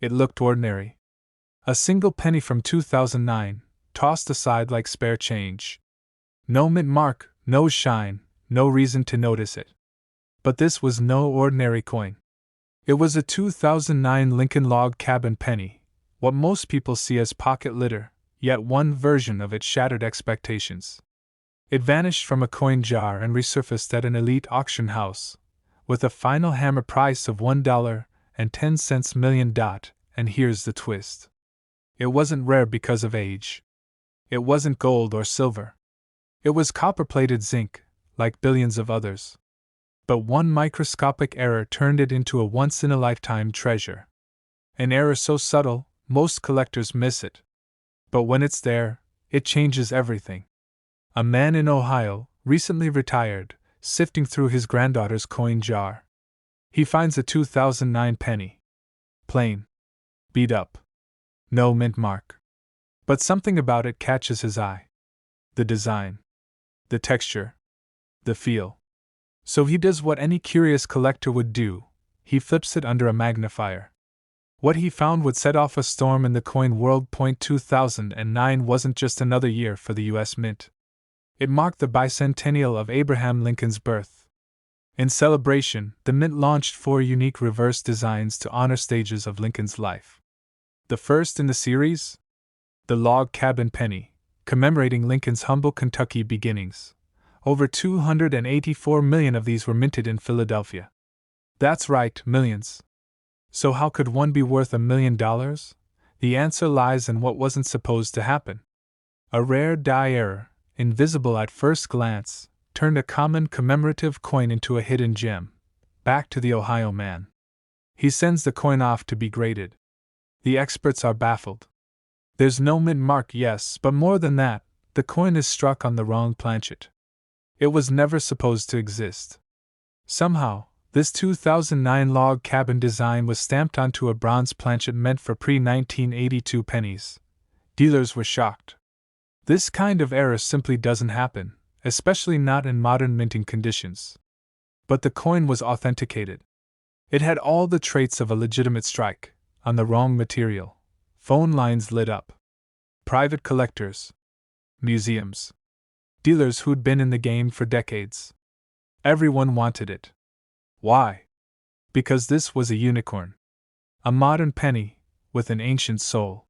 It looked ordinary. A single penny from 2009, tossed aside like spare change. No mint mark, no shine, no reason to notice it. But this was no ordinary coin. It was a 2009 Lincoln log cabin penny, what most people see as pocket litter, yet one version of it shattered expectations. It vanished from a coin jar and resurfaced at an elite auction house, with a final hammer price of $1.10 million, and here's the twist. It wasn't rare because of age. It wasn't gold or silver. It was copper-plated zinc, like billions of others. But one microscopic error turned it into a once-in-a-lifetime treasure. An error so subtle, most collectors miss it. But when it's there, it changes everything. A man in Ohio, recently retired, sifting through his granddaughter's coin jar. He finds a 2009 penny. Plain. Beat up. No mint mark. But something about it catches his eye. The design. The texture. The feel. So he does what any curious collector would do, he flips it under a magnifier. What he found would set off a storm in the coin world. 2009 wasn't just another year for the U.S. Mint. It marked the bicentennial of Abraham Lincoln's birth. In celebration, the Mint launched 4 unique reverse designs to honor stages of Lincoln's life. The first in the series? The log cabin penny, commemorating Lincoln's humble Kentucky beginnings. Over 284 million of these were minted in Philadelphia. That's right, millions. So how could one be worth $1 million? The answer lies in what wasn't supposed to happen. A rare die error, invisible at first glance, turned a common commemorative coin into a hidden gem. Back to the Ohio man. He sends the coin off to be graded. The experts are baffled. There's no mint mark, yes, but more than that, the coin is struck on the wrong planchet. It was never supposed to exist. Somehow, this 2009 log cabin design was stamped onto a bronze planchet meant for pre-1982 pennies. Dealers were shocked. This kind of error simply doesn't happen, especially not in modern minting conditions. But the coin was authenticated. It had all the traits of a legitimate strike, on the wrong material. Phone lines lit up. Private collectors. Museums. Dealers who'd been in the game for decades. Everyone wanted it. Why? Because this was a unicorn. A modern penny, with an ancient soul.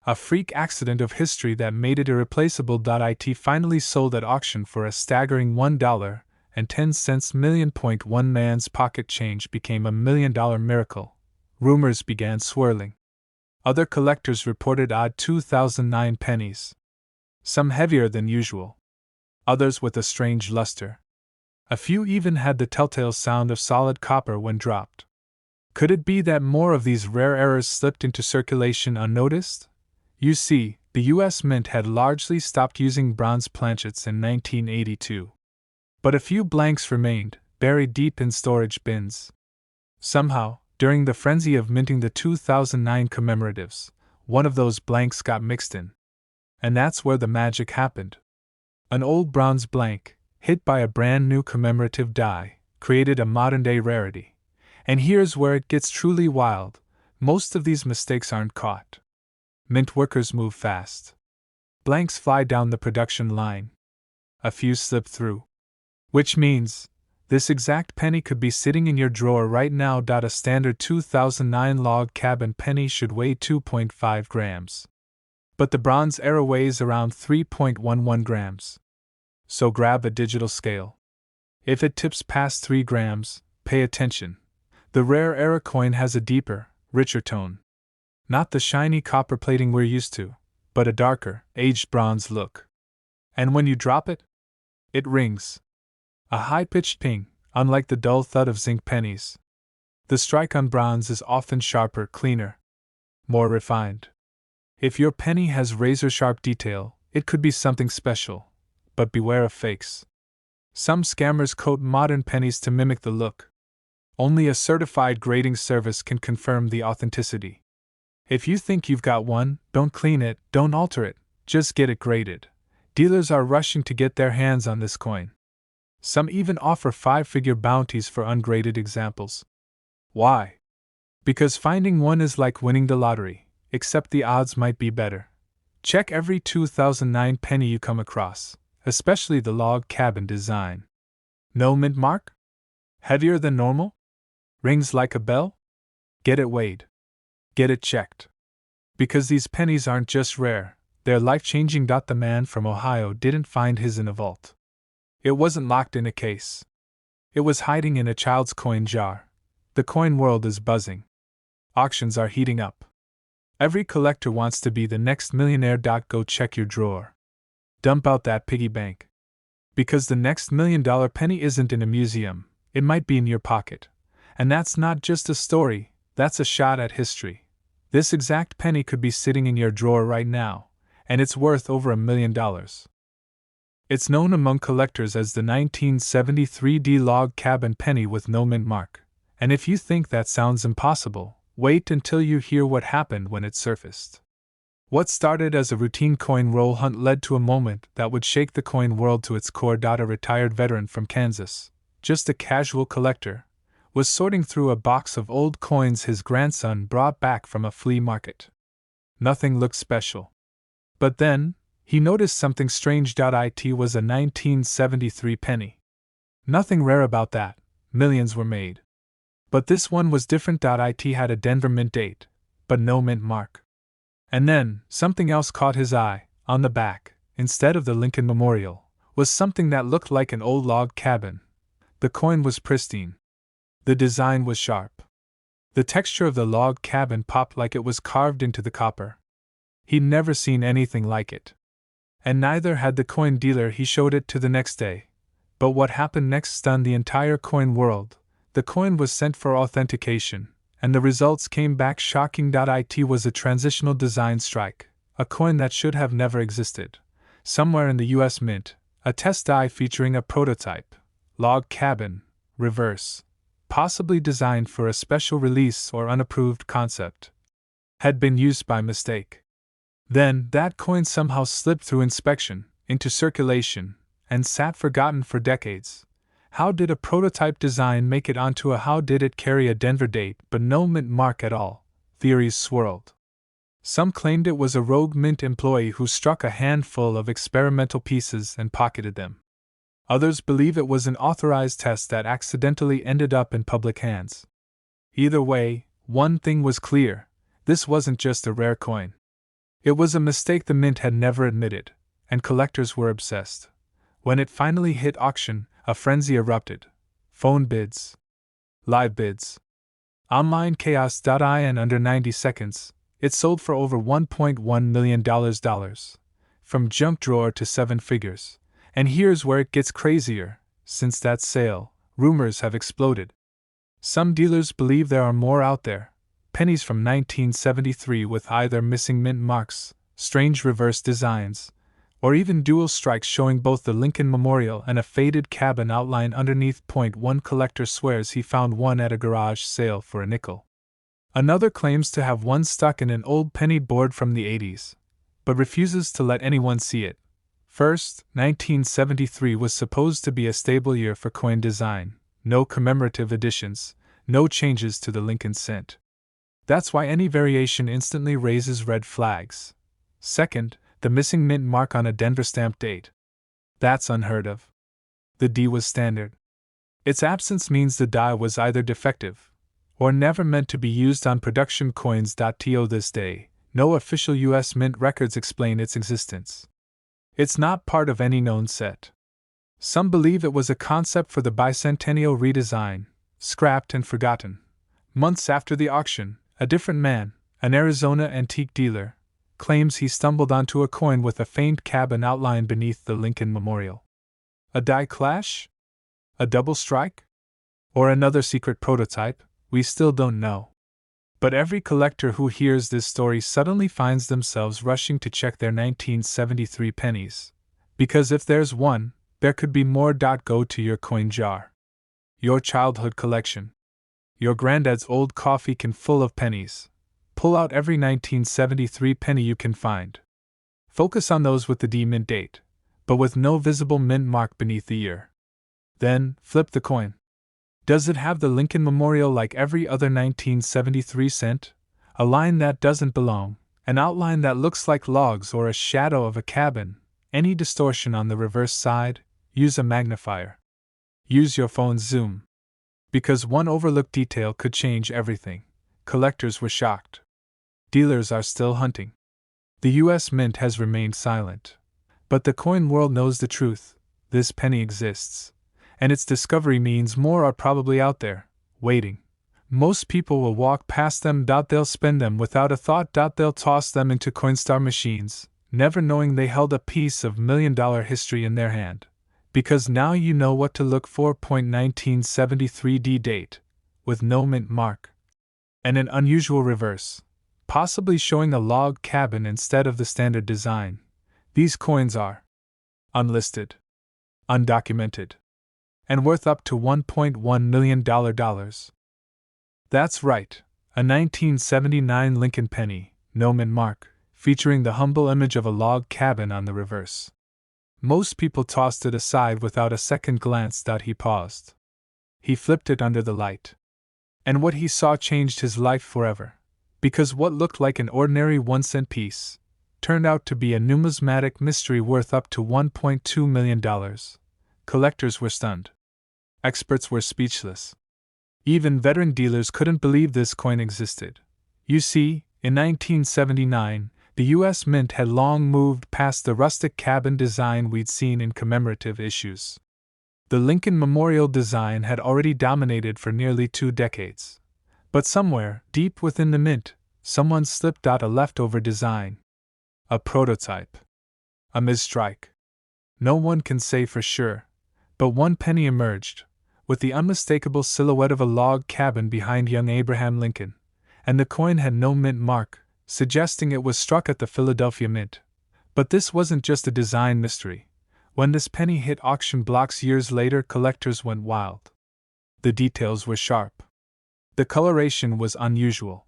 A freak accident of history that made it irreplaceable. It finally sold at auction for a staggering $1.10 million. One man's pocket change became $1 million miracle. Rumors began swirling. Other collectors reported odd 2009 pennies. Some heavier than usual. Others with a strange luster. A few even had the telltale sound of solid copper when dropped. Could it be that more of these rare errors slipped into circulation unnoticed? You see, the U.S. Mint had largely stopped using bronze planchets in 1982. But a few blanks remained, buried deep in storage bins. Somehow, during the frenzy of minting the 2009 commemoratives, one of those blanks got mixed in. And that's where the magic happened. An old bronze blank, hit by a brand new commemorative die, created a modern-day rarity. And here's where it gets truly wild. Most of these mistakes aren't caught. Mint workers move fast. Blanks fly down the production line. A few slip through. Which means, this exact penny could be sitting in your drawer right now. A standard 2009 log cabin penny should weigh 2.5 grams. But the bronze era weighs around 3.11 grams. So grab a digital scale. If it tips past 3 grams, pay attention. The rare era coin has a deeper, richer tone. Not the shiny copper plating we're used to, but a darker, aged bronze look. And when you drop it, it rings. A high-pitched ping, unlike the dull thud of zinc pennies. The strike on bronze is often sharper, cleaner, more refined. If your penny has razor-sharp detail, it could be something special. But beware of fakes. Some scammers coat modern pennies to mimic the look. Only a certified grading service can confirm the authenticity. If you think you've got one, don't clean it, don't alter it, just get it graded. Dealers are rushing to get their hands on this coin. Some even offer 5-figure bounties for ungraded examples. Why? Because finding one is like winning the lottery, except the odds might be better. Check every 2009 penny you come across, especially the log cabin design. No mint mark? Heavier than normal? Rings like a bell? Get it weighed. Get it checked. Because these pennies aren't just rare, they're life-changing. The man from Ohio didn't find his in a vault. It wasn't locked in a case. It was hiding in a child's coin jar. The coin world is buzzing. Auctions are heating up. Every collector wants to be the next millionaire. Go check your drawer. Dump out that piggy bank. Because the next $1 million penny isn't in a museum, it might be in your pocket. And that's not just a story, that's a shot at history. This exact penny could be sitting in your drawer right now, and it's worth over $1 million. It's known among collectors as the 1973 log cabin penny with no mint mark. And if you think that sounds impossible, wait until you hear what happened when it surfaced. What started as a routine coin roll hunt led to a moment that would shake the coin world to its core. A retired veteran from Kansas, just a casual collector, was sorting through a box of old coins his grandson brought back from a flea market. Nothing looked special. But then, he noticed something strange. It was a 1973 penny. Nothing rare about that, millions were made. But this one was different. It had a Denver mint date, but no mint mark. And then, something else caught his eye. On the back, instead of the Lincoln Memorial, was something that looked like an old log cabin. The coin was pristine. The design was sharp. The texture of the log cabin popped like it was carved into the copper. He'd never seen anything like it. And neither had the coin dealer he showed it to the next day. But what happened next stunned the entire coin world. The coin was sent for authentication, and the results came back shocking. It was a transitional design strike, a coin that should have never existed. Somewhere in the US Mint, a test die featuring a prototype, log cabin, reverse, possibly designed for a special release or unapproved concept, had been used by mistake. Then, that coin somehow slipped through inspection, into circulation, and sat forgotten for decades. How did a prototype design make it onto a how did it carry a Denver date but no mint mark at all? Theories swirled. Some claimed it was a rogue mint employee who struck a handful of experimental pieces and pocketed them. Others believe it was an authorized test that accidentally ended up in public hands. Either way, one thing was clear: this wasn't just a rare coin. It was a mistake the mint had never admitted, and collectors were obsessed. When it finally hit auction, a frenzy erupted. Phone bids. Live bids. Online chaos. In under 90 seconds, it sold for over $1.1 million. From junk drawer to seven figures. And here's where it gets crazier. Since that sale, rumors have exploded. Some dealers believe there are more out there. Pennies from 1973 with either missing mint marks, strange reverse designs, or even dual strikes showing both the Lincoln Memorial and a faded cabin outline underneath. One collector swears he found one at a garage sale for a nickel. Another claims to have one stuck in an old penny board from the 80s, but refuses to let anyone see it. First, 1973 was supposed to be a stable year for coin design, no commemorative editions, no changes to the Lincoln cent. That's why any variation instantly raises red flags. Second, the missing mint mark on a Denver stamp date. That's unheard of. The D was standard. Its absence means the die was either defective or never meant to be used on production coins. To this day, no official US Mint records explain its existence. It's not part of any known set. Some believe it was a concept for the bicentennial redesign, scrapped and forgotten. Months after the auction, a different man, an Arizona antique dealer, claims he stumbled onto a coin with a faint cabin outline beneath the Lincoln Memorial. A die clash? A double strike? Or another secret prototype? We still don't know. But every collector who hears this story suddenly finds themselves rushing to check their 1973 pennies. Because if there's one, there could be more. Go to your coin jar. Your childhood collection. Your granddad's old coffee can full of pennies. Pull out every 1973 penny you can find. Focus on those with the D mint date, but with no visible mint mark beneath the year. Then, flip the coin. Does it have the Lincoln Memorial like every other 1973 cent? A line that doesn't belong, an outline that looks like logs or a shadow of a cabin, any distortion on the reverse side? Use a magnifier. Use your phone's zoom. Because one overlooked detail could change everything. Collectors were shocked. Dealers are still hunting. The US Mint has remained silent. But the coin world knows the truth. This penny exists. And its discovery means more are probably out there, waiting. Most people will walk past them. They'll spend them without a thought. They'll toss them into Coinstar machines, never knowing they held a piece of million-dollar history in their hand. Because now you know what to look for. 1973 D date, with no mint mark. And an unusual reverse, possibly showing a log cabin instead of the standard design. These coins are unlisted, undocumented, and worth up to $1.1 million. That's right, a 1979 Lincoln penny, no mint mark, featuring the humble image of a log cabin on the reverse. Most people tossed it aside without a second glance. He paused. He flipped it under the light. And what he saw changed his life forever. Because what looked like an ordinary 1-cent piece turned out to be a numismatic mystery worth up to $1.2 million. Collectors were stunned. Experts were speechless. Even veteran dealers couldn't believe this coin existed. You see, in 1979, the US Mint had long moved past the rustic cabin design we'd seen in commemorative issues. The Lincoln Memorial design had already dominated for nearly 2 decades. But somewhere, deep within the mint, someone slipped out a leftover design. A prototype. A misstrike. No one can say for sure, but one penny emerged, with the unmistakable silhouette of a log cabin behind young Abraham Lincoln, and the coin had no mint mark, suggesting it was struck at the Philadelphia Mint. But this wasn't just a design mystery. When this penny hit auction blocks years later, collectors went wild. The details were sharp. The coloration was unusual.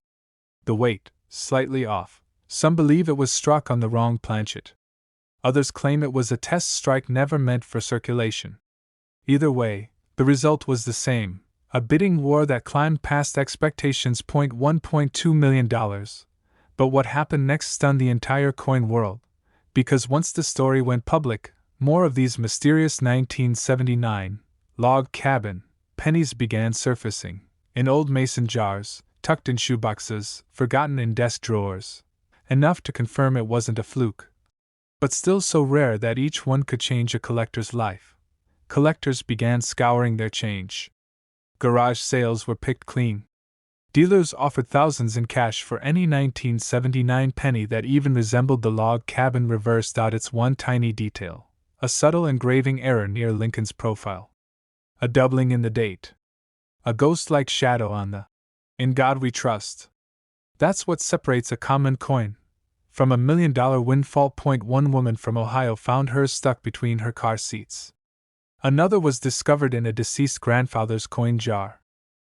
The weight, slightly off. Some believe it was struck on the wrong planchet. Others claim it was a test strike never meant for circulation. Either way, the result was the same, a bidding war that climbed past expectations. $1.2 million. But what happened next stunned the entire coin world, because once the story went public, more of these mysterious 1979 log cabin pennies began surfacing, in old mason jars, tucked in shoeboxes, forgotten in desk drawers. Enough to confirm it wasn't a fluke. But still so rare that each one could change a collector's life. Collectors began scouring their change. Garage sales were picked clean. Dealers offered thousands in cash for any 1979 penny that even resembled the log cabin reversed out its one tiny detail, a subtle engraving error near Lincoln's profile. A doubling in the date. A ghost-like shadow on the "In God We Trust." That's what separates a common coin from a $1 million windfall. One woman from Ohio found hers stuck between her car seats. Another was discovered in a deceased grandfather's coin jar.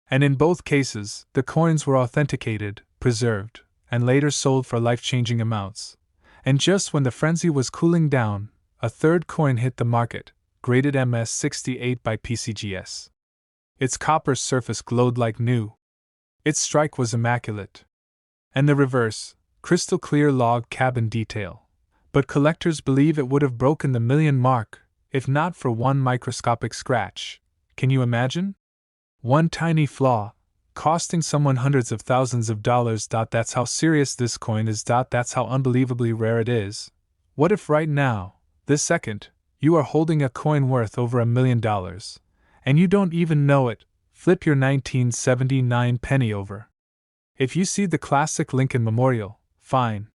And in both cases, the coins were authenticated, preserved, and later sold for life-changing amounts. And just when the frenzy was cooling down, a third coin hit the market, graded MS-68 by PCGS. Its copper surface glowed like new. Its strike was immaculate. And the reverse, crystal-clear log cabin detail. But collectors believe it would have broken the million mark, if not for one microscopic scratch. Can you imagine? One tiny flaw, costing someone hundreds of thousands of dollars. That's how serious this coin is. That's how unbelievably rare it is. What if right now, this second, you are holding a coin worth over $1 million, and you don't even know it? Flip your 1979 penny over. If you see the classic Lincoln Memorial, fine.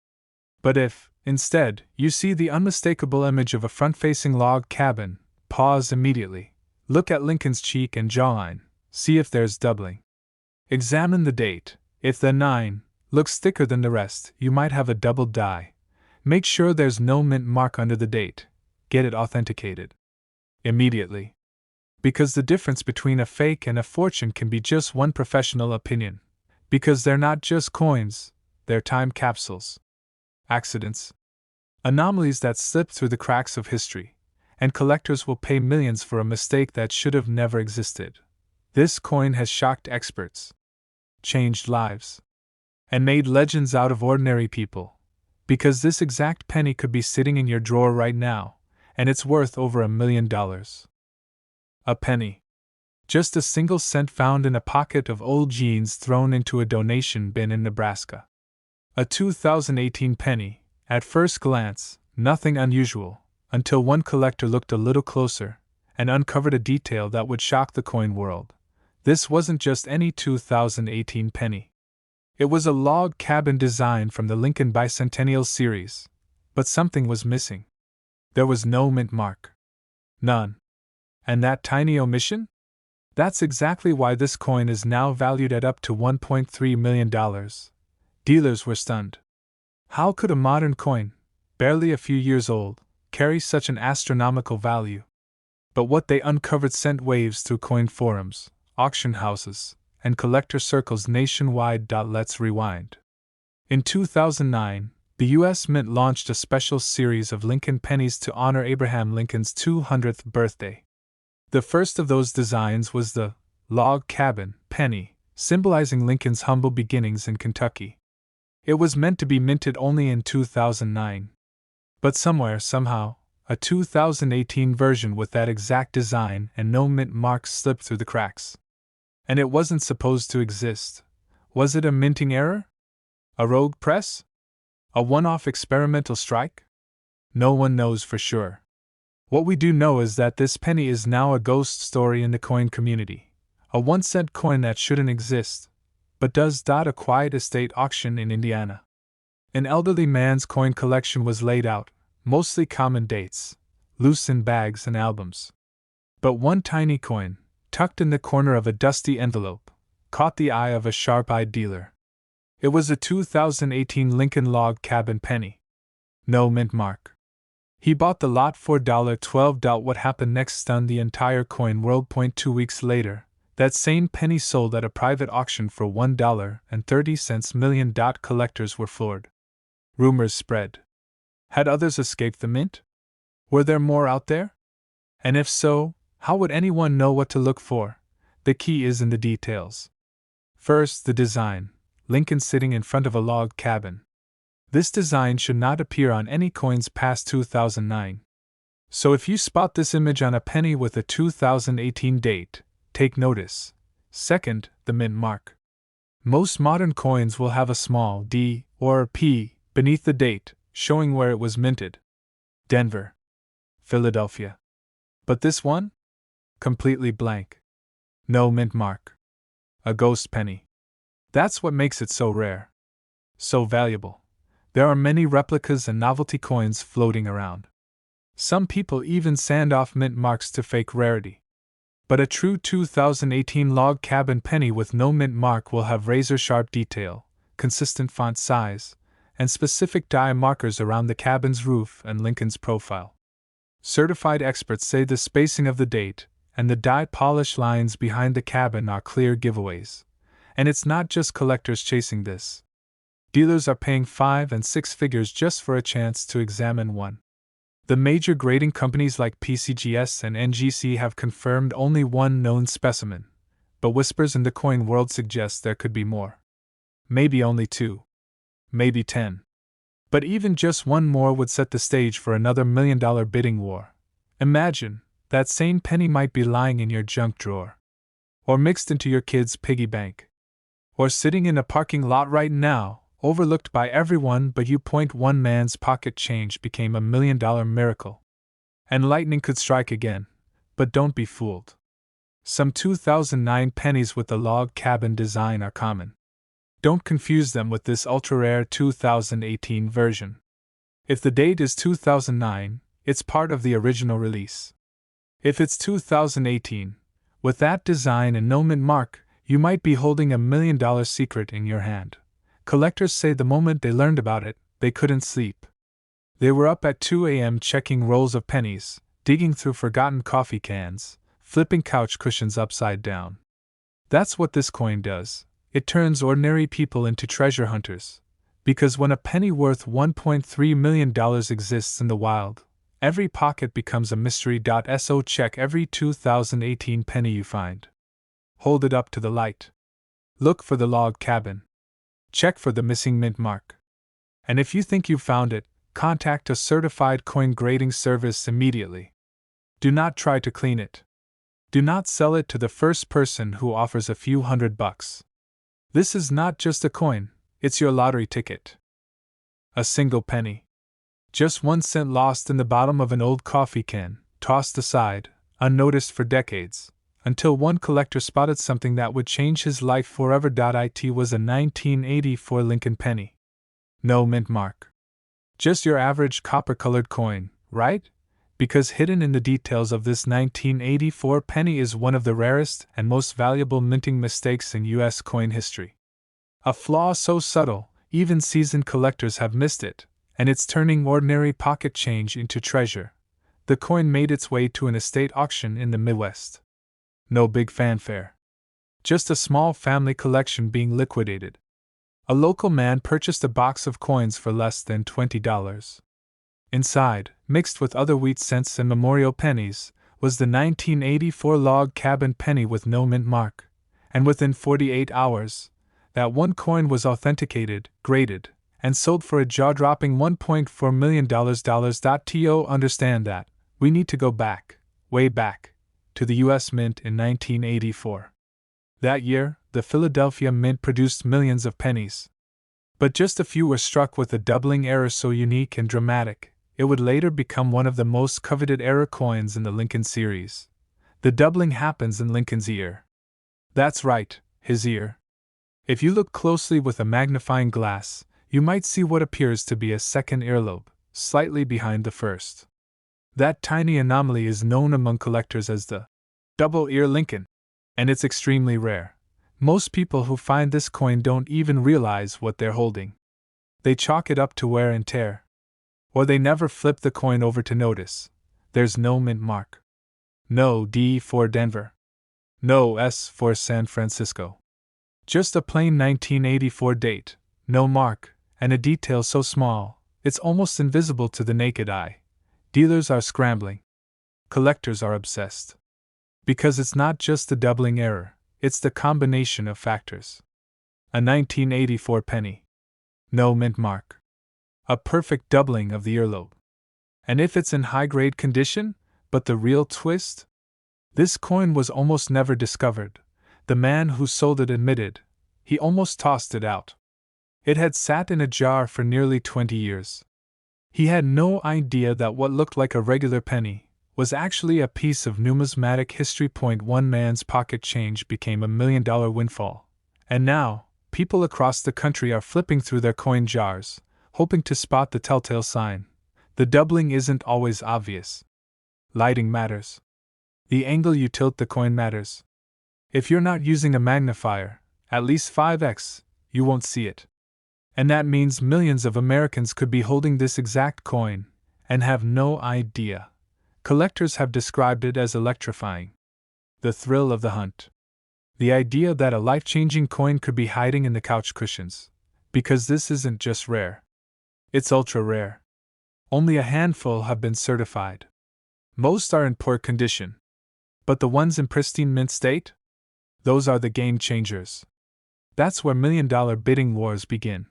But if, instead, you see the unmistakable image of a front-facing log cabin, pause immediately. Look at Lincoln's cheek and jawline. See if there's doubling. Examine the date. If the 9 looks thicker than the rest, you might have a doubled die. Make sure there's no mint mark under the date. Get it authenticated immediately. Because the difference between a fake and a fortune can be just one professional opinion. Because they're not just coins, they're time capsules. Accidents. Anomalies that slip through the cracks of history. And collectors will pay millions for a mistake that should have never existed. This coin has shocked experts, changed lives, and made legends out of ordinary people. Because this exact penny could be sitting in your drawer right now, and it's worth over $1 million. A penny. Just a single cent found in a pocket of old jeans thrown into a donation bin in Nebraska. A 2018 penny, at first glance, nothing unusual, until one collector looked a little closer and uncovered a detail that would shock the coin world. This wasn't just any 2018 penny. It was a log cabin design from the Lincoln Bicentennial series, but something was missing. There was no mint mark. None. And that tiny omission? That's exactly why this coin is now valued at up to $1.3 million. Dealers were stunned. How could a modern coin, barely a few years old, carry such an astronomical value? But what they uncovered sent waves through coin forums, auction houses, and collector circles nationwide. Let's rewind. In 2009, the U.S. Mint launched a special series of Lincoln pennies to honor Abraham Lincoln's 200th birthday. The first of those designs was the log cabin penny, symbolizing Lincoln's humble beginnings in Kentucky. It was meant to be minted only in 2009. But somewhere, somehow, a 2018 version with that exact design and no mint marks slipped through the cracks. And it wasn't supposed to exist. Was it a minting error? A rogue press? A one-off experimental strike? No one knows for sure. What we do know is that this penny is now a ghost story in the coin community. A 1-cent coin that shouldn't exist, but does. A quiet estate auction in Indiana. An elderly man's coin collection was laid out, mostly common dates, loose in bags and albums. But one tiny coin, tucked in the corner of a dusty envelope, caught the eye of a sharp-eyed dealer. It was a 2018 Lincoln log cabin penny. No mint mark. He bought the lot for $12. What happened next stunned the entire coin world. 2 weeks later, that same penny sold at a private auction for $1.30 million. Collectors were floored. Rumors spread. Had others escaped the mint? Were there more out there? And if so, how would anyone know what to look for? The key is in the details. First, the design. Lincoln sitting in front of a log cabin. This design should not appear on any coins past 2009. So if you spot this image on a penny with a 2018 date, take notice. Second, the mint mark. Most modern coins will have a small D or P beneath the date, showing where it was minted. Denver. Philadelphia. But this one? Completely blank. No mint mark. A ghost penny. That's what makes it so rare. So valuable. There are many replicas and novelty coins floating around. Some people even sand off mint marks to fake rarity. But a true 2018 log cabin penny with no mint mark will have razor-sharp detail, consistent font size, and specific die markers around the cabin's roof and Lincoln's profile. Certified experts say the spacing of the date and the die polish lines behind the cabin are clear giveaways. And it's not just collectors chasing this. Dealers are paying 5 and 6 figures just for a chance to examine one. The major grading companies like PCGS and NGC have confirmed only one known specimen, but whispers in the coin world suggest there could be more. Maybe only 2. Maybe 10. But even just one more would set the stage for another $1 million bidding war. Imagine, that same penny might be lying in your junk drawer. Or mixed into your kid's piggy bank. Or sitting in a parking lot right now, overlooked by everyone but you. One man's pocket change became $1 million miracle. And lightning could strike again, but don't be fooled. Some 2009 pennies with the log cabin design are common. Don't confuse them with this ultra-rare 2018 version. If the date is 2009, it's part of the original release. If it's 2018, with that design and no mint mark, you might be holding $1 million secret in your hand. Collectors say the moment they learned about it, they couldn't sleep. They were up at 2 a.m. checking rolls of pennies, digging through forgotten coffee cans, flipping couch cushions upside down. That's what this coin does. It turns ordinary people into treasure hunters. Because when a penny worth $1.3 million exists in the wild, every pocket becomes a mystery. So check every 2018 penny you find. Hold it up to the light. Look for the log cabin. Check for the missing mint mark. And if you think you've found it, contact a certified coin grading service immediately. Do not try to clean it. Do not sell it to the first person who offers a few $100. This is not just a coin, it's your lottery ticket. A single penny. Just 1 cent lost in the bottom of an old coffee can, tossed aside, unnoticed for decades, until one collector spotted something that would change his life forever. It was a 1984 Lincoln penny. No mint mark. Just your average copper-colored coin, right? Because hidden in the details of this 1984 penny is one of the rarest and most valuable minting mistakes in U.S. coin history. A flaw so subtle, even seasoned collectors have missed it, and it's turning ordinary pocket change into treasure. The coin made its way to an estate auction in the Midwest. No big fanfare. Just a small family collection being liquidated. A local man purchased a box of coins for less than $20. Inside, mixed with other wheat cents and memorial pennies, was the 1984 log cabin penny with no mint mark, and within 48 hours, that one coin was authenticated, graded, and sold for a jaw-dropping $1.4 million. To understand that, we need to go back, way back, to the U.S. Mint in 1984. That year, the Philadelphia Mint produced millions of pennies. But just a few were struck with a doubling error so unique and dramatic, it would later become one of the most coveted error coins in the Lincoln series. The doubling happens in Lincoln's ear. That's right, his ear. If you look closely with a magnifying glass, you might see what appears to be a second earlobe, slightly behind the first. That tiny anomaly is known among collectors as the double ear Lincoln, and it's extremely rare. Most people who find this coin don't even realize what they're holding. They chalk it up to wear and tear. Or they never flip the coin over to notice. There's no mint mark. No D for Denver. No S for San Francisco. Just a plain 1984 date, no mark, and a detail so small, it's almost invisible to the naked eye. Dealers are scrambling. Collectors are obsessed. Because it's not just the doubling error, it's the combination of factors. A 1984 penny. No mint mark. A perfect doubling of the earlobe. And if it's in high-grade condition, but the real twist? This coin was almost never discovered. The man who sold it admitted, he almost tossed it out. It had sat in a jar for nearly 20 years. He had no idea that what looked like a regular penny was actually a piece of numismatic history. One man's pocket change became $1 million windfall. And now, people across the country are flipping through their coin jars, hoping to spot the telltale sign. The doubling isn't always obvious. Lighting matters. The angle you tilt the coin matters. If you're not using a magnifier, at least 5x, you won't see it. And that means millions of Americans could be holding this exact coin and have no idea. Collectors have described it as electrifying. The thrill of the hunt. The idea that a life-changing coin could be hiding in the couch cushions. Because this isn't just rare. It's ultra rare. Only a handful have been certified. Most are in poor condition. But the ones in pristine mint state? Those are the game changers. That's where million-dollar bidding wars begin.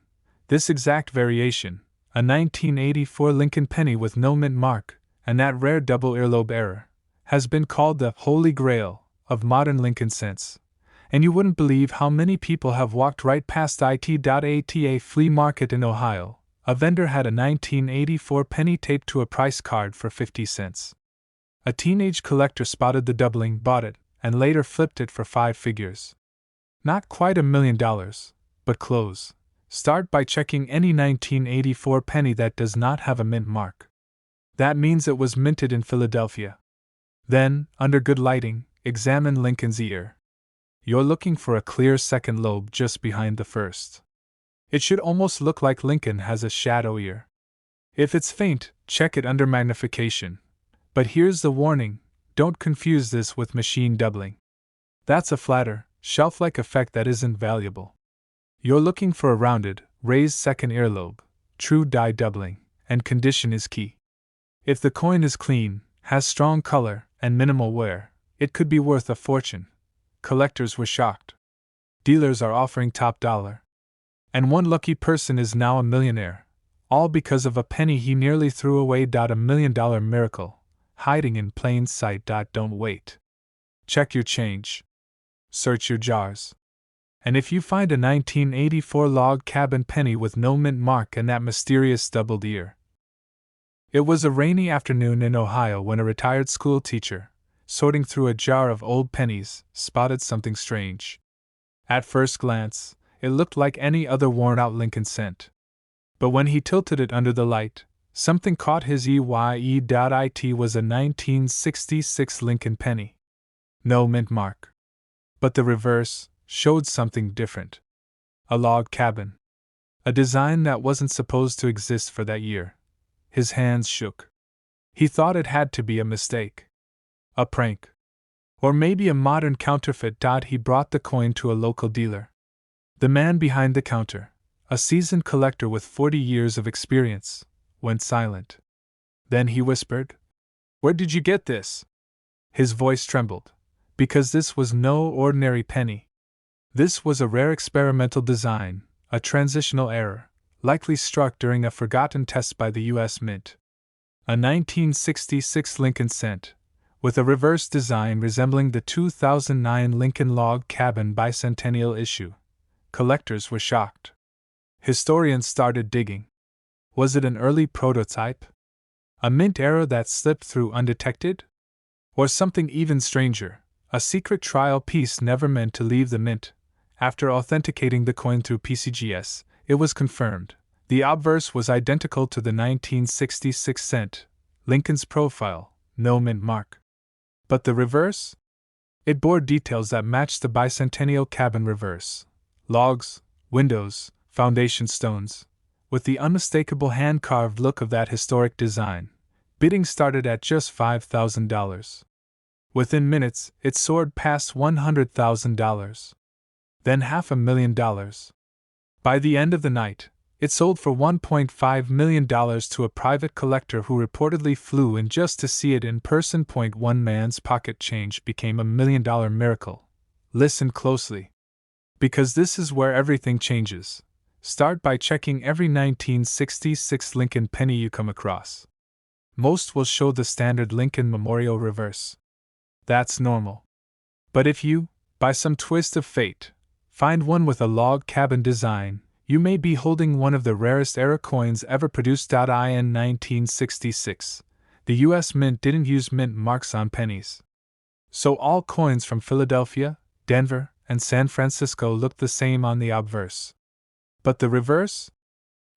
This exact variation, a 1984 Lincoln penny with no mint mark, and that rare double earlobe error, has been called the Holy Grail of modern Lincoln cents. And you wouldn't believe how many people have walked right past it. At a flea market in Ohio, a vendor had a 1984 penny taped to a price card for 50 cents. A teenage collector spotted the doubling, bought it, and later flipped it for 5 figures. Not quite $1 million, but close. Start by checking any 1984 penny that does not have a mint mark. That means it was minted in Philadelphia. Then, under good lighting, examine Lincoln's ear. You're looking for a clear second lobe just behind the first. It should almost look like Lincoln has a shadow ear. If it's faint, check it under magnification. But here's the warning, don't confuse this with machine doubling. That's a flatter, shelf-like effect that isn't valuable. You're looking for a rounded, raised second earlobe. True die doubling, and condition is key. If the coin is clean, has strong color, and minimal wear, it could be worth a fortune. collectors were shocked. Dealers are offering top dollar. And one lucky person is now a millionaire, all because of a penny he nearly threw away. $1 million miracle, hiding in plain sight. Don't wait. Check your change. Search your jars. And if you find a 1984 log cabin penny with no mint mark and that mysterious doubled ear. It was a rainy afternoon in Ohio when a retired school teacher, sorting through a jar of old pennies, spotted something strange. At first glance, it looked like any other worn-out Lincoln cent. But when he tilted it under the light, something caught his eye. It was a 1966 Lincoln penny. No mint mark. But the reverse showed something different. A log cabin. A design that wasn't supposed to exist for that year. His hands shook. He thought it had to be a mistake. A prank. Or maybe a modern counterfeit. He brought the coin to a local dealer. The man behind the counter, a seasoned collector with 40 years of experience, went silent. Then he whispered, "Where did you get this?" His voice trembled, because this was no ordinary penny. This was a rare experimental design, a transitional error, likely struck during a forgotten test by the U.S. Mint. A 1966 Lincoln cent, with a reverse design resembling the 2009 Lincoln log cabin bicentennial issue. Collectors were shocked. Historians started digging. Was it an early prototype? A mint error that slipped through undetected? Or something even stranger, a secret trial piece never meant to leave the mint? After authenticating the coin through PCGS, it was confirmed. The obverse was identical to the 1966 cent, Lincoln's profile, no mint mark. But the reverse? It bore details that matched the bicentennial cabin reverse. Logs, windows, foundation stones. With the unmistakable hand-carved look of that historic design, bidding started at just $5,000. Within minutes, it soared past $100,000. Then $500,000. By the end of the night, it sold for $1.5 million to a private collector who reportedly flew in just to see it in person. One man's pocket change became $1 million miracle. Listen closely. Because this is where everything changes. Start by checking every 1966 Lincoln penny you come across. Most will show the standard Lincoln Memorial reverse. That's normal. But if you, by some twist of fate, find one with a log cabin design, you may be holding one of the rarest era coins ever produced. In 1966, the U.S. Mint didn't use mint marks on pennies. So all coins from Philadelphia, Denver, and San Francisco looked the same on the obverse. But the reverse?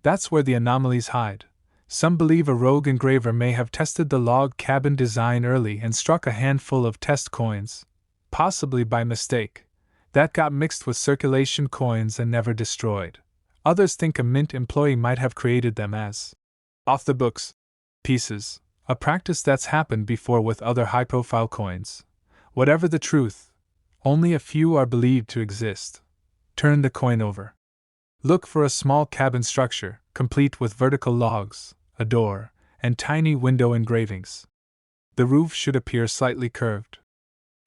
That's where the anomalies hide. Some believe a rogue engraver may have tested the log cabin design early and struck a handful of test coins, possibly by mistake, that got mixed with circulation coins and never destroyed. Others think a mint employee might have created them as off-the-books pieces, a practice that's happened before with other high-profile coins. Whatever the truth, only a few are believed to exist. Turn the coin over. Look for a small cabin structure, complete with vertical logs, a door, and tiny window engravings. The roof should appear slightly curved.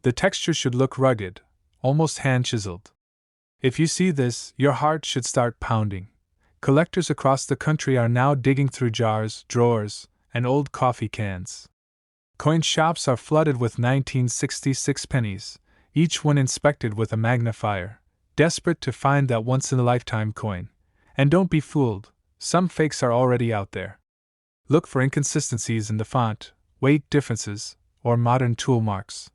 The texture should look rugged, almost hand-chiseled. If you see this, your heart should start pounding. Collectors across the country are now digging through jars, drawers, and old coffee cans. Coin shops are flooded with 1966 pennies, each one inspected with a magnifier, desperate to find that once-in-a-lifetime coin. And don't be fooled, some fakes are already out there. Look for inconsistencies in the font, weight differences, or modern tool marks.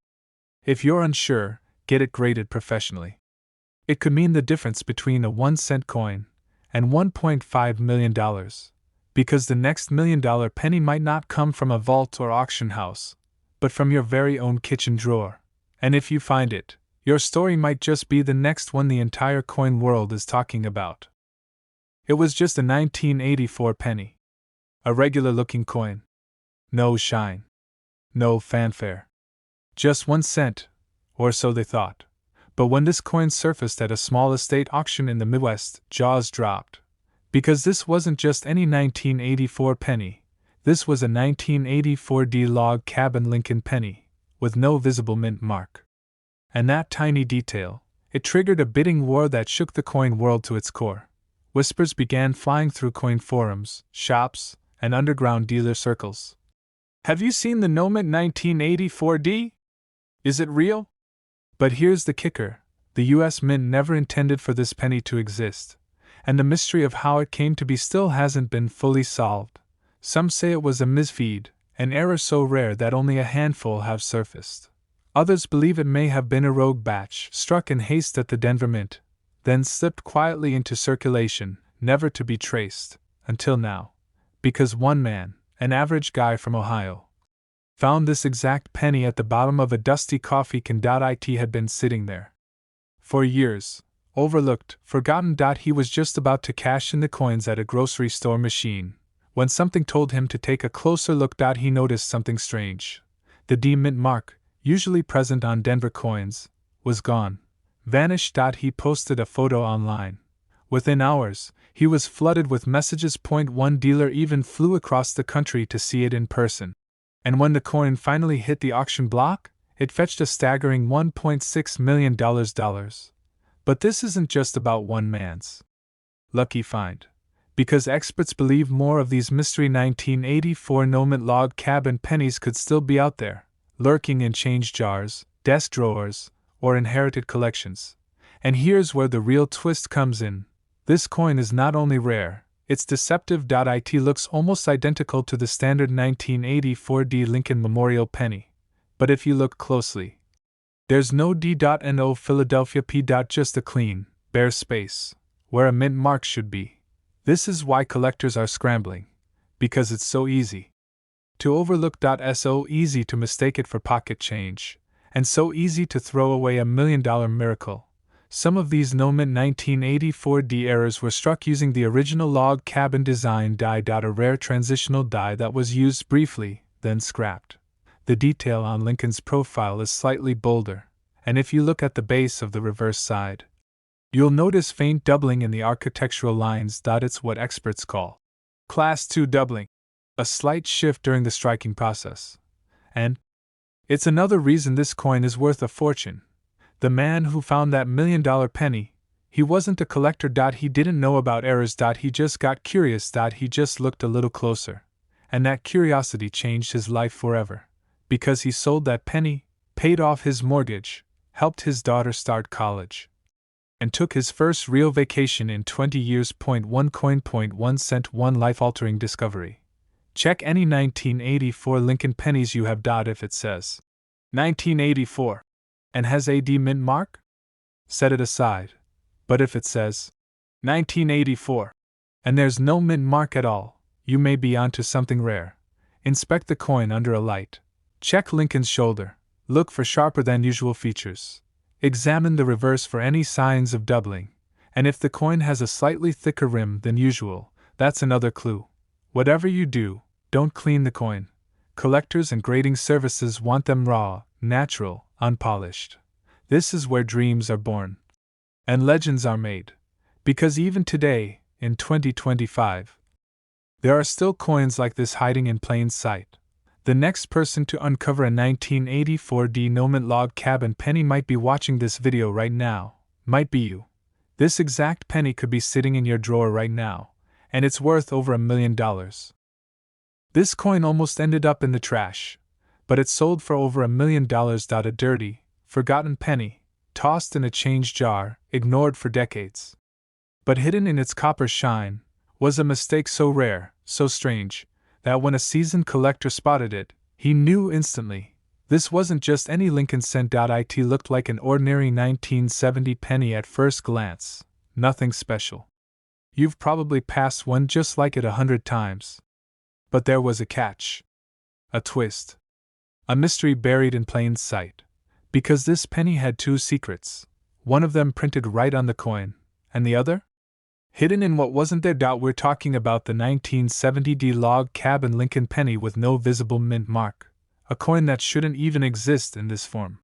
If you're unsure, get it graded professionally. It could mean the difference between a 1-cent coin and $1.5 million, because the next $1 million penny might not come from a vault or auction house, but from your very own kitchen drawer. And if you find it, your story might just be the next one the entire coin world is talking about. It was just a 1984 penny. A regular-looking coin. No shine. No fanfare. Just 1 cent, or so they thought. But when this coin surfaced at a small estate auction in the Midwest, jaws dropped. Because this wasn't just any 1984 penny, this was a 1984 log cabin Lincoln penny, with no visible mint mark. And that tiny detail, it triggered a bidding war that shook the coin world to its core. Whispers began flying through coin forums, shops, and underground dealer circles. Have you seen the Nomad 1984D? Is it real? But here's the kicker. The US Mint never intended for this penny to exist, and the mystery of how it came to be still hasn't been fully solved. Some say it was a misfeed, an error so rare that only a handful have surfaced. Others believe it may have been a rogue batch struck in haste at the Denver Mint, then slipped quietly into circulation, never to be traced, until now. Because one man, an average guy from Ohio, found this exact penny at the bottom of a dusty coffee can. It had been sitting there for years, overlooked, forgotten. He was just about to cash in the coins at a grocery store machine, when something told him to take a closer look. He noticed something strange. The D Mint mark, usually present on Denver coins, was gone, vanished. He posted a photo online. Within hours, he was flooded with messages. One dealer even flew across the country to see it in person. And when the coin finally hit the auction block, it fetched a staggering $1.6 million. But this isn't just about one man's lucky find. Because experts believe more of these mystery 1984 Nomad log cabin pennies could still be out there, lurking in change jars, desk drawers, or inherited collections. And here's where the real twist comes in. This coin is not only rare, it's deceptive. It looks almost identical to the standard 1984 Lincoln Memorial penny. But if you look closely, there's no D.no Philadelphia P. Just a clean, bare space, where a mint mark should be. This is why collectors are scrambling. Because it's so easy to overlook. So easy to mistake it for pocket change, and so easy to throw away a $1 million miracle. Some of these Nomad 1984D errors were struck using the original log cabin design die. A rare transitional die that was used briefly, then scrapped. The detail on Lincoln's profile is slightly bolder, and if you look at the base of the reverse side, you'll notice faint doubling in the architectural lines. It's what experts call Class 2 doubling, a slight shift during the striking process. And it's another reason this coin is worth a fortune. The man who found that $1 million penny, he wasn't a collector. He didn't know about errors. He just got curious. He just looked a little closer. And that curiosity changed his life forever. Because he sold that penny, paid off his mortgage, helped his daughter start college, and took his first real vacation in 20 years. One coin, 1 cent, one life-altering discovery. Check any 1984 Lincoln pennies you have. If it says 1984 and has a D Mint mark, set it aside. But if it says 1984 and there's no mint mark at all, you may be onto something rare. Inspect the coin under a light. Check Lincoln's shoulder. Look for sharper than usual features. Examine the reverse for any signs of doubling. And if the coin has a slightly thicker rim than usual, that's another clue. Whatever you do, don't clean the coin. Collectors and grading services want them raw, natural, unpolished. This is where dreams are born and legends are made. Because even today, in 2025, there are still coins like this hiding in plain sight. The next person to uncover a 1984 Nomad log cabin penny might be watching this video right now. Might be you. This exact penny could be sitting in your drawer right now, and it's worth over $1 million. This coin almost ended up in the trash, but it sold for over $1 million. A dirty, forgotten penny, tossed in a change jar, ignored for decades. But hidden in its copper shine was a mistake so rare, so strange, that when a seasoned collector spotted it, he knew instantly. This wasn't just any Lincoln cent. It looked like an ordinary 1970 penny at first glance, nothing special. You've probably passed one just like it 100 times. But there was a catch. A twist. A mystery buried in plain sight. Because this penny had two secrets, one of them printed right on the coin, and the other? Hidden in what wasn't there. We're talking about the 1970 log cabin Lincoln penny with no visible mint mark, a coin that shouldn't even exist in this form.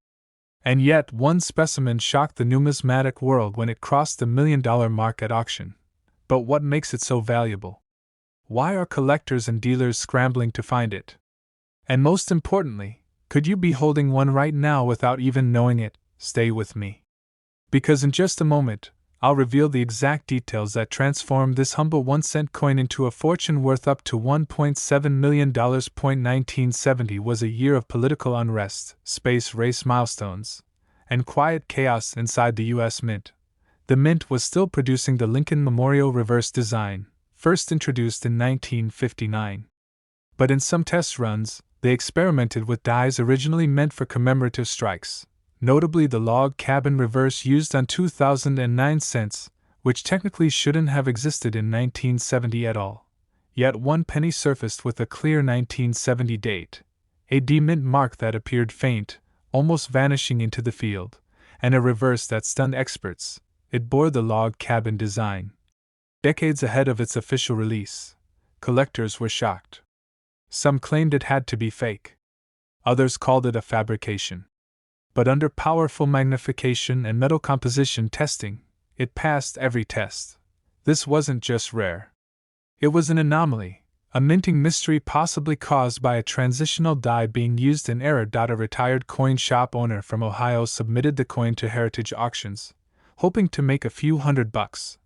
And yet one specimen shocked the numismatic world when it crossed the $1 million mark at auction. But what makes it so valuable? Why are collectors and dealers scrambling to find it? And most importantly, could you be holding one right now without even knowing it, stay with me. Because in just a moment, I'll reveal the exact details that transformed this humble 1-cent coin into a fortune worth up to $1.7 million. 1970 was a year of political unrest, space race milestones, and quiet chaos inside the U.S. Mint. The Mint was still producing the Lincoln Memorial reverse design, first introduced in 1959. But in some test runs, they experimented with dies originally meant for commemorative strikes, notably the log cabin reverse used on 2009 cents, which technically shouldn't have existed in 1970 at all. Yet 1 penny surfaced with a clear 1970 date, a demint mark that appeared faint, almost vanishing into the field, and a reverse that stunned experts. It bore the log cabin design. Decades ahead of its official release, collectors were shocked. Some claimed it had to be fake. Others called it a fabrication. But under powerful magnification and metal composition testing, it passed every test. This wasn't just rare. It was an anomaly, a minting mystery possibly caused by a transitional die being used in error. A retired coin shop owner from Ohio submitted the coin to Heritage Auctions, hoping to make a few $100.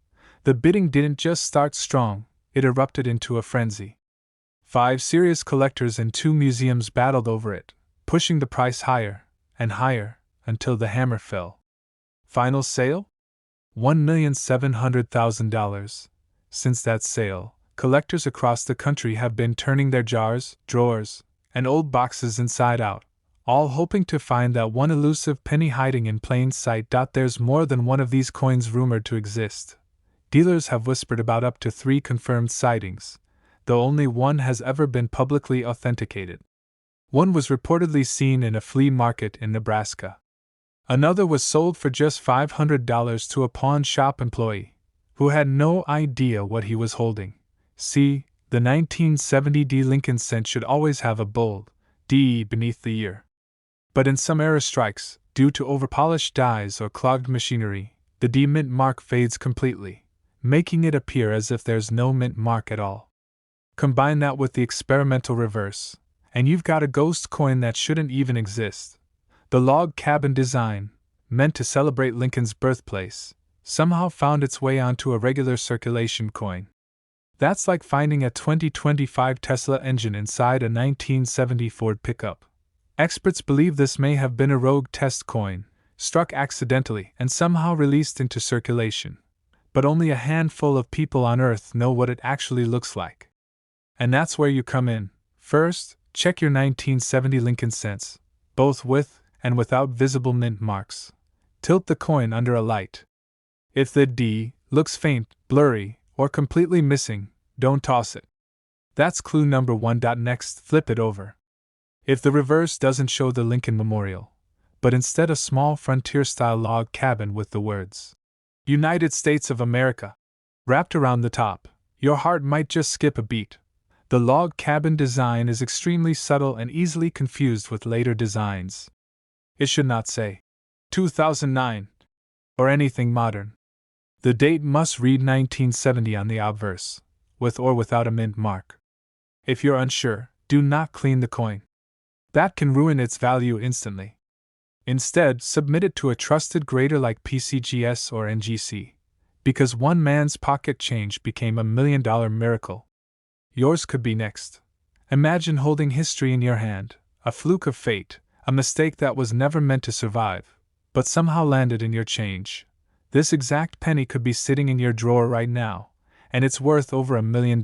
The bidding didn't just start strong, it erupted into a frenzy. 5 serious collectors in 2 museums battled over it, pushing the price higher and higher until the hammer fell. Final sale? $1,700,000. Since that sale, collectors across the country have been turning their jars, drawers, and old boxes inside out, all hoping to find that one elusive penny hiding in plain sight. There's more than one of these coins rumored to exist. Dealers have whispered about up to 3 confirmed sightings, though only one has ever been publicly authenticated. One was reportedly seen in a flea market in Nebraska. Another was sold for just $500 to a pawn shop employee, who had no idea what he was holding. See, the 1970 D Lincoln cent should always have a bold D beneath the year. But in some error strikes, due to overpolished dies or clogged machinery, the D mint mark fades completely, making it appear as if there's no mint mark at all. Combine that with the experimental reverse, and you've got a ghost coin that shouldn't even exist. The log cabin design, meant to celebrate Lincoln's birthplace, somehow found its way onto a regular circulation coin. That's like finding a 2025 Tesla engine inside a 1970 Ford pickup. Experts believe this may have been a rogue test coin, struck accidentally and somehow released into circulation. But only a handful of people on Earth know what it actually looks like. And that's where you come in. First, check your 1970 Lincoln cents, both with and without visible mint marks. Tilt the coin under a light. If the D looks faint, blurry, or completely missing, don't toss it. That's clue number 1. Next, flip it over. If the reverse doesn't show the Lincoln Memorial, but instead a small frontier-style log cabin with the words United States of America wrapped around the top, your heart might just skip a beat. The log cabin design is extremely subtle and easily confused with later designs. It should not say 2009 or anything modern. The date must read 1970 on the obverse, with or without a mint mark. If you're unsure, do not clean the coin. That can ruin its value instantly. Instead, submit it to a trusted grader like PCGS or NGC, because one man's pocket change became $1 million miracle. Yours could be next. Imagine holding history in your hand, a fluke of fate, a mistake that was never meant to survive, but somehow landed in your change. This exact penny could be sitting in your drawer right now, and it's worth over $1 million.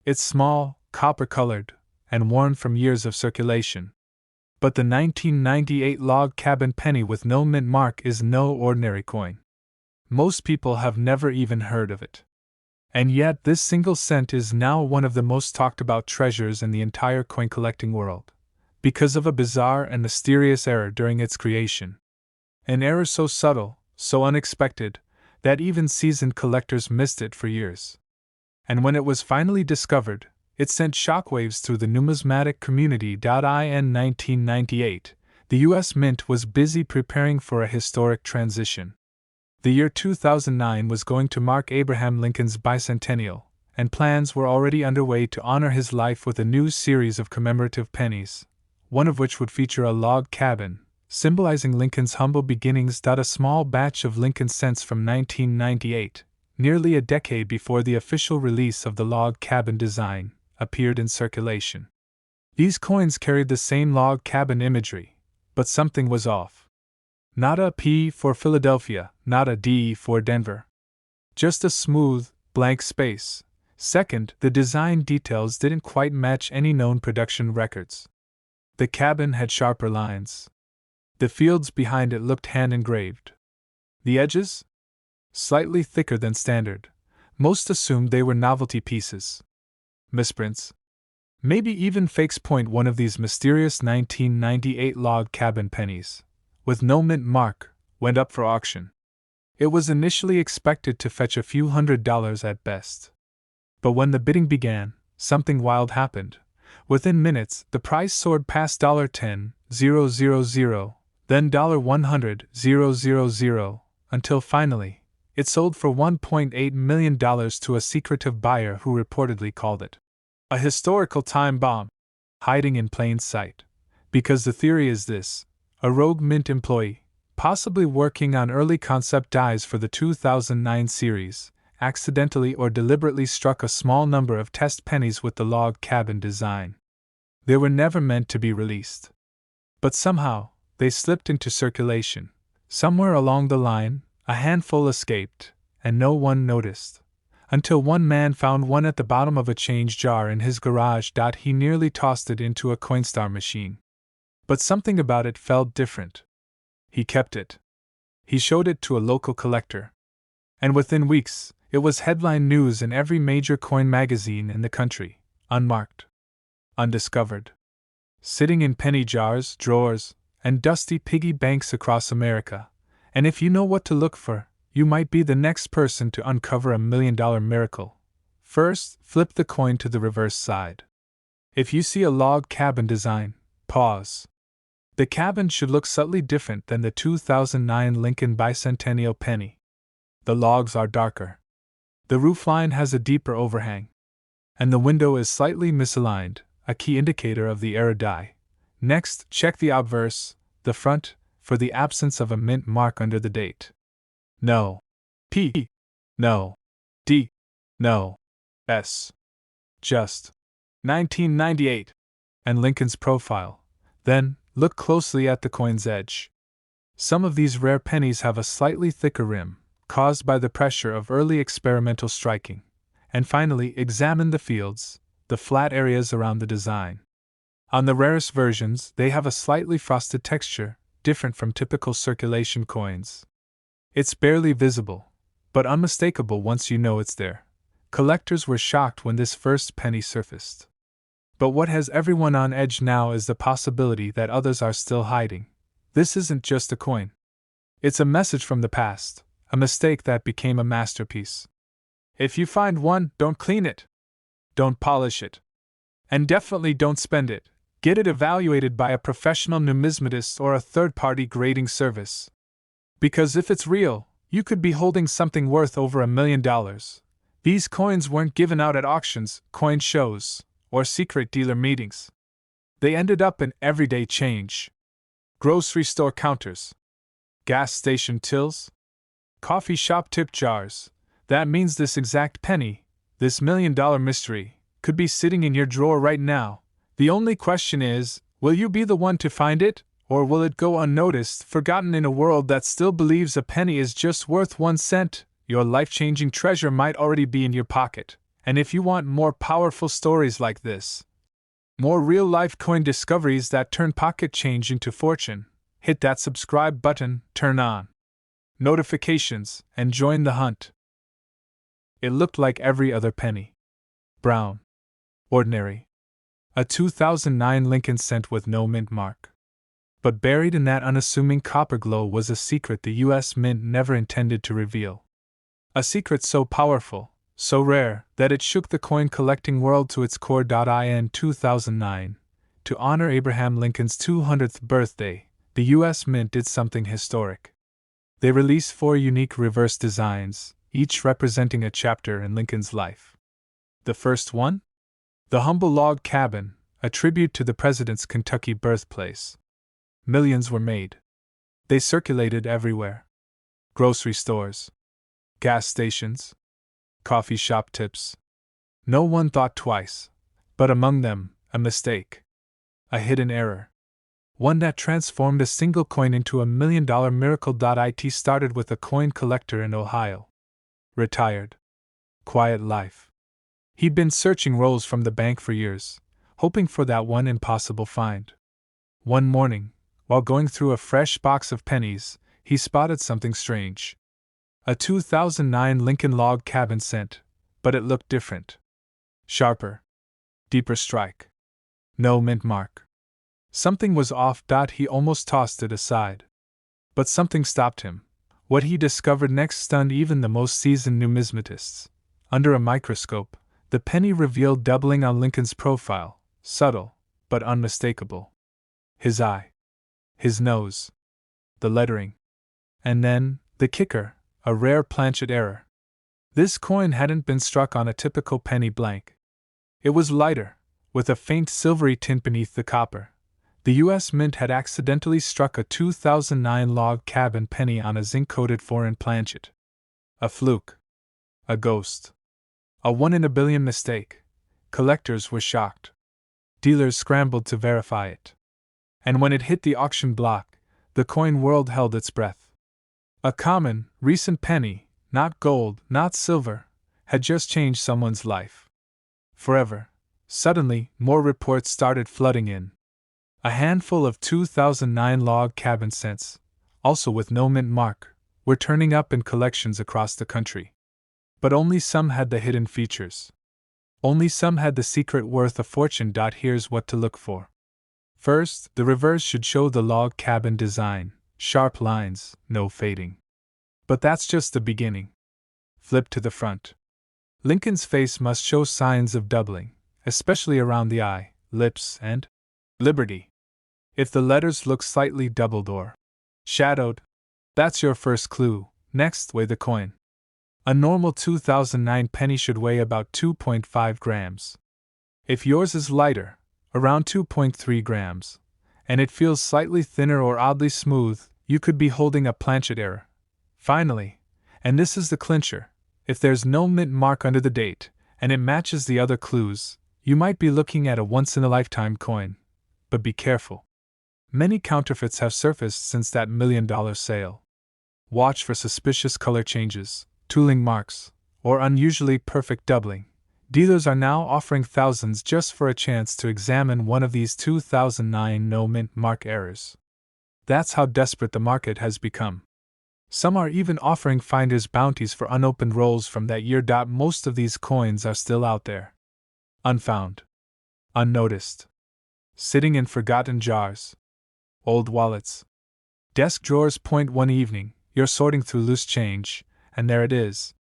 It's small, copper-colored, and worn from years of circulation. But the 1998 log cabin penny with no mint mark is no ordinary coin. Most people have never even heard of it. And yet this single cent is now one of the most talked about treasures in the entire coin collecting world, because of a bizarre and mysterious error during its creation. An error so subtle, so unexpected, that even seasoned collectors missed it for years. And when it was finally discovered, it sent shockwaves through the numismatic community. In 1998, the U.S. Mint was busy preparing for a historic transition. The year 2009 was going to mark Abraham Lincoln's bicentennial, and plans were already underway to honor his life with a new series of commemorative pennies, one of which would feature a log cabin, symbolizing Lincoln's humble beginnings. A small batch of Lincoln cents from 1998, nearly a decade before the official release of the log cabin design, appeared in circulation. These coins carried the same log cabin imagery, but something was off. Not a P for Philadelphia, not a D for Denver. Just a smooth, blank space. Second, the design details didn't quite match any known production records. The cabin had sharper lines. The fields behind it looked hand-engraved. The edges? Slightly thicker than standard. Most assumed they were novelty pieces. Misprints? Maybe even fakes. One of these mysterious 1998 log cabin pennies, with no mint mark, went up for auction. It was initially expected to fetch a few $100s at best. But when the bidding began, something wild happened. Within minutes, the price soared past $10,000, then $100,000, until finally, it sold for $1.8 million to a secretive buyer who reportedly called it a historical time bomb, hiding in plain sight. Because the theory is this: a rogue mint employee, possibly working on early concept dies for the 2009 series, accidentally or deliberately struck a small number of test pennies with the log cabin design. They were never meant to be released. But somehow, they slipped into circulation. Somewhere along the line, a handful escaped, and no one noticed. Until one man found one at the bottom of a change jar in his garage. He nearly tossed it into a Coinstar machine. But something about it felt different. He kept it. He showed it to a local collector. And within weeks, it was headline news in every major coin magazine in the country, unmarked, undiscovered, sitting in penny jars, drawers, and dusty piggy banks across America. And if you know what to look for, you might be the next person to uncover $1 million miracle. First, flip the coin to the reverse side. If you see a log cabin design, pause. The cabin should look subtly different than the 2009 Lincoln bicentennial penny. The logs are darker. The roofline has a deeper overhang. And the window is slightly misaligned, a key indicator of the error die. Next, check the obverse, the front, for the absence of a mint mark under the date. No P. No D. No S. Just 1998. And Lincoln's profile. Then, look closely at the coin's edge. Some of these rare pennies have a slightly thicker rim, caused by the pressure of early experimental striking. And finally, examine the fields, the flat areas around the design. On the rarest versions, they have a slightly frosted texture, different from typical circulation coins. It's barely visible, but unmistakable once you know it's there. Collectors were shocked when this first penny surfaced. But what has everyone on edge now is the possibility that others are still hiding. This isn't just a coin. It's a message from the past, a mistake that became a masterpiece. If you find one, don't clean it. Don't polish it. And definitely don't spend it. Get it evaluated by a professional numismatist or a third-party grading service. Because if it's real, you could be holding something worth over $1 million. These coins weren't given out at auctions, coin shows, or secret dealer meetings. They ended up in everyday change. Grocery store counters, gas station tills, coffee shop tip jars. That means this exact penny, this $1 million mystery, could be sitting in your drawer right now. The only question is, will you be the one to find it, or will it go unnoticed, forgotten in a world that still believes a penny is just worth 1 cent? Your life-changing treasure might already be in your pocket. And if you want more powerful stories like this, more real-life coin discoveries that turn pocket change into fortune, hit that subscribe button, turn on notifications, and join the hunt. It looked like every other penny. Brown. Ordinary. A 2009 Lincoln cent with no mint mark. But buried in that unassuming copper glow was a secret the U.S. Mint never intended to reveal. A secret so powerful, so rare, that it shook the coin-collecting world to its core. In 2009, to honor Abraham Lincoln's 200th birthday, the U.S. Mint did something historic. They released 4 unique reverse designs, each representing a chapter in Lincoln's life. The first one? The humble log cabin, a tribute to the president's Kentucky birthplace. Millions were made. They circulated everywhere: grocery stores, gas stations, coffee shop tips. No one thought twice, but among them, a mistake. A hidden error. One that transformed a single coin into $1 million miracle. It started with a coin collector in Ohio. Retired. Quiet life. He'd been searching rolls from the bank for years, hoping for that one impossible find. One morning, while going through a fresh box of pennies, he spotted something strange. A 2009 Lincoln log cabin cent, but it looked different. Sharper. Deeper strike. No mint mark. Something was off. He almost tossed it aside. But something stopped him. What he discovered next stunned even the most seasoned numismatists. Under a microscope, the penny revealed doubling on Lincoln's profile, subtle, but unmistakable. His eye. His nose. The lettering. And then, the kicker, a rare planchet error. This coin hadn't been struck on a typical penny blank. It was lighter, with a faint silvery tint beneath the copper. The U.S. Mint had accidentally struck a 2009 log cabin penny on a zinc-coated foreign planchet. A fluke. A ghost. A 1 in a billion mistake. Collectors were shocked. Dealers scrambled to verify it. And when it hit the auction block, the coin world held its breath. A common, recent penny, not gold, not silver, had just changed someone's life. Forever. Suddenly, more reports started flooding in. A handful of 2009 log cabin cents, also with no mint mark, were turning up in collections across the country. But only some had the hidden features. Only some had the secret worth a fortune. Here's what to look for. First, the reverse should show the log cabin design, sharp lines, no fading. But that's just the beginning. Flip to the front. Lincoln's face must show signs of doubling, especially around the eye, lips, and Liberty. If the letters look slightly doubled or shadowed, that's your first clue. Next, weigh the coin. A normal 2009 penny should weigh about 2.5 grams. If yours is lighter, around 2.3 grams, and it feels slightly thinner or oddly smooth, you could be holding a planchet error. Finally, and this is the clincher, if there's no mint mark under the date, and it matches the other clues, you might be looking at a once-in-a-lifetime coin. But be careful. Many counterfeits have surfaced since that $1 million sale. Watch for suspicious color changes, tooling marks, or unusually perfect doubling. Dealers are now offering thousands just for a chance to examine one of these 2009 no mint mark errors. That's how desperate the market has become. Some are even offering finder's bounties for unopened rolls from that year. Most of these coins are still out there. Unfound. Unnoticed. Sitting in forgotten jars. Old wallets. Desk drawers. One evening, you're sorting through loose change, and there it is.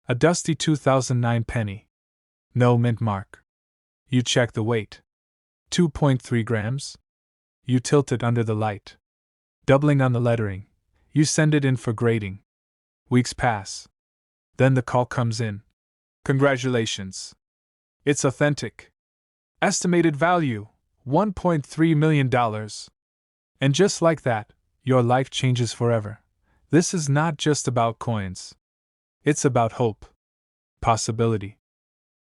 A dusty 2009 penny. No mint mark. You check the weight. 2.3 grams? You tilt it under the light. Doubling on the lettering. You send it in for grading. Weeks pass. Then the call comes in. Congratulations. It's authentic. Estimated value, $1.3 million. And just like that, your life changes forever. This is not just about coins. It's about hope. Possibility.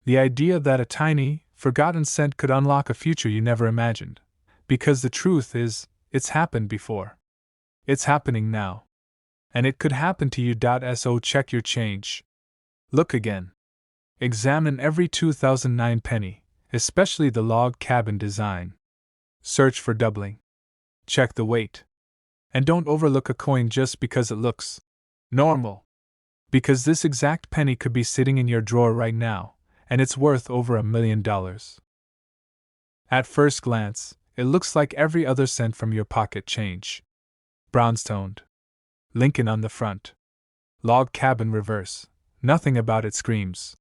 The idea that a tiny, forgotten cent could unlock a future you never imagined. Because the truth is, it's happened before. It's happening now. And it could happen to you. So check your change. Look again. Examine every 2009 penny, especially the log cabin design. Search for doubling. Check the weight. And don't overlook a coin just because it looks normal. Because this exact penny could be sitting in your drawer right now, and it's worth over $1 million. At first glance, it looks like every other cent from your pocket change. Bronze-toned. Lincoln on the front. Log cabin reverse. Nothing about it screams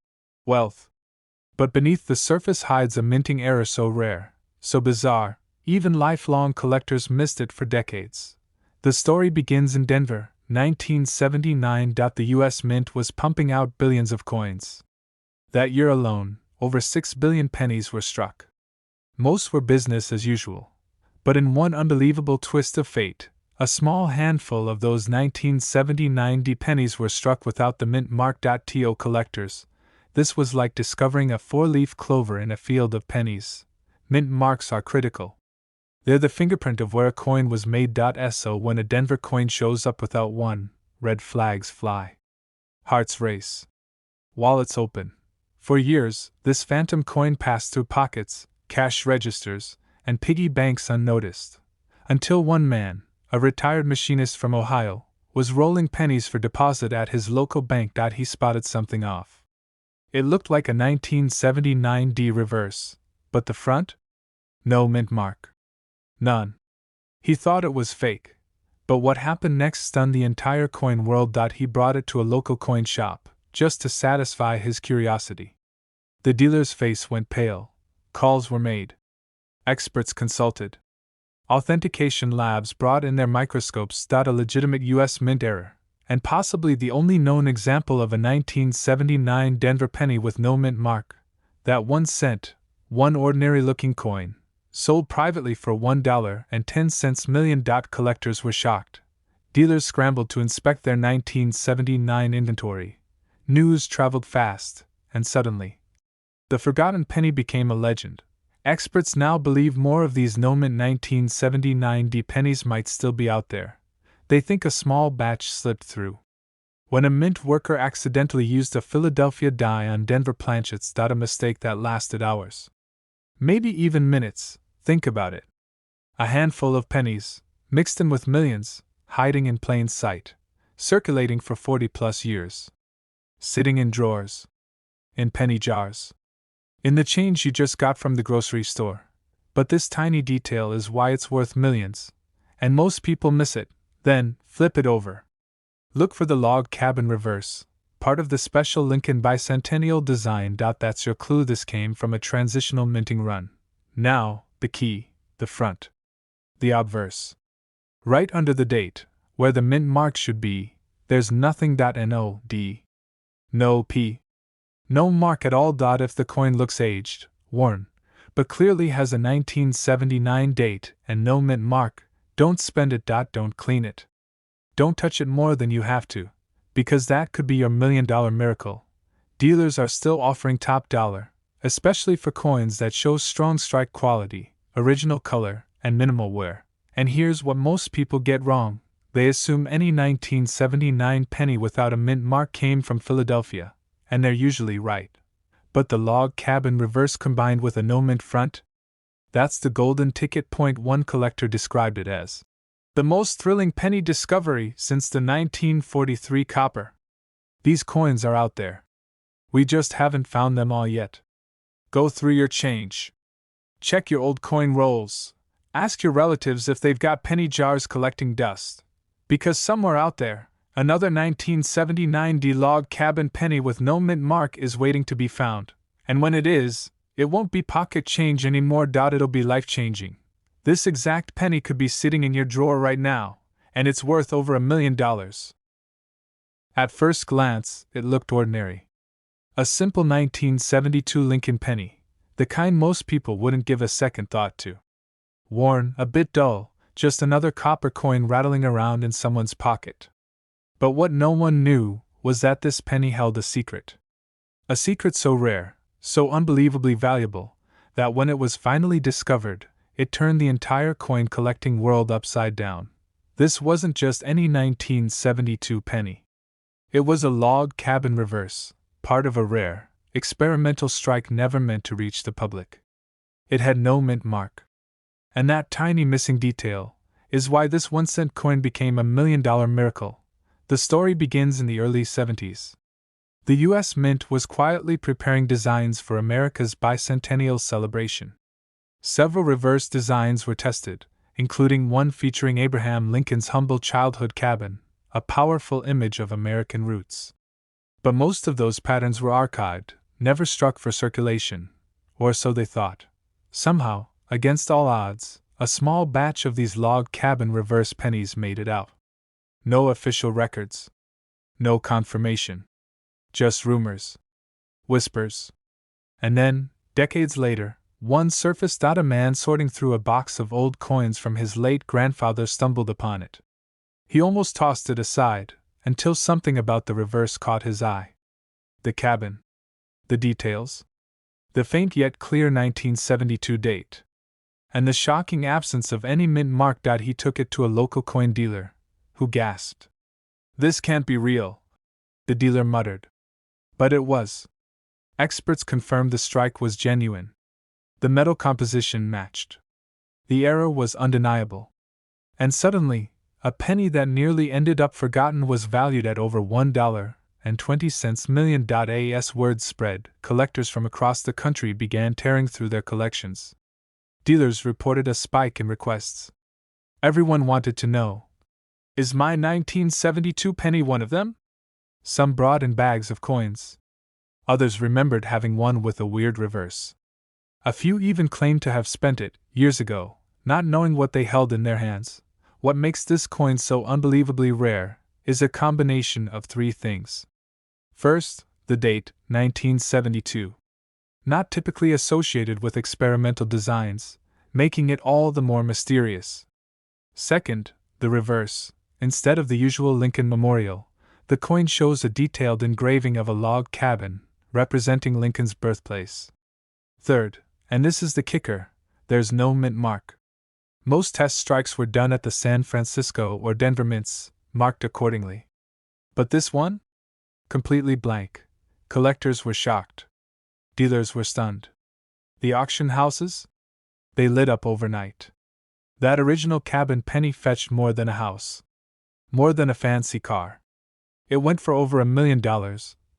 wealth. But beneath the surface hides a minting error so rare, so bizarre, even lifelong collectors missed it for decades. The story begins in Denver, 1979. The U.S. Mint was pumping out billions of coins. That year alone, over 6 billion pennies were struck. Most were business as usual, But in one unbelievable twist of fate, a small handful of those 1979 D pennies were struck without the mint mark. To collectors, this was like discovering a four-leaf clover in a field of pennies. Mint marks are critical. They're the fingerprint of where a coin was made. So when a Denver coin shows up without one, red flags fly. Hearts race. Wallets open. For years, this phantom coin passed through pockets, cash registers, and piggy banks unnoticed. Until one man, a retired machinist from Ohio, was rolling pennies for deposit at his local bank. He spotted something off. It looked like a 1979 D reverse, but the front? No mint mark. None. He thought it was fake. But what happened next stunned the entire coin world. He brought it to a local coin shop, just to satisfy his curiosity. The dealer's face went pale. Calls were made. Experts consulted. Authentication labs brought in their microscopes. A legitimate U.S. mint error, and possibly the only known example of a 1979 Denver penny with no mint mark. That 1 cent, one ordinary-looking coin, sold privately for $1.10 million. Collectors were shocked. Dealers scrambled to inspect their 1979 inventory. News traveled fast, and suddenly, the forgotten penny became a legend. Experts now believe more of these no-mint 1979 D pennies might still be out there. They think a small batch slipped through. When a mint worker accidentally used a Philadelphia die on Denver planchets. A mistake that lasted hours. Maybe even minutes. Think about it. A handful of pennies, mixed in with millions, hiding in plain sight, circulating for 40+ years. Sitting in drawers. In penny jars. In the change you just got from the grocery store. But this tiny detail is why it's worth millions. And most people miss it. Then, flip it over. Look for the log cabin reverse, part of the special Lincoln bicentennial design. That's your clue. This came from a transitional minting run. Now, the key, the front. The obverse. Right under the date, where the mint mark should be, there's nothing. No D. No P. No mark at all. If the coin looks aged, worn, but clearly has a 1979 date and no mint mark, don't spend it. Don't clean it. Don't touch it more than you have to, because that could be your $1 million miracle. Dealers are still offering top dollar, especially for coins that show strong strike quality, original color, and minimal wear. And here's what most people get wrong. They assume any 1979 penny without a mint mark came from Philadelphia, and they're usually right. But the log cabin reverse combined with a no mint front? That's the golden ticket. One collector described it as the most thrilling penny discovery since the 1943 copper. These coins are out there. We just haven't found them all yet. Go through your change. Check your old coin rolls. Ask your relatives if they've got penny jars collecting dust. Because somewhere out there, another 1979 D log cabin penny with no mint mark is waiting to be found. And when it is, it won't be pocket change anymore. It'll be life-changing. This exact penny could be sitting in your drawer right now, and it's worth over $1 million. At first glance, it looked ordinary. A simple 1972 Lincoln penny, the kind most people wouldn't give a second thought to. Worn, a bit dull, just another copper coin rattling around in someone's pocket. But what no one knew was that this penny held a secret. A secret so rare, so unbelievably valuable, that when it was finally discovered, it turned the entire coin collecting world upside down. This wasn't just any 1972 penny. It was a log cabin reverse, part of a rare, experimental strike never meant to reach the public. It had no mint mark. And that tiny missing detail is why this 1-cent coin became a $1 million miracle. The story begins in the early 70s. The U.S. Mint was quietly preparing designs for America's bicentennial celebration. Several reverse designs were tested, including one featuring Abraham Lincoln's humble childhood cabin, a powerful image of American roots. But most of those patterns were archived, never struck for circulation, or so they thought. Somehow, against all odds, a small batch of these log cabin reverse pennies made it out. No official records. No confirmation. Just rumors. Whispers. And then, decades later, One surfaced. A man sorting through a box of old coins from his late grandfather stumbled upon it. He almost tossed it aside, until something about the reverse caught his eye. The cabin. The details. The faint yet clear 1972 date. And the shocking absence of any mint mark. He took it to a local coin dealer, who gasped. "This can't be real," the dealer muttered. But it was. Experts confirmed the strike was genuine. The metal composition matched. The error was undeniable. And suddenly, a penny that nearly ended up forgotten was valued at over $1.20 million. As word spread, collectors from across the country began tearing through their collections. Dealers reported a spike in requests. Everyone wanted to know, "Is my 1972 penny one of them?" Some brought in bags of coins. Others remembered having one with a weird reverse. A few even claimed to have spent it, years ago, not knowing what they held in their hands. What makes this coin so unbelievably rare is a combination of three things. First, the date, 1972. Not typically associated with experimental designs, making it all the more mysterious. Second, the reverse. Instead of the usual Lincoln Memorial, the coin shows a detailed engraving of a log cabin, representing Lincoln's birthplace. Third, and this is the kicker, there's no mint mark. Most test strikes were done at the San Francisco or Denver mints, marked accordingly. But this one? Completely blank. Collectors were shocked. Dealers were stunned. The auction houses? They lit up overnight. That original cabin penny fetched more than a house. More than a fancy car. It went for over $1 million,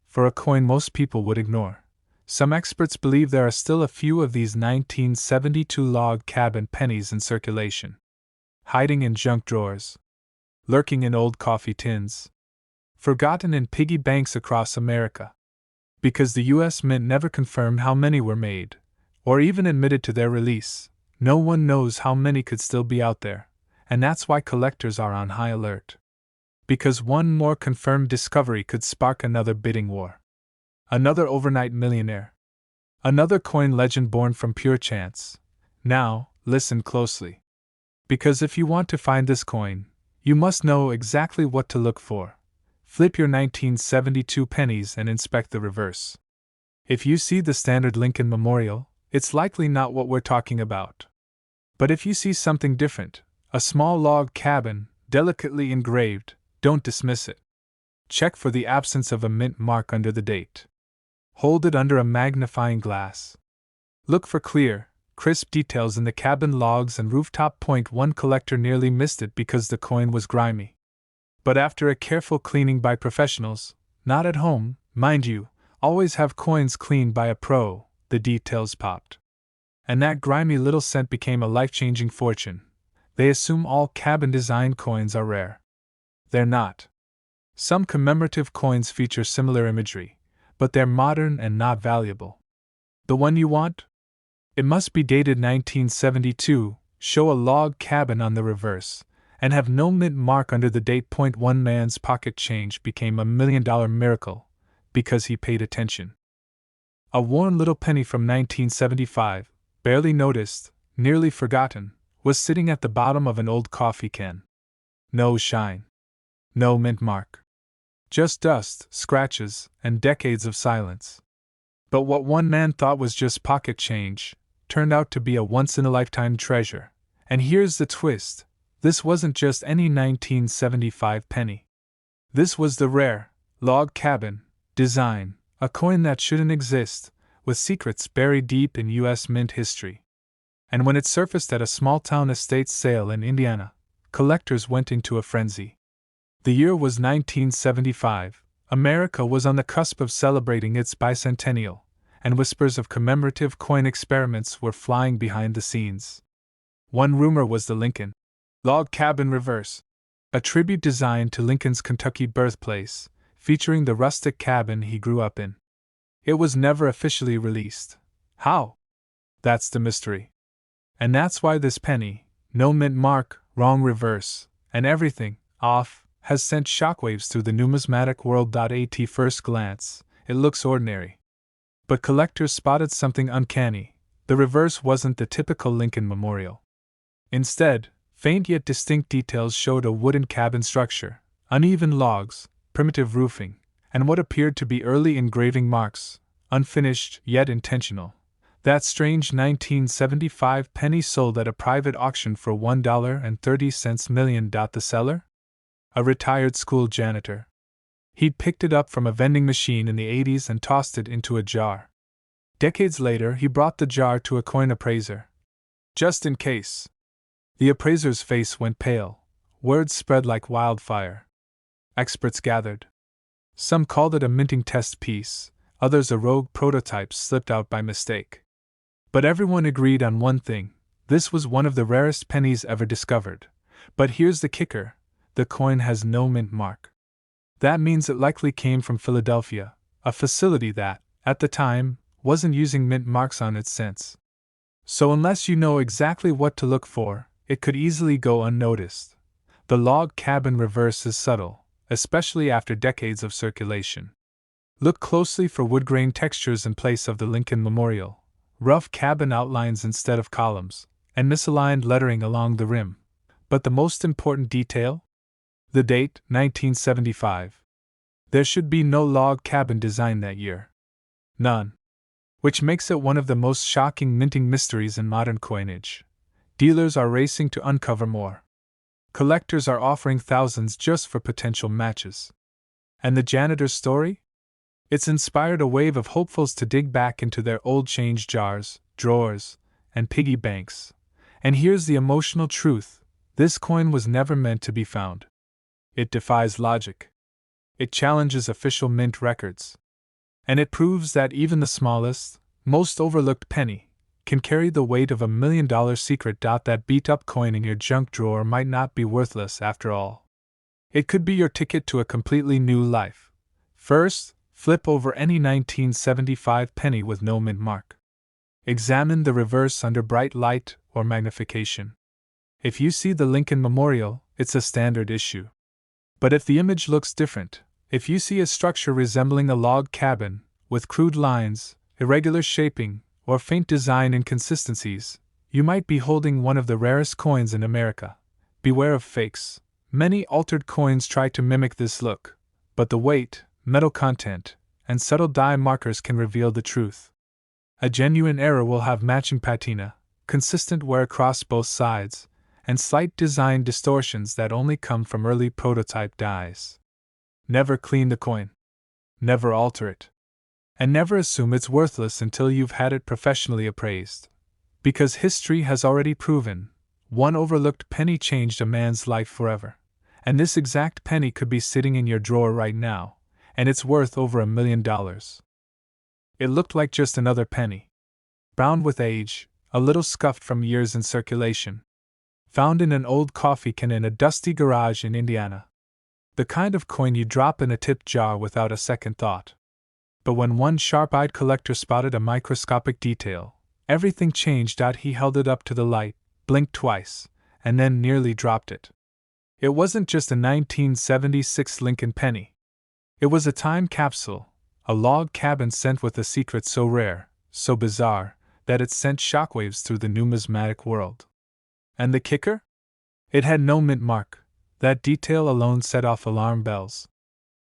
for a coin most people would ignore. Some experts believe there are still a few of these 1972 log cabin pennies in circulation. Hiding in junk drawers. Lurking in old coffee tins. Forgotten in piggy banks across America. Because the U.S. Mint never confirmed how many were made, or even admitted to their release, no one knows how many could still be out there, and that's why collectors are on high alert. Because one more confirmed discovery could spark another bidding war. Another overnight millionaire. Another coin legend born from pure chance. Now, listen closely. Because if you want to find this coin, you must know exactly what to look for. Flip your 1972 pennies and inspect the reverse. If you see the standard Lincoln Memorial, it's likely not what we're talking about. But if you see something different, a small log cabin, delicately engraved, don't dismiss it. Check for the absence of a mint mark under the date. Hold it under a magnifying glass. Look for clear, crisp details in the cabin logs and rooftop. One collector nearly missed it because the coin was grimy. But after a careful cleaning by professionals, not at home, mind you, always have coins cleaned by a pro, the details popped. And that grimy little cent became a life-changing fortune. They assume all cabin design coins are rare. They're not. Some commemorative coins feature similar imagery, but they're modern and not valuable. The one you want? It must be dated 1972, show a log cabin on the reverse, and have no mint mark under the date. One man's pocket change became $1 million miracle, because he paid attention. A worn little penny from 1975, barely noticed, nearly forgotten, was sitting at the bottom of an old coffee can. No shine. No mint mark. Just dust, scratches, and decades of silence. But what one man thought was just pocket change turned out to be a once-in-a-lifetime treasure. And here's the twist. This wasn't just any 1975 penny. This was the rare, log cabin, design, a coin that shouldn't exist, with secrets buried deep in U.S. Mint history. And when it surfaced at a small-town estate sale in Indiana, collectors went into a frenzy. The year was 1975, America was on the cusp of celebrating its bicentennial, and whispers of commemorative coin experiments were flying behind the scenes. One rumor was the Lincoln log cabin reverse, a tribute designed to Lincoln's Kentucky birthplace, featuring the rustic cabin he grew up in. It was never officially released. How? That's the mystery. And that's why this penny, no mint mark, wrong reverse, and everything, off, has sent shockwaves through the numismatic world. At first glance, it looks ordinary. But collectors spotted something uncanny. The reverse wasn't the typical Lincoln Memorial. Instead, faint yet distinct details showed a wooden cabin structure, uneven logs, primitive roofing, and what appeared to be early engraving marks, unfinished yet intentional. That strange 1975 penny sold at a private auction for $1.30 million. The seller? A retired school janitor. He'd picked it up from a vending machine in the 80s and tossed it into a jar. Decades later, he brought the jar to a coin appraiser. Just in case. The appraiser's face went pale. Words spread like wildfire. Experts gathered. Some called it a minting test piece, others a rogue prototype slipped out by mistake. But everyone agreed on one thing: this was one of the rarest pennies ever discovered. But here's the kicker: the coin has no mint mark. That means it likely came from Philadelphia, a facility that, at the time, wasn't using mint marks on its cents. So unless you know exactly what to look for, it could easily go unnoticed. The log cabin reverse is subtle, especially after decades of circulation. Look closely for wood grain textures in place of the Lincoln Memorial, rough cabin outlines instead of columns, and misaligned lettering along the rim. But the most important detail? The date, 1975. There should be no log cabin design that year. None. Which makes it one of the most shocking minting mysteries in modern coinage. Dealers are racing to uncover more. Collectors are offering thousands just for potential matches. And the janitor's story? It's inspired a wave of hopefuls to dig back into their old change jars, drawers, and piggy banks. And here's the emotional truth: this coin was never meant to be found. It defies logic. It challenges official mint records. And it proves that even the smallest, most overlooked penny can carry the weight of $1 million secret. That beat-up coin in your junk drawer might not be worthless after all. It could be your ticket to a completely new life. First, flip over any 1975 penny with no mint mark. Examine the reverse under bright light or magnification. If you see the Lincoln Memorial, it's a standard issue. But if the image looks different, if you see a structure resembling a log cabin, with crude lines, irregular shaping, or faint design inconsistencies, you might be holding one of the rarest coins in America. Beware of fakes. Many altered coins try to mimic this look, but the weight, metal content, and subtle die markers can reveal the truth. A genuine error will have matching patina, consistent wear across both sides, and slight design distortions that only come from early prototype dies. Never clean the coin. Never alter it. And never assume it's worthless until you've had it professionally appraised. Because history has already proven, one overlooked penny changed a man's life forever. And this exact penny could be sitting in your drawer right now, and it's worth over $1 million. It looked like just another penny. Brown with age, a little scuffed from years in circulation. Found in an old coffee can in a dusty garage in Indiana. The kind of coin you drop in a tipped jar without a second thought. But when one sharp-eyed collector spotted a microscopic detail, everything changed. He held it up to the light, blinked twice, and then nearly dropped it. It wasn't just a 1976 Lincoln penny. It was a time capsule, a log cabin sent with a secret so rare, so bizarre, that it sent shockwaves through the numismatic world. And the kicker? It had no mint mark. That detail alone set off alarm bells.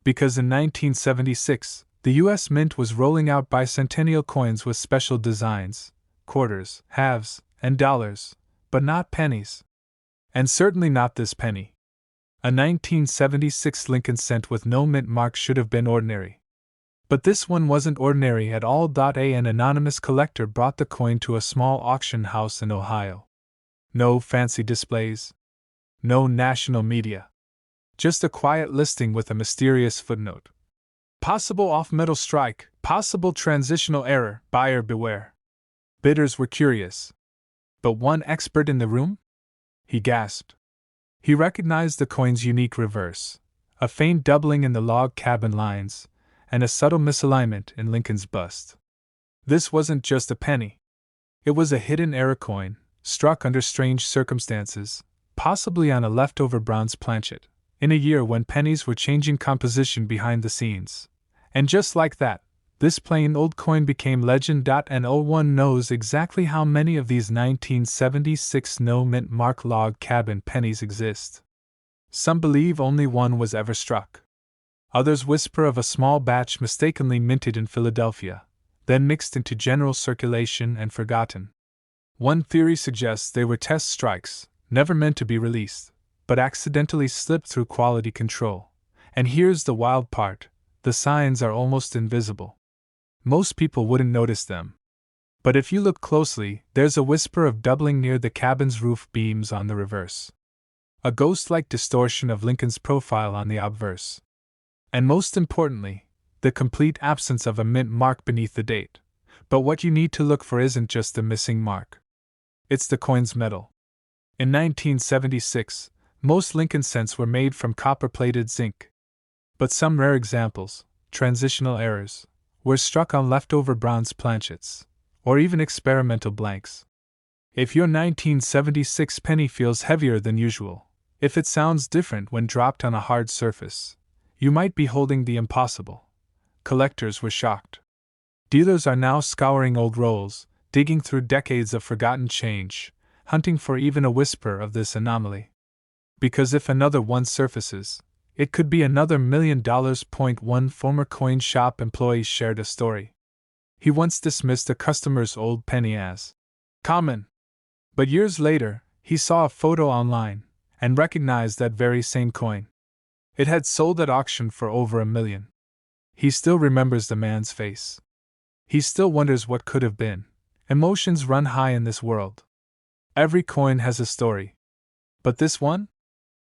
Because in 1976, the U.S. Mint was rolling out bicentennial coins with special designs, quarters, halves, and dollars, but not pennies. And certainly not this penny. A 1976 Lincoln cent with no mint mark should have been ordinary. But this one wasn't ordinary at all. An anonymous collector brought the coin to a small auction house in Ohio. No fancy displays. No national media. Just a quiet listing with a mysterious footnote. Possible off-metal strike, possible transitional error, buyer beware. Bidders were curious. But one expert in the room? He gasped. He recognized the coin's unique reverse, a faint doubling in the log cabin lines, and a subtle misalignment in Lincoln's bust. This wasn't just a penny. It was a hidden error coin, struck under strange circumstances, possibly on a leftover bronze planchet, in a year when pennies were changing composition behind the scenes. And just like that, This plain old coin became legend. And no one knows exactly how many of these 1976 no mint mark log cabin pennies exist. Some believe only one was ever struck. Others whisper of a small batch mistakenly minted in Philadelphia, then mixed into general circulation and forgotten. One theory suggests they were test strikes, never meant to be released, but accidentally slipped through quality control. And here's the wild part: the signs are almost invisible. Most people wouldn't notice them. But if you look closely, there's a whisper of doubling near the cabin's roof beams on the reverse. A ghost-like distortion of Lincoln's profile on the obverse. And most importantly, the complete absence of a mint mark beneath the date. But what you need to look for isn't just the missing mark. It's the coin's metal. In 1976, most Lincoln cents were made from copper-plated zinc. But some rare examples, transitional errors, were struck on leftover bronze planchets, or even experimental blanks. If your 1976 penny feels heavier than usual, if it sounds different when dropped on a hard surface, you might be holding the impossible. Collectors were shocked. Dealers are now scouring old rolls, digging through decades of forgotten change, hunting for even a whisper of this anomaly. Because if another one surfaces, it could be another $1 million. One former coin shop employee shared a story. He once dismissed a customer's old penny as common. But years later, he saw a photo online and recognized that very same coin. It had sold at auction for over $1 million. He still remembers the man's face. He still wonders what could have been. Emotions run high in this world. Every coin has a story. But this one?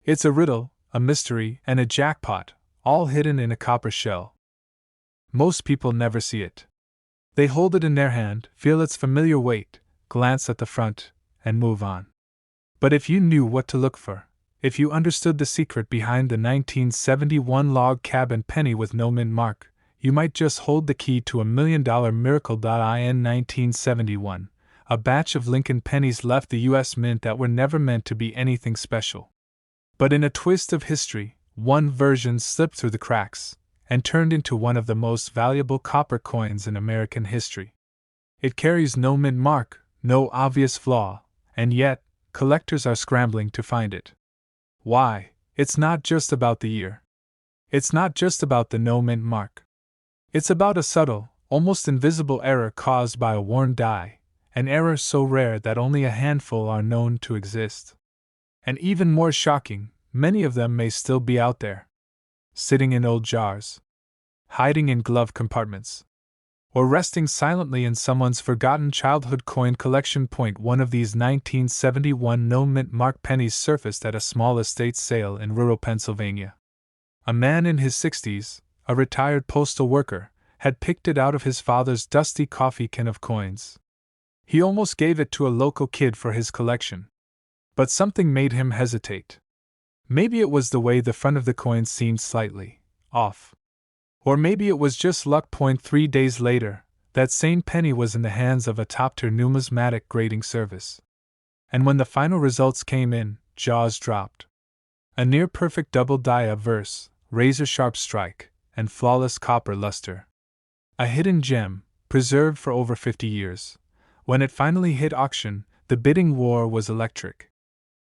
It's a riddle, a mystery, and a jackpot, all hidden in a copper shell. Most people never see it. They hold it in their hand, feel its familiar weight, glance at the front, and move on. But if you knew what to look for, if you understood the secret behind the 1971 log cabin penny with no mint mark, you might just hold the key to $1 million miracle. In 1971, a batch of Lincoln pennies left the U.S. Mint that were never meant to be anything special. But in a twist of history, one version slipped through the cracks and turned into one of the most valuable copper coins in American history. It carries no mint mark, no obvious flaw, and yet, collectors are scrambling to find it. Why? It's not just about the year. It's not just about the no mint mark. It's about a subtle, almost invisible error caused by a worn die, an error so rare that only a handful are known to exist. And even more shocking, many of them may still be out there, sitting in old jars, hiding in glove compartments, or resting silently in someone's forgotten childhood coin collection. One of these 1971 no mint mark pennies surfaced at a small estate sale in rural Pennsylvania. A man in his 60s, a retired postal worker, had picked it out of his father's dusty coffee can of coins. He almost gave it to a local kid for his collection. But something made him hesitate. Maybe it was the way the front of the coin seemed slightly off. Or maybe it was just luck. 3 days later, that same penny was in the hands of a top-tier numismatic grading service. And when the final results came in, jaws dropped. A near-perfect double die obverse, razor-sharp strike, and flawless copper luster. A hidden gem, preserved for over 50 years. When it finally hit auction, the bidding war was electric.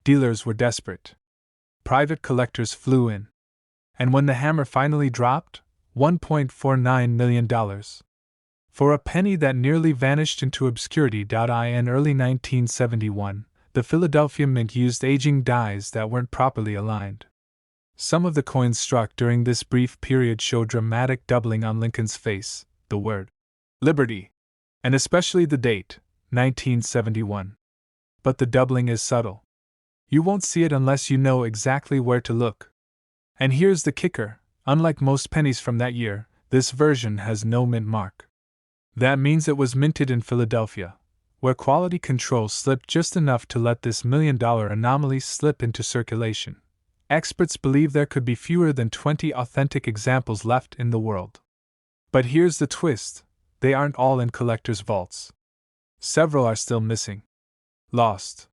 Dealers were desperate. Private collectors flew in. And when the hammer finally dropped, $1.49 million. For a penny that nearly vanished into obscurity. In early 1971, the Philadelphia Mint used aging dies that weren't properly aligned. Some of the coins struck during this brief period show dramatic doubling on Lincoln's face, the word Liberty, and especially the date, 1971. But the doubling is subtle. You won't see it unless you know exactly where to look. And here's the kicker: unlike most pennies from that year, this version has no mint mark. That means it was minted in Philadelphia, where quality control slipped just enough to let this $1 million anomaly slip into circulation. Experts believe there could be fewer than 20 authentic examples left in the world. But here's the twist: they aren't all in collectors' vaults. Several are still missing. Lost.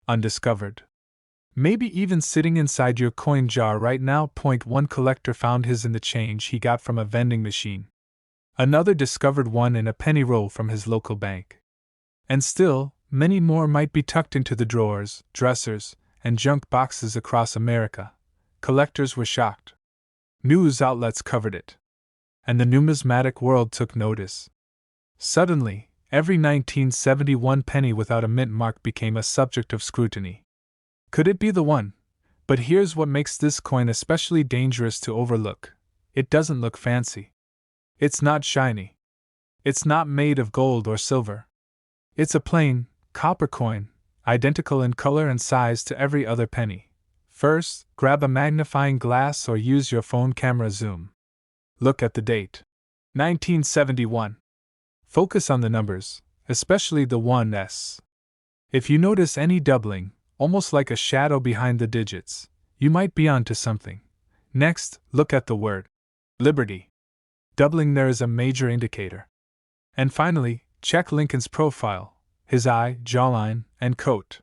Undiscovered. Maybe even sitting inside your coin jar right now. One collector found his in the change he got from a vending machine. Another discovered one in a penny roll from his local bank. And still, many more might be tucked into the drawers, dressers, and junk boxes across America. Collectors were shocked. News outlets covered it. And the numismatic world took notice. Suddenly, every 1971 penny without a mint mark became a subject of scrutiny. Could it be the one? But here's what makes this coin especially dangerous to overlook. It doesn't look fancy. It's not shiny. It's not made of gold or silver. It's a plain, copper coin, identical in color and size to every other penny. First, grab a magnifying glass or use your phone camera zoom. Look at the date. 1971. Focus on the numbers, especially the 1s. If you notice any doubling, almost like a shadow behind the digits, you might be onto something. Next, look at the word Liberty. Doubling there is a major indicator. And finally, check Lincoln's profile, his eye, jawline, and coat.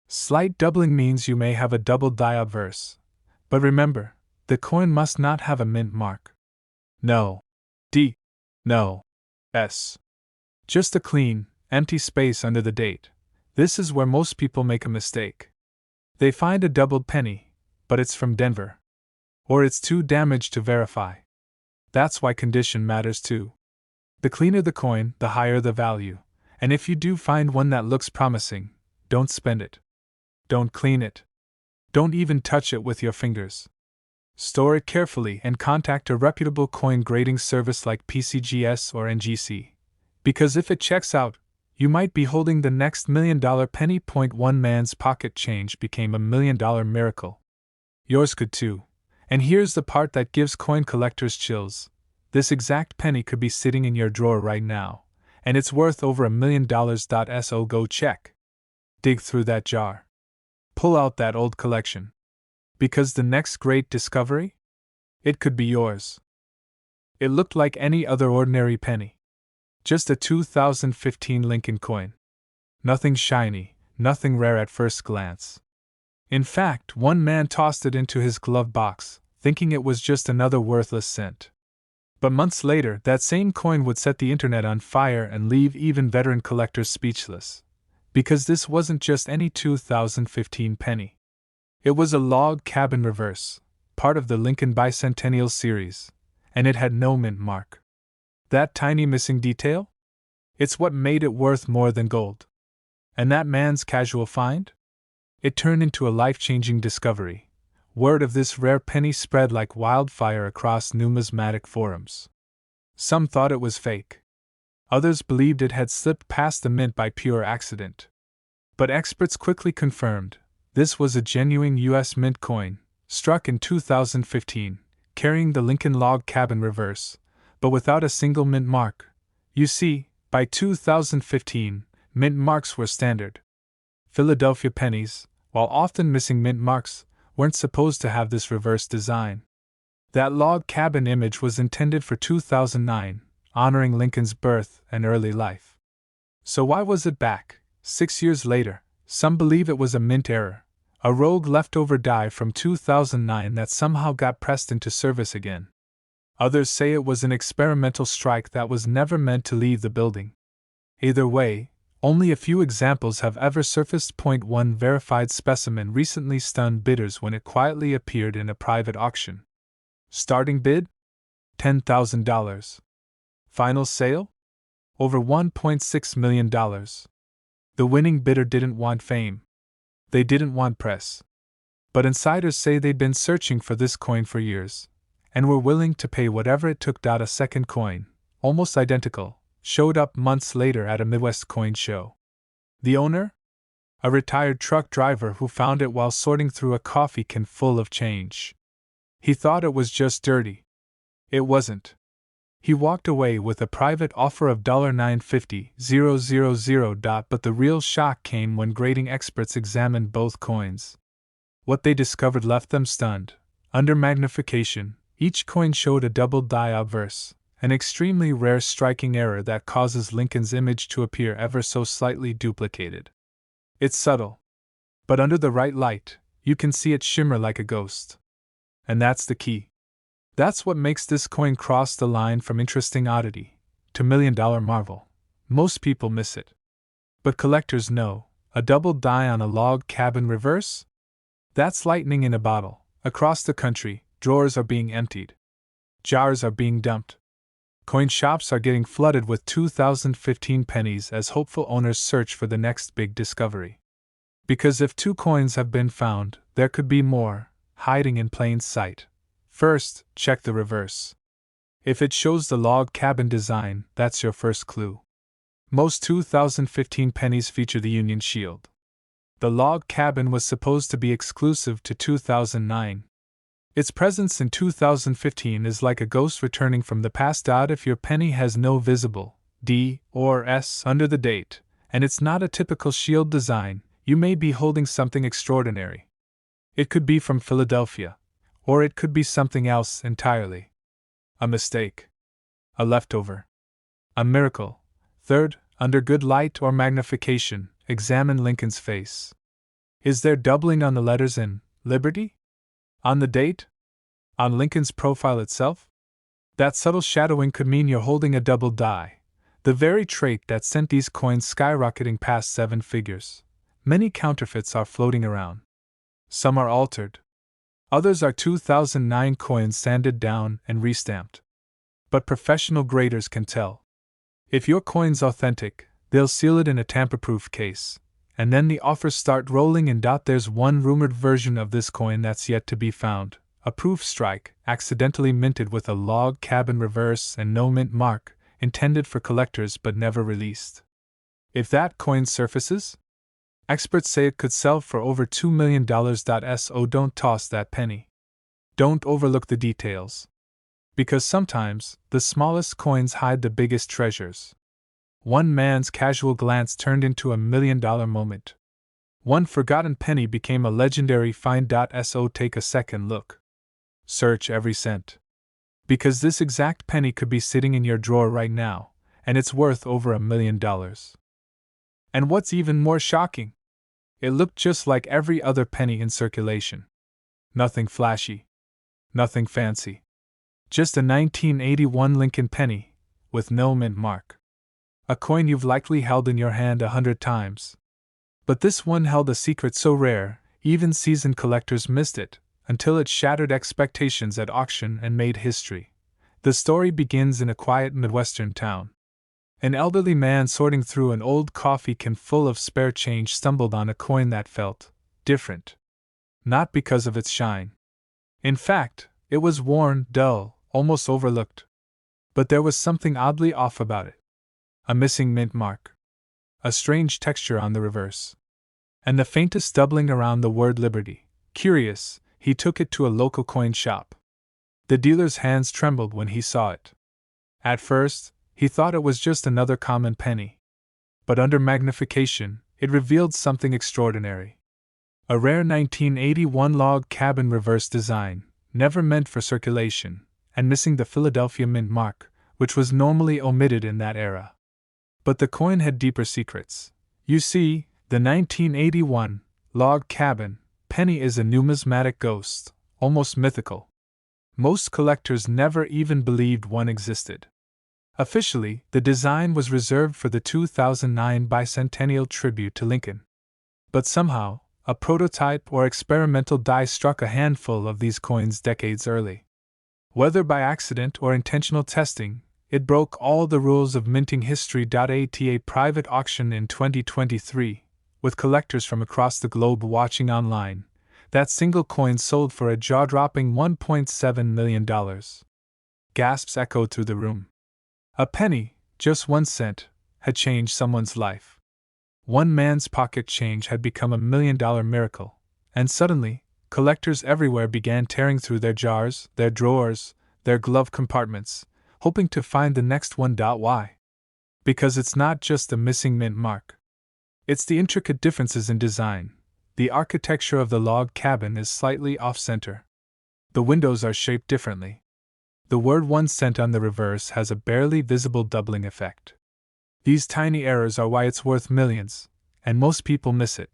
Slight doubling means you may have a double die obverse. But remember, the coin must not have a mint mark. No. D. No. S. Just a clean, empty space under the date. This is where most people make a mistake. They find a doubled penny, but it's from Denver. Or it's too damaged to verify. That's why condition matters too. The cleaner the coin, the higher the value. And if you do find one that looks promising, don't spend it. Don't clean it. Don't even touch it with your fingers. Store it carefully and contact a reputable coin grading service like PCGS or NGC. Because if it checks out, you might be holding the next $1 million penny. One man's pocket change became $1 million miracle. Yours could too. And here's the part that gives coin collectors chills. This exact penny could be sitting in your drawer right now, and it's worth over $1 million. So go check. Dig through that jar. Pull out that old collection. Because the next great discovery? It could be yours. It looked like any other ordinary penny. Just a 2015 Lincoln coin. Nothing shiny, nothing rare at first glance. In fact, one man tossed it into his glove box, thinking it was just another worthless cent. But months later, that same coin would set the internet on fire and leave even veteran collectors speechless. Because this wasn't just any 2015 penny. It was a log cabin reverse, part of the Lincoln bicentennial series, and it had no mint mark. That tiny missing detail? It's what made it worth more than gold. And that man's casual find? It turned into a life-changing discovery. Word of this rare penny spread like wildfire across numismatic forums. Some thought it was fake. Others believed it had slipped past the mint by pure accident. But experts quickly confirmed this was a genuine U.S. mint coin, struck in 2015, carrying the Lincoln log cabin reverse, but without a single mint mark. You see, by 2015, mint marks were standard. Philadelphia pennies, while often missing mint marks, weren't supposed to have this reverse design. That log cabin image was intended for 2009, honoring Lincoln's birth and early life. So why was it back, 6 years later? Some believe it was a mint error, a rogue leftover die from 2009 that somehow got pressed into service again. Others say it was an experimental strike that was never meant to leave the building. Either way, only a few examples have ever surfaced. One verified specimen recently stunned bidders when it quietly appeared in a private auction. Starting bid? $10,000. Final sale? Over $1.6 million. The winning bidder didn't want fame. They didn't want press. But insiders say they'd been searching for this coin for years, and were willing to pay whatever it took. A second coin, almost identical, showed up months later at a Midwest coin show. The owner? A retired truck driver who found it while sorting through a coffee can full of change. He thought it was just dirty. It wasn't. He walked away with a private offer of $950,000. But the real shock came when grading experts examined both coins. What they discovered left them stunned. Under magnification, each coin showed a double die obverse, an extremely rare striking error that causes Lincoln's image to appear ever so slightly duplicated. It's subtle. But under the right light, you can see it shimmer like a ghost. And that's the key. That's what makes this coin cross the line from interesting oddity to million-dollar marvel. Most people miss it. But collectors know. A double die on a log cabin reverse? That's lightning in a bottle. Across the country, drawers are being emptied. Jars are being dumped. Coin shops are getting flooded with 2015 pennies as hopeful owners search for the next big discovery. Because if 2 coins have been found, there could be more, hiding in plain sight. First, check the reverse. If it shows the log cabin design, that's your first clue. Most 2015 pennies feature the Union Shield. The log cabin was supposed to be exclusive to 2009. Its presence in 2015 is like a ghost returning from the past. If your penny has no visible D or S under the date, and it's not a typical shield design, you may be holding something extraordinary. It could be from Philadelphia, or it could be something else entirely. A mistake. A leftover. A miracle. Third, under good light or magnification, examine Lincoln's face. Is there doubling on the letters in Liberty? On the date? On Lincoln's profile itself? That subtle shadowing could mean you're holding a double die, the very trait that sent these coins skyrocketing past 7 figures. Many counterfeits are floating around. Some are altered. Others are 2009 coins sanded down and restamped. But professional graders can tell. If your coin's authentic, they'll seal it in a tamper-proof case. And then the offers start rolling in. There's one rumored version of this coin that's yet to be found, a proof strike, accidentally minted with a log cabin reverse and no mint mark, intended for collectors but never released. If that coin surfaces, experts say it could sell for over $2 million. So don't toss that penny. Don't overlook the details. Because sometimes, the smallest coins hide the biggest treasures. One man's casual glance turned into $1 million moment. One forgotten penny became a legendary find. So take a second look. Search every cent. Because this exact penny could be sitting in your drawer right now, and it's worth over $1 million. And what's even more shocking? It looked just like every other penny in circulation. Nothing flashy. Nothing fancy. Just a 1981 Lincoln penny, with no mint mark. A coin you've likely held in your hand 100 times. But this one held a secret so rare, even seasoned collectors missed it, until it shattered expectations at auction and made history. The story begins in a quiet Midwestern town. An elderly man sorting through an old coffee can full of spare change stumbled on a coin that felt different. Not because of its shine. In fact, it was worn, dull, almost overlooked. But there was something oddly off about it. A missing mint mark. A strange texture on the reverse. And the faintest doubling around the word Liberty. Curious, he took it to a local coin shop. The dealer's hands trembled when he saw it. At first, he thought it was just another common penny. But under magnification, it revealed something extraordinary. A rare 1981 log cabin reverse design, never meant for circulation, and missing the Philadelphia mint mark, which was normally omitted in that era. But the coin had deeper secrets. You see, the 1981 log cabin penny is a numismatic ghost, almost mythical. Most collectors never even believed one existed. Officially, the design was reserved for the 2009 bicentennial tribute to Lincoln. But somehow, a prototype or experimental die struck a handful of these coins decades early. Whether by accident or intentional testing, it broke all the rules of minting history. At a private auction in 2023, with collectors from across the globe watching online, that single coin sold for a jaw-dropping $1.7 million. Gasps echoed through the room. A penny, just 1 cent, had changed someone's life. One man's pocket change had become $1 million miracle, and suddenly, collectors everywhere began tearing through their jars, their drawers, their glove compartments, hoping to find the next one. Why? Because it's not just a missing mint mark. It's the intricate differences in design. The architecture of the log cabin is slightly off-center. The windows are shaped differently. The word 1 cent on the reverse has a barely visible doubling effect. These tiny errors are why it's worth millions, and most people miss it.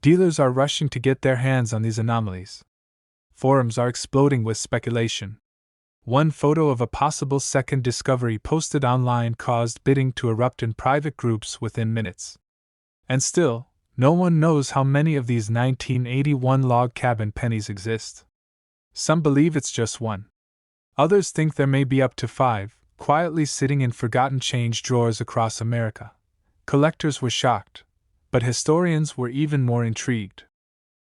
Dealers are rushing to get their hands on these anomalies. Forums are exploding with speculation. One photo of a possible second discovery posted online caused bidding to erupt in private groups within minutes. And still, no one knows how many of these 1981 log cabin pennies exist. Some believe it's just one. Others think there may be up to 5, quietly sitting in forgotten change drawers across America. Collectors were shocked, but historians were even more intrigued.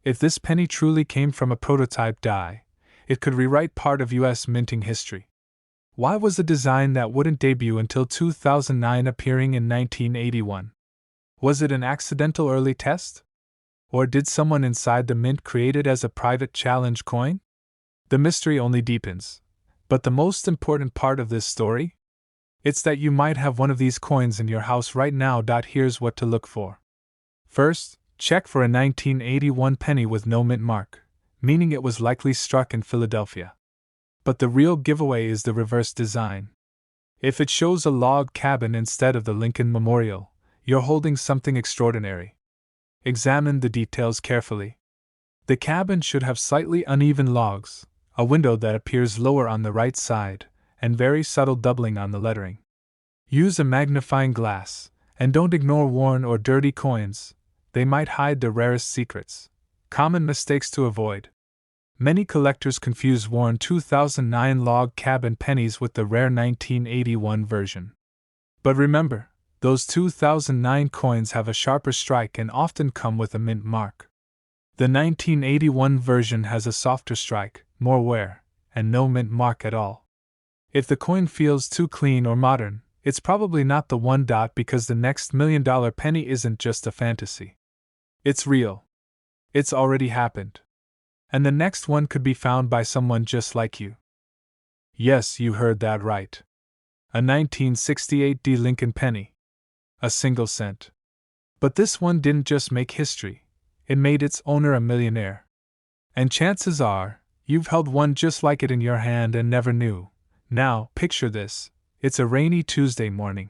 If this penny truly came from a prototype die, it could rewrite part of U.S. minting history. Why was a design that wouldn't debut until 2009 appearing in 1981? Was it an accidental early test? Or did someone inside the mint create it as a private challenge coin? The mystery only deepens. But the most important part of this story? It's that you might have one of these coins in your house right now. Here's what to look for. First, check for a 1981 penny with no mint mark, meaning it was likely struck in Philadelphia. But the real giveaway is the reverse design. If it shows a log cabin instead of the Lincoln Memorial, you're holding something extraordinary. Examine the details carefully. The cabin should have slightly uneven logs, a window that appears lower on the right side, and very subtle doubling on the lettering. Use a magnifying glass, and don't ignore worn or dirty coins. They might hide the rarest secrets. Common mistakes to avoid. Many collectors confuse worn 2009 log cabin pennies with the rare 1981 version. But remember, those 2009 coins have a sharper strike and often come with a mint mark. The 1981 version has a softer strike, more wear, and no mint mark at all. If the coin feels too clean or modern, it's probably not the one. Because the next $1 million penny isn't just a fantasy. It's real. It's already happened. And the next one could be found by someone just like you. Yes, you heard that right. A 1968 D. Lincoln penny. A single cent. But this one didn't just make history, it made its owner a millionaire. And chances are, you've held one just like it in your hand and never knew. Now, picture this. It's a rainy Tuesday morning.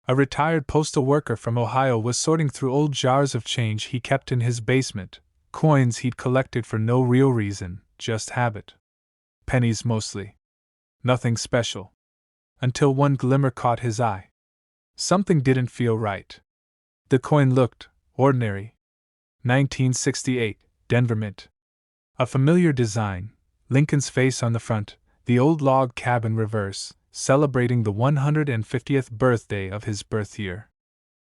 A retired postal worker from Ohio was sorting through old jars of change he kept in his basement, coins he'd collected for no real reason, just habit. Pennies mostly. Nothing special. Until one glimmer caught his eye. Something didn't feel right. The coin looked ordinary. 1968, Denver Mint. A familiar design, Lincoln's face on the front, the old log cabin reverse, celebrating the 150th birthday of his birth year.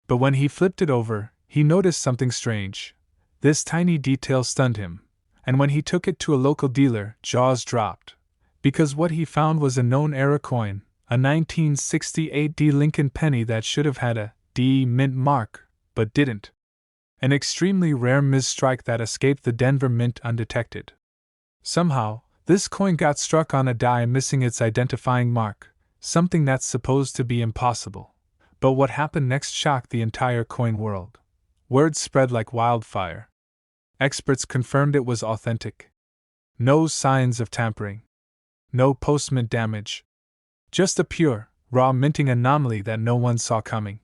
But when he flipped it over, he noticed something strange. This tiny detail stunned him, and when he took it to a local dealer, jaws dropped. Because what he found was a known era coin, a 1968 D. Lincoln penny that should have had a D mint mark, but didn't. An extremely rare misstrike that escaped the Denver Mint undetected. Somehow, this coin got struck on a die missing its identifying mark, something that's supposed to be impossible. But what happened next shocked the entire coin world. Word spread like wildfire. Experts confirmed it was authentic. No signs of tampering. No post-mint damage. Just a pure, raw minting anomaly that no one saw coming.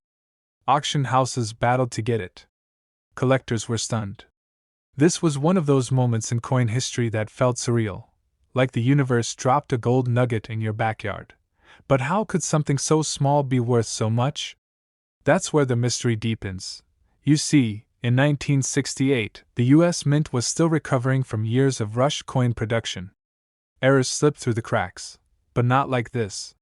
Auction houses battled to get it. Collectors were stunned. This was one of those moments in coin history that felt surreal, like the universe dropped a gold nugget in your backyard. But how could something so small be worth so much? That's where the mystery deepens. You see, in 1968, the U.S. Mint was still recovering from years of rushed coin production. Errors slipped through the cracks, but not like this.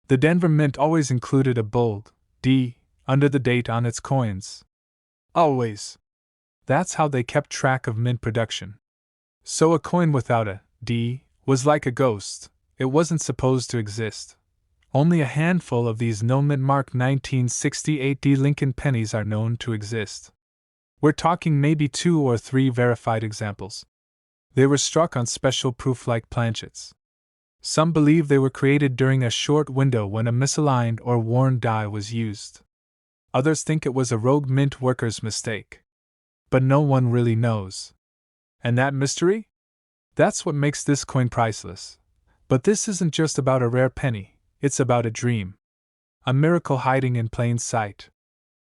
The Denver Mint always included a bold D under the date on its coins. Always. That's how they kept track of mint production. So a coin without a D was like a ghost. It wasn't supposed to exist. Only a handful of these no mint mark 1968 D. Lincoln pennies are known to exist. We're talking maybe 2 or 3 verified examples. They were struck on special proof-like planchets. Some believe they were created during a short window when a misaligned or worn die was used. Others think it was a rogue mint worker's mistake. But no one really knows. And that mystery? That's what makes this coin priceless. But this isn't just about a rare penny, it's about a dream. A miracle hiding in plain sight.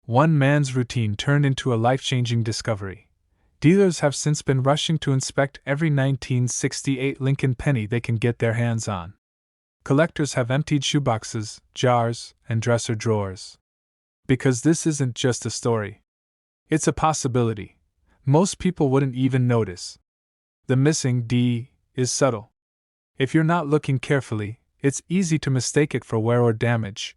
One man's routine turned into a life-changing discovery. Dealers have since been rushing to inspect every 1968 Lincoln penny they can get their hands on. Collectors have emptied shoeboxes, jars, and dresser drawers. Because this isn't just a story. It's a possibility. Most people wouldn't even notice. The missing D is subtle. If you're not looking carefully, it's easy to mistake it for wear or damage.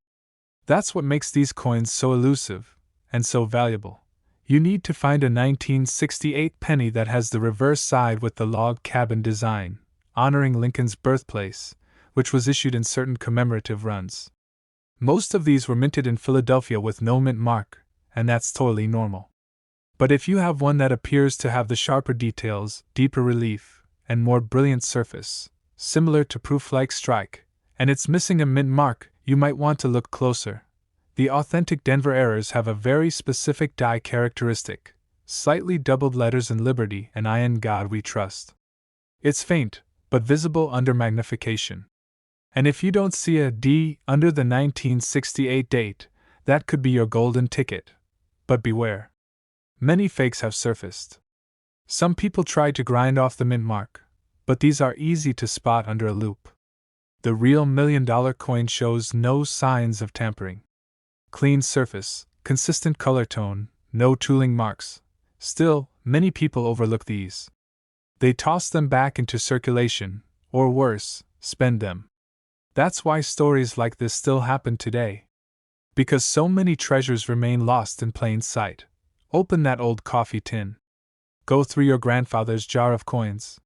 That's what makes these coins so elusive and so valuable. You need to find a 1968 penny that has the reverse side with the log cabin design, honoring Lincoln's birthplace, which was issued in certain commemorative runs. Most of these were minted in Philadelphia with no mint mark, and that's totally normal. But if you have one that appears to have the sharper details, deeper relief, and more brilliant surface, similar to proof-like strike, and it's missing a mint mark, you might want to look closer. The authentic Denver errors have a very specific die characteristic, slightly doubled letters in Liberty and I in God We Trust. It's faint, but visible under magnification. And if you don't see a D under the 1968 date, that could be your golden ticket. But beware. Many fakes have surfaced. Some people try to grind off the mint mark, but these are easy to spot under a loupe. The real $1 million coin shows no signs of tampering. Clean surface, consistent color tone, no tooling marks. Still, many people overlook these. They toss them back into circulation, or worse, spend them. That's why stories like this still happen today. Because so many treasures remain lost in plain sight. Open that old coffee tin. Go through your grandfather's jar of coins.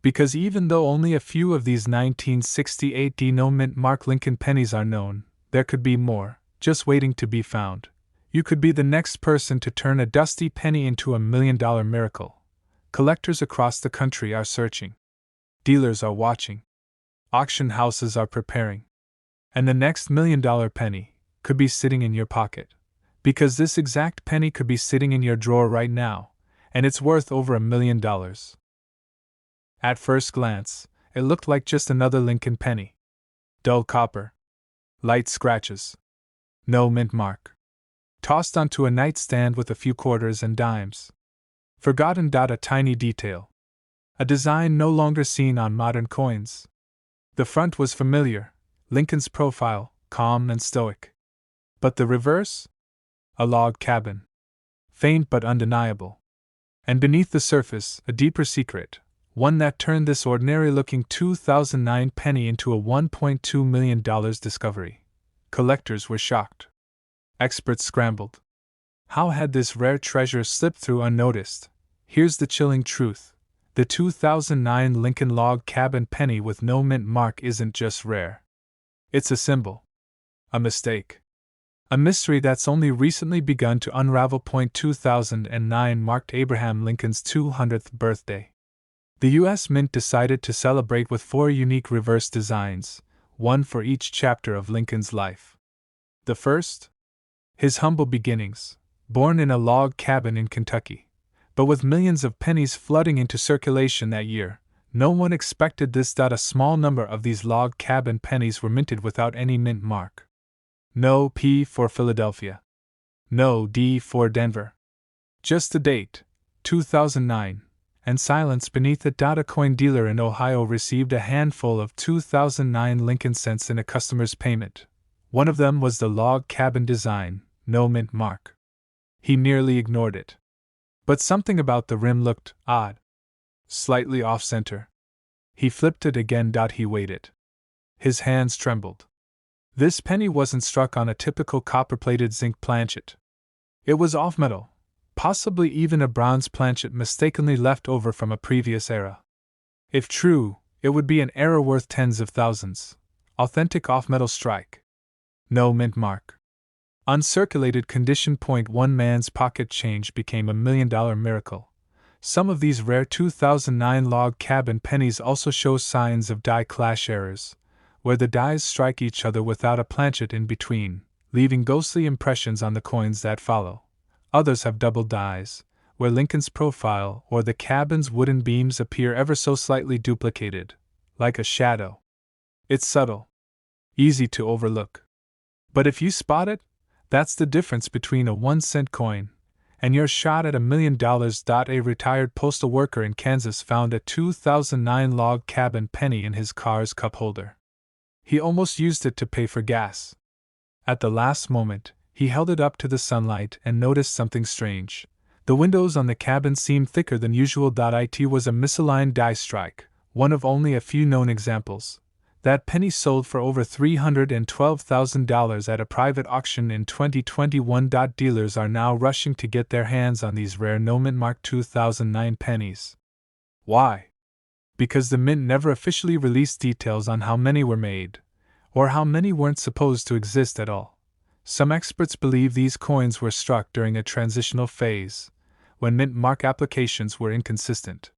Because even though only a few of these 1968 D no mint mark Lincoln pennies are known, there could be more, just waiting to be found. You could be the next person to turn a dusty penny into $1 million miracle. Collectors across the country are searching. Dealers are watching. Auction houses are preparing. And the next $1 million penny could be sitting in your pocket. Because this exact penny could be sitting in your drawer right now, and it's worth over $1 million. At first glance, it looked like just another Lincoln penny. Dull copper. Light scratches. No mint mark. Tossed onto a nightstand with a few quarters and dimes. Forgotten. A tiny detail. A design no longer seen on modern coins. The front was familiar, Lincoln's profile, calm and stoic. But the reverse? A log cabin. Faint but undeniable. And beneath the surface, a deeper secret, one that turned this ordinary-looking 2009 penny into a $1.2 million discovery. Collectors were shocked. Experts scrambled. How had this rare treasure slipped through unnoticed? Here's the chilling truth. The 2009 Lincoln log cabin penny with no mint mark isn't just rare. It's a symbol. A mistake. A mystery that's only recently begun to unravel. 2009 marked Abraham Lincoln's 200th birthday. The U.S. Mint decided to celebrate with 4 unique reverse designs, one for each chapter of Lincoln's life. The first? His humble beginnings, born in a log cabin in Kentucky. But with millions of pennies flooding into circulation that year, no one expected this. A small number of these log cabin pennies were minted without any mint mark. No P for Philadelphia. No D for Denver. Just the date, 2009. And silence beneath it. A coin dealer in Ohio received a handful of 2009 Lincoln cents in a customer's payment. One of them was the log cabin design, no mint mark. He nearly ignored it. But something about the rim looked odd. Slightly off-center. He flipped it again. He waited. His hands trembled. This penny wasn't struck on a typical copper-plated zinc planchet. It was off-metal. Possibly even a bronze planchet mistakenly left over from a previous era. If true, it would be an error worth tens of thousands. Authentic off-metal strike. No mint mark. Uncirculated condition. One man's pocket change became $1 million miracle. Some of these rare 2009 log cabin pennies also show signs of die clash errors, where the dies strike each other without a planchet in between, leaving ghostly impressions on the coins that follow. Others have double dies, where Lincoln's profile or the cabin's wooden beams appear ever so slightly duplicated, like a shadow. It's subtle. Easy to overlook. But if you spot it, that's the difference between a 1-cent coin and your shot at $1 million. A retired postal worker in Kansas found a 2009 log cabin penny in his car's cup holder. He almost used it to pay for gas. At the last moment, he held it up to the sunlight and noticed something strange. The windows on the cabin seemed thicker than usual. It was a misaligned die strike, one of only a few known examples. That penny sold for over $312,000 at a private auction in 2021. Dealers are now rushing to get their hands on these rare no-mint mark 2009 pennies. Why? Because the mint never officially released details on how many were made, or how many weren't supposed to exist at all. Some experts believe these coins were struck during a transitional phase, when mint mark applications were inconsistent.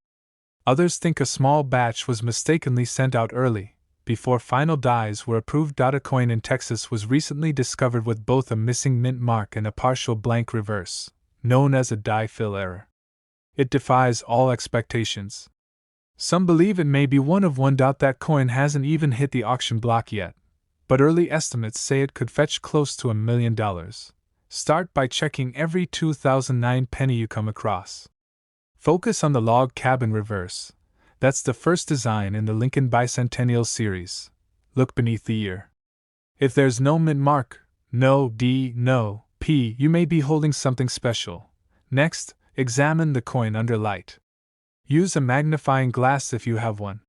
Others think a small batch was mistakenly sent out early, before final dies were approved. A coin in Texas was recently discovered with both a missing mint mark and a partial blank reverse, known as a die fill error. It defies all expectations. Some believe it may be one of one. That coin hasn't even hit the auction block yet, but early estimates say it could fetch close to $1 million. Start by checking every 2009 penny you come across. Focus on the log cabin reverse. That's the first design in the Lincoln Bicentennial series. Look beneath the year. If there's no mint mark, no D, no P, you may be holding something special. Next, examine the coin under light. Use a magnifying glass if you have one.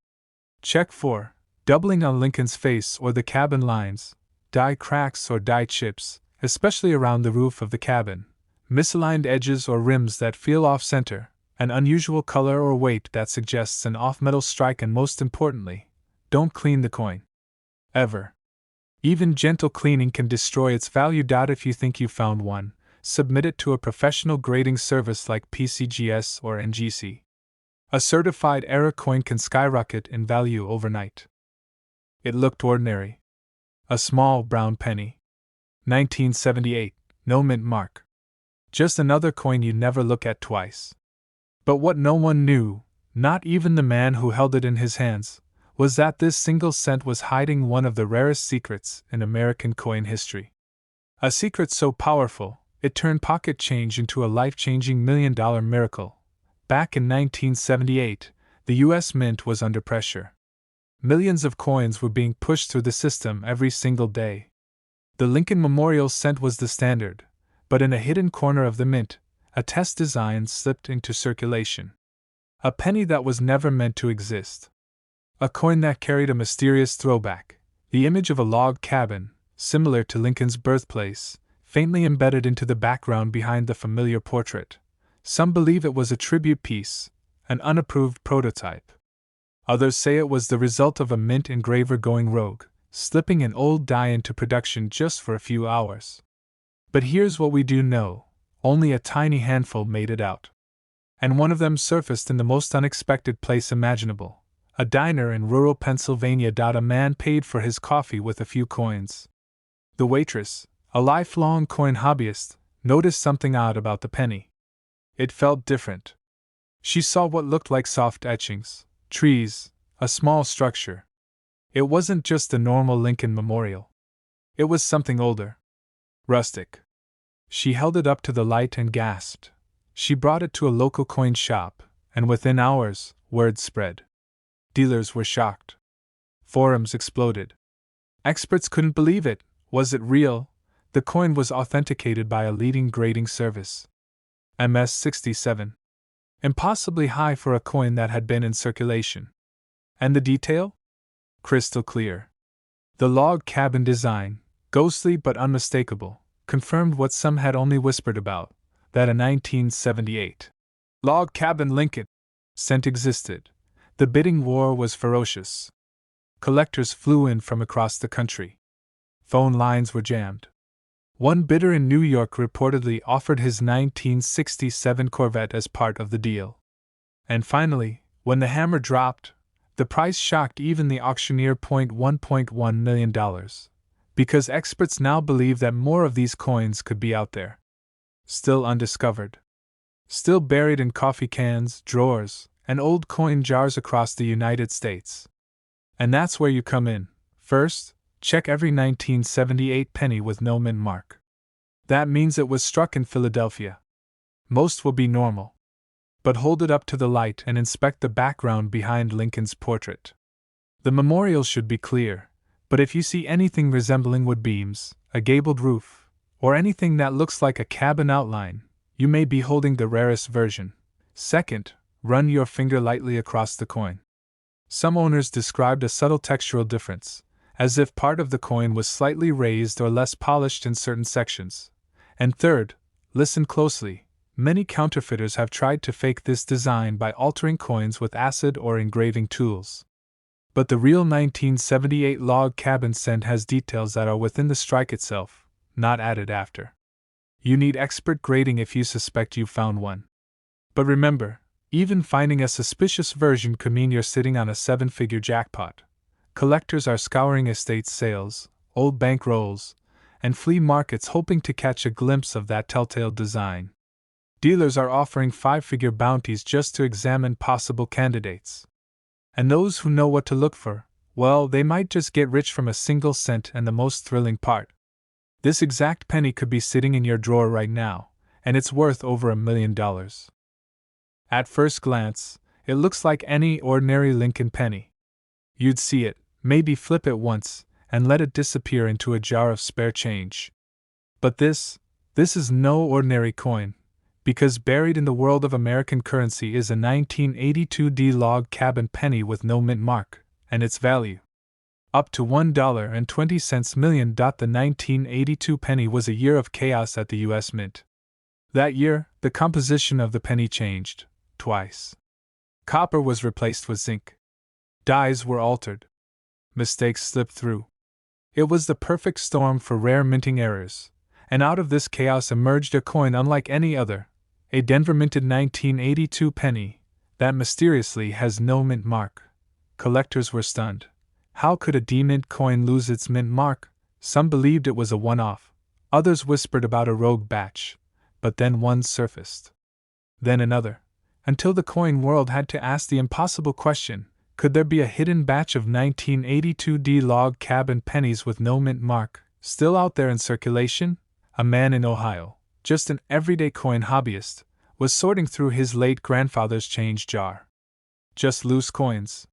Check for doubling on Lincoln's face or the cabin lines, die cracks or die chips, especially around the roof of the cabin, misaligned edges or rims that feel off-center, an unusual color or weight that suggests an off-metal strike, and most importantly, don't clean the coin. Ever. Even gentle cleaning can destroy its value. If you think you found one, submit it to a professional grading service like PCGS or NGC. A certified error coin can skyrocket in value overnight. It looked ordinary. A small brown penny. 1978, no mint mark. Just another coin you never look at twice. But what no one knew, not even the man who held it in his hands, was that this single cent was hiding one of the rarest secrets in American coin history. A secret so powerful, it turned pocket change into a life-changing million-dollar miracle. Back in 1978, the U.S. Mint was under pressure. Millions of coins were being pushed through the system every single day. The Lincoln Memorial cent was the standard, but in a hidden corner of the mint, a test design slipped into circulation. A penny that was never meant to exist. A coin that carried a mysterious throwback, the image of a log cabin, similar to Lincoln's birthplace, faintly embedded into the background behind the familiar portrait. Some believe it was a tribute piece, an unapproved prototype. Others say it was the result of a mint engraver going rogue, slipping an old die into production just for a few hours. But here's what we do know: only a tiny handful made it out. And one of them surfaced in the most unexpected place imaginable: a diner in rural Pennsylvania. A man paid for his coffee with a few coins. The waitress, a lifelong coin hobbyist, noticed something odd about the penny. It felt different. She saw what looked like soft etchings, trees, a small structure. It wasn't just a normal Lincoln Memorial. It was something older. Rustic. She held it up to the light and gasped. She brought it to a local coin shop, and within hours, word spread. Dealers were shocked. Forums exploded. Experts couldn't believe it. Was it real? The coin was authenticated by a leading grading service. MS-67. Impossibly high for a coin that had been in circulation. And the detail? Crystal clear. The log cabin design, ghostly but unmistakable, confirmed what some had only whispered about, that a 1978 log cabin Lincoln cent existed. The bidding war was ferocious. Collectors flew in from across the country. Phone lines were jammed. One bidder in New York reportedly offered his 1967 Corvette as part of the deal. And finally, when the hammer dropped, the price shocked even the auctioneer. $1.1 million. Because experts now believe that more of these coins could be out there. Still undiscovered. Still buried in coffee cans, drawers, and old coin jars across the United States. And that's where you come in. First, check every 1978 penny with no mint mark. That means it was struck in Philadelphia. Most will be normal. But hold it up to the light and inspect the background behind Lincoln's portrait. The memorial should be clear, But if you see anything resembling wood beams, a gabled roof, or anything that looks like a cabin outline, you may be holding the rarest version. Second, run your finger lightly across the coin. Some owners described a subtle textural difference, as if part of the coin was slightly raised or less polished in certain sections. And third, listen closely. Many counterfeiters have tried to fake this design by altering coins with acid or engraving tools. But the real 1978 log cabin cent has details that are within the strike itself, not added after. You need expert grading if you suspect you've found one. But remember, even finding a suspicious version could mean you're sitting on a 7-figure jackpot. Collectors are scouring estate sales, old bank rolls, and flea markets hoping to catch a glimpse of that telltale design. Dealers are offering 5-figure bounties just to examine possible candidates. And those who know what to look for, well, they might just get rich from a single cent. And the most thrilling part: this exact penny could be sitting in your drawer right now, and it's worth over $1 million. At first glance, it looks like any ordinary Lincoln penny. You'd see it, maybe flip it once, and let it disappear into a jar of spare change. But this is no ordinary coin, because buried in the world of American currency is a 1982 log cabin penny with no mint mark, and its value up to $1.20 million. The 1982 penny was a year of chaos at the U.S. Mint. That year, the composition of the penny changed twice. Copper was replaced with zinc. Dies were altered. Mistakes slipped through. It was the perfect storm for rare minting errors, and out of this chaos emerged a coin unlike any other, a Denver minted 1982 penny that mysteriously has no mint mark. Collectors were stunned. How could a demint coin lose its mint mark? Some believed it was a one-off, others whispered about a rogue batch, but then one surfaced. Then another, until the coin world had to ask the impossible question: could there be a hidden batch of 1982 log cabin pennies with no mint mark, still out there in circulation? A man in Ohio, just an everyday coin hobbyist, was sorting through his late grandfather's change jar. Just loose coins.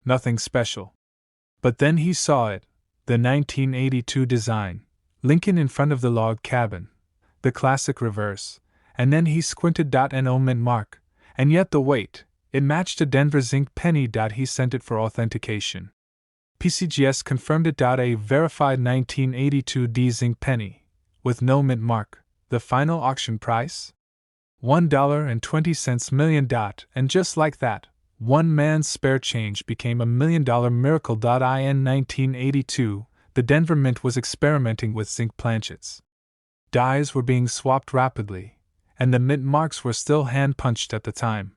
Nothing special. But then he saw it, the 1982 design, Lincoln in front of the log cabin, the classic reverse, and then he squinted. No mint mark, and yet the weight, it matched a Denver zinc penny. He sent it for authentication. PCGS confirmed it. A verified 1982 zinc penny, with no mint mark. The final auction price? $1.20 million. And just like that, one man's spare change became $1 million miracle. In 1982, the Denver Mint was experimenting with zinc planchets. Dies were being swapped rapidly, and the mint marks were still hand-punched at the time.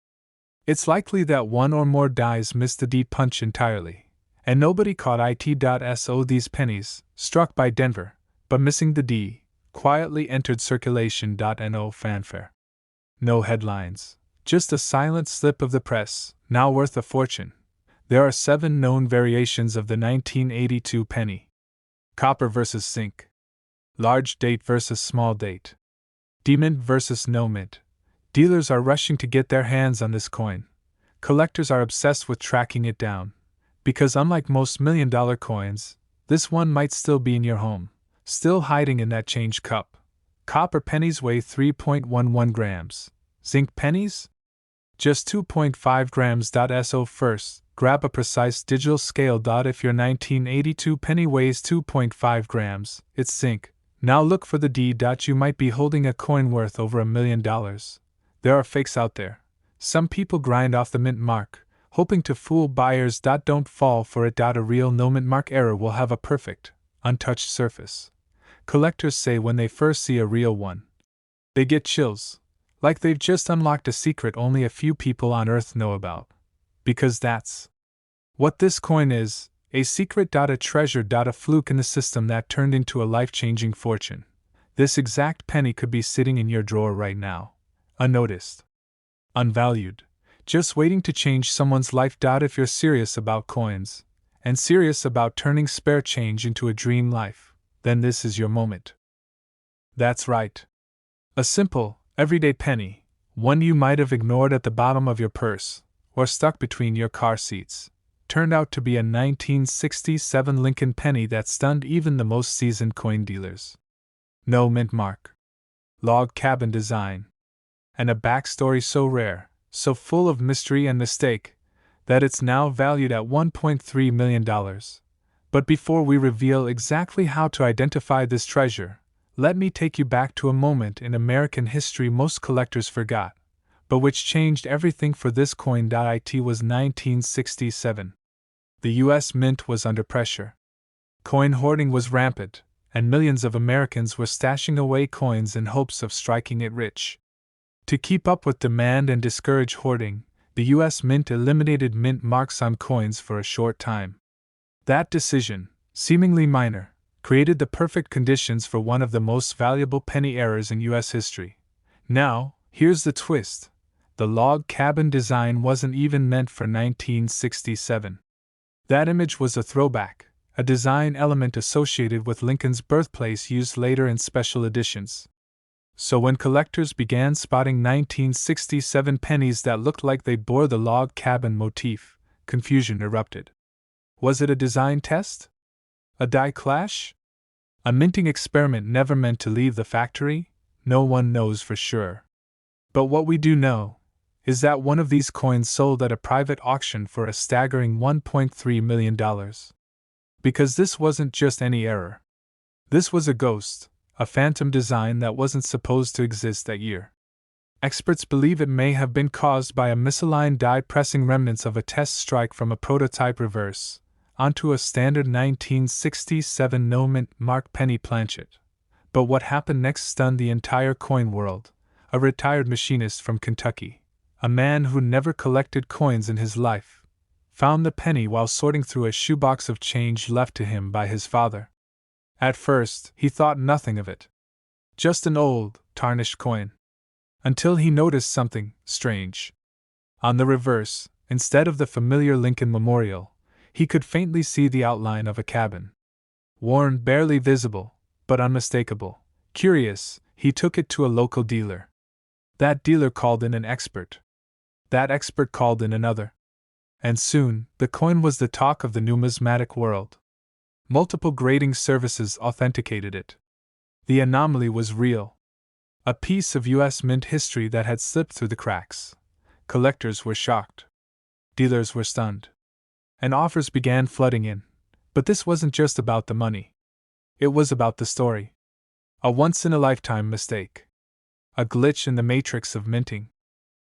It's likely that one or more dies missed the D punch entirely, and nobody caught it. So these pennies, struck by Denver, but missing the D, quietly entered circulation. No fanfare. No headlines, just a silent slip of the press, now worth a fortune. There are 7 known variations of the 1982 penny. Copper versus zinc. Large date versus small date. Demint versus no mint. Dealers are rushing to get their hands on this coin. Collectors are obsessed with tracking it down, because unlike most million-dollar coins, this one might still be in your home, still hiding in that change cup. Copper pennies weigh 3.11 grams. Zinc pennies? Just 2.5 grams. So first, grab a precise digital scale. If your 1982 penny weighs 2.5 grams, it's zinc. Now look for the D. You might be holding a coin worth over $1 million. There are fakes out there. Some people grind off the mint mark, hoping to fool buyers. Don't fall for it. A real no mint mark error will have a perfect, untouched surface. Collectors say when they first see a real one, they get chills, like they've just unlocked a secret only a few people on Earth know about. Because that's what this coin is, a secret. A treasure. A fluke in the system that turned into a life-changing fortune. This exact penny could be sitting in your drawer right now, unnoticed, unvalued, just waiting to change someone's life. If you're serious about coins, and serious about turning spare change into a dream life, then this is your moment. That's right. A simple, everyday penny, one you might have ignored at the bottom of your purse, or stuck between your car seats. turned out to be a 1967 Lincoln penny that stunned even the most seasoned coin dealers. No mint mark. Log cabin design. And a backstory so rare, so full of mystery and mistake, that it's now valued at $1.3 million. But before we reveal exactly how to identify this treasure, let me take you back to a moment in American history most collectors forgot, but which changed everything for this coin. It was 1967. The U.S. Mint was under pressure. Coin hoarding was rampant, and millions of Americans were stashing away coins in hopes of striking it rich. To keep up with demand and discourage hoarding, the U.S. Mint eliminated mint marks on coins for a short time. That decision, seemingly minor, created the perfect conditions for one of the most valuable penny eras in U.S. history. Now, here's the twist. The log cabin design wasn't even meant for 1967. That image was a throwback, a design element associated with Lincoln's birthplace used later in special editions. So when collectors began spotting 1967 pennies that looked like they bore the log cabin motif, confusion erupted. Was it a design test? A die clash? A minting experiment never meant to leave the factory? No one knows for sure. But what we do know is that one of these coins sold at a private auction for a staggering $1.3 million. Because this wasn't just any error. This was a ghost, a phantom design that wasn't supposed to exist that year. Experts believe it may have been caused by a misaligned die pressing remnants of a test strike from a prototype reverse onto a standard 1967 no mint mark penny planchet. But what happened next stunned the entire coin world. A retired machinist from Kentucky, a man who never collected coins in his life, found the penny while sorting through a shoebox of change left to him by his father. At first, he thought nothing of it. Just an old, tarnished coin. Until he noticed something strange. On the reverse, instead of the familiar Lincoln Memorial, he could faintly see the outline of a cabin. Worn, barely visible, but unmistakable. Curious, he took it to a local dealer. That dealer called in an expert. That expert called in another. And soon, the coin was the talk of the numismatic world. Multiple grading services authenticated it. The anomaly was real. A piece of U.S. Mint history that had slipped through the cracks. Collectors were shocked. Dealers were stunned. And offers began flooding in. But this wasn't just about the money. It was about the story. A once-in-a-lifetime mistake. A glitch in the matrix of minting.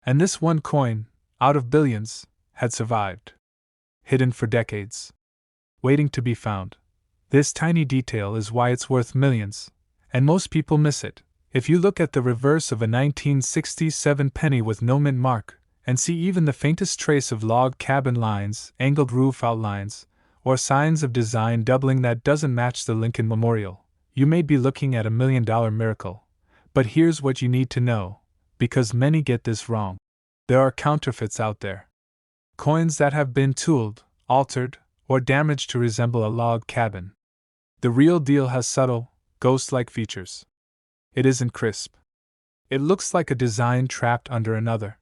And this one coin, out of billions, had survived. Hidden for decades. Waiting to be found. This tiny detail is why it's worth millions, and most people miss it. If you look at the reverse of a 1967 penny with no mint mark, and see even the faintest trace of log cabin lines, angled roof outlines, or signs of design doubling that doesn't match the Lincoln Memorial, you may be looking at $1 million miracle. But here's what you need to know, because many get this wrong. There are counterfeits out there. Coins that have been tooled, altered, or damaged to resemble a log cabin. The real deal has subtle, ghost-like features. It isn't crisp. It looks like a design trapped under another.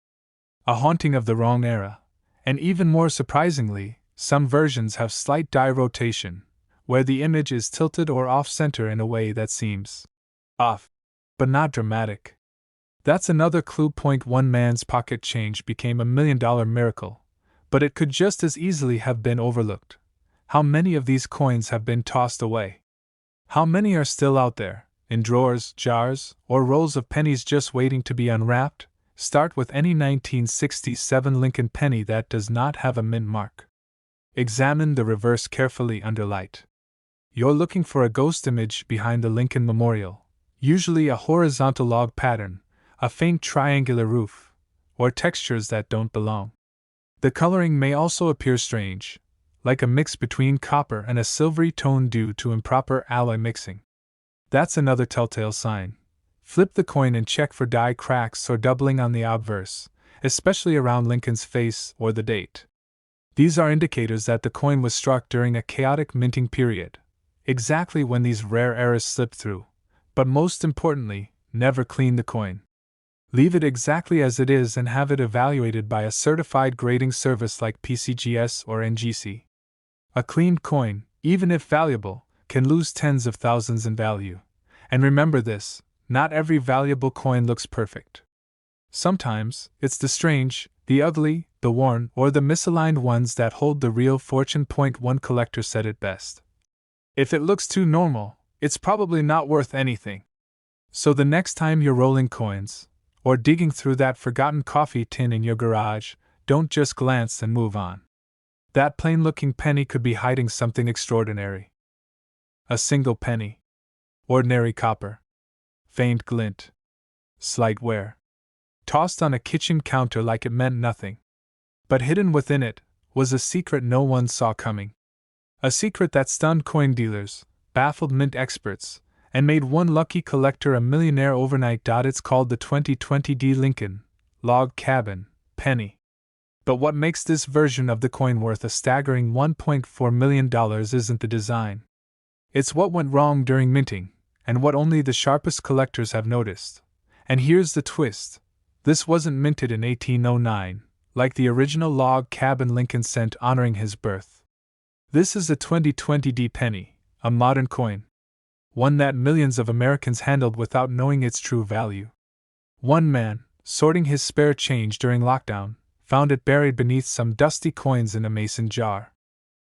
A haunting of the wrong era, and even more surprisingly, some versions have slight die rotation, where the image is tilted or off-center in a way that seems off, but not dramatic. That's another clue. One man's pocket change became $1 million miracle, but it could just as easily have been overlooked. How many of these coins have been tossed away? How many are still out there, in drawers, jars, or rolls of pennies just waiting to be unwrapped? Start with any 1967 Lincoln penny that does not have a mint mark. Examine the reverse carefully under light. You're looking for a ghost image behind the Lincoln Memorial, usually a horizontal log pattern, a faint triangular roof, or textures that don't belong. The coloring may also appear strange, like a mix between copper and a silvery tone due to improper alloy mixing. That's another telltale sign. Flip the coin and check for die cracks or doubling on the obverse, especially around Lincoln's face or the date. These are indicators that the coin was struck during a chaotic minting period, exactly when these rare errors slipped through. But most importantly, never clean the coin. Leave it exactly as it is and have it evaluated by a certified grading service like PCGS or NGC. A cleaned coin, even if valuable, can lose tens of thousands in value. And remember this, not every valuable coin looks perfect. Sometimes, it's the strange, the ugly, the worn, or the misaligned ones that hold the real fortune. One collector said it best. If it looks too normal, it's probably not worth anything. So the next time you're rolling coins, or digging through that forgotten coffee tin in your garage, don't just glance and move on. That plain-looking penny could be hiding something extraordinary. A single penny. Ordinary copper. Faint glint. Slight wear. Tossed on a kitchen counter like it meant nothing. But hidden within it was a secret no one saw coming. A secret that stunned coin dealers, baffled mint experts, and made one lucky collector a millionaire overnight. It's called the 2020 D. Lincoln Log Cabin Penny. But what makes this version of the coin worth a staggering $1.4 million isn't the design. It's what went wrong during minting, and what only the sharpest collectors have noticed. And here's the twist. This wasn't minted in 1809, like the original log cabin Lincoln sent honoring his birth. This is a 2020 D penny, a modern coin. One that millions of Americans handled without knowing its true value. One man, sorting his spare change during lockdown, found it buried beneath some dusty coins in a mason jar.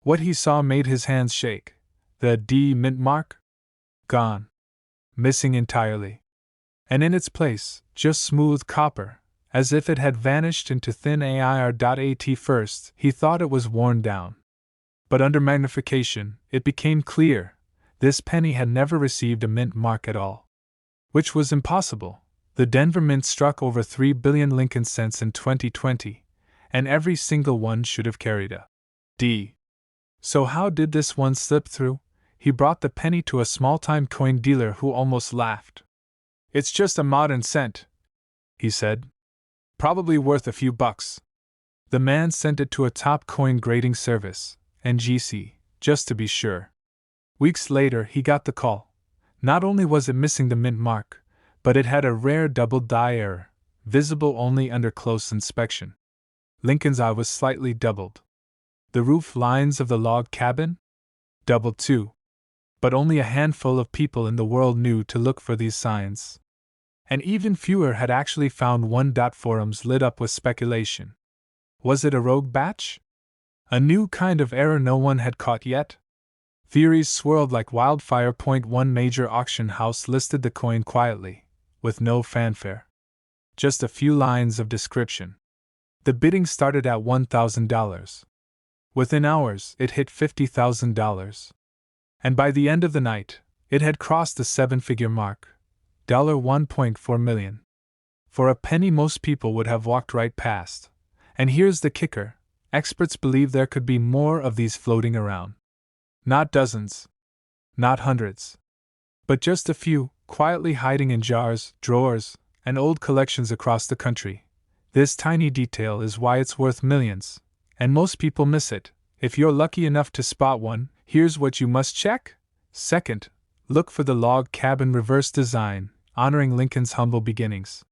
What he saw made his hands shake. The D mint mark? Gone. Missing entirely. And in its place, just smooth copper, as if it had vanished into thin air. At first, he thought it was worn down. But under magnification, it became clear. This penny had never received a mint mark at all. Which was impossible. The Denver Mint struck over 3 billion Lincoln cents in 2020, and every single one should have carried a D. So how did this one slip through? He brought the penny to a small-time coin dealer who almost laughed. "It's just a modern cent," he said. "Probably worth a few bucks." The man sent it to a top coin grading service, NGC, just to be sure. Weeks later he got the call. Not only was it missing the mint mark, but it had a rare double die error, visible only under close inspection. Lincoln's eye was slightly doubled. The roof lines of the log cabin? Doubled too. But only a handful of people in the world knew to look for these signs. And even fewer had actually found one. Forums lit up with speculation. Was it a rogue batch? A new kind of error no one had caught yet? Theories swirled like wildfire. One major auction house listed the coin quietly, with no fanfare. Just a few lines of description. The bidding started at $1,000. Within hours, it hit $50,000. And by the end of the night, it had crossed the seven-figure mark. $1.4 million. For a penny most people would have walked right past. And here's the kicker. Experts believe there could be more of these floating around. Not dozens. Not hundreds. But just a few, quietly hiding in jars, drawers, and old collections across the country. This tiny detail is why it's worth millions, and most people miss it. If you're lucky enough to spot one, here's what you must check. Second, look for the log cabin reverse design, honoring Lincoln's humble beginnings.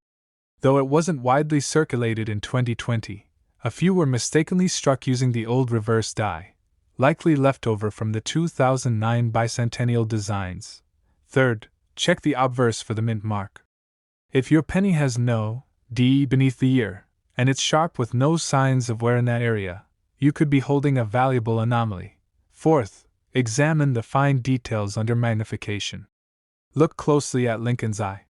Though it wasn't widely circulated in 2020, a few were mistakenly struck using the old reverse die, likely leftover from the 2009 bicentennial designs. Third, check the obverse for the mint mark. If your penny has no D beneath the ear, and it's sharp with no signs of wear in that area, you could be holding a valuable anomaly. Fourth, examine the fine details under magnification. Look closely at Lincoln's eye.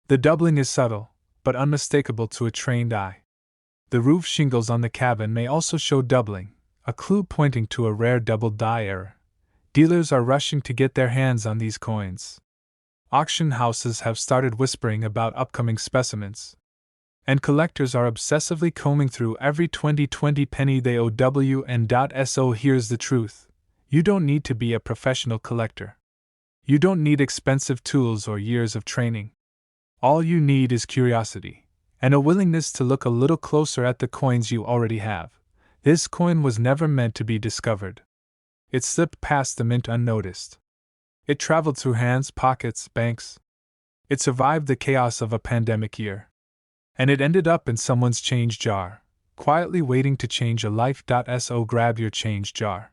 The doubling is subtle, but unmistakable to a trained eye. The roof shingles on the cabin may also show doubling, a clue pointing to a rare double die error. Dealers are rushing to get their hands on these coins. Auction houses have started whispering about upcoming specimens. And collectors are obsessively combing through every 2020 penny they owe. So here's the truth. You don't need to be a professional collector. You don't need expensive tools or years of training. All you need is curiosity, and a willingness to look a little closer at the coins you already have. This coin was never meant to be discovered. It slipped past the mint unnoticed. It traveled through hands, pockets, banks. It survived the chaos of a pandemic year. And it ended up in someone's change jar, quietly waiting to change a life. So grab your change jar.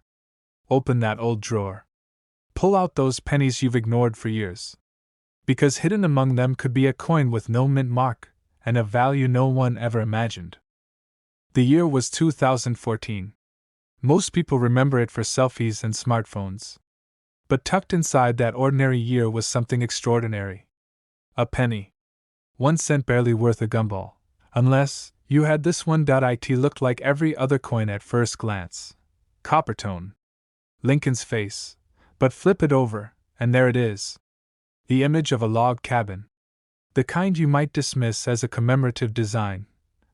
Open that old drawer. Pull out those pennies you've ignored for years. Because hidden among them could be a coin with no mint mark, and a value no one ever imagined. The year was 2014. Most people remember it for selfies and smartphones. But tucked inside that ordinary year was something extraordinary. A penny. 1 cent, barely worth a gumball. Unless you had this one. It looked like every other coin at first glance. Copper tone. Lincoln's face. But flip it over, and there it is. The image of a log cabin. The kind you might dismiss as a commemorative design.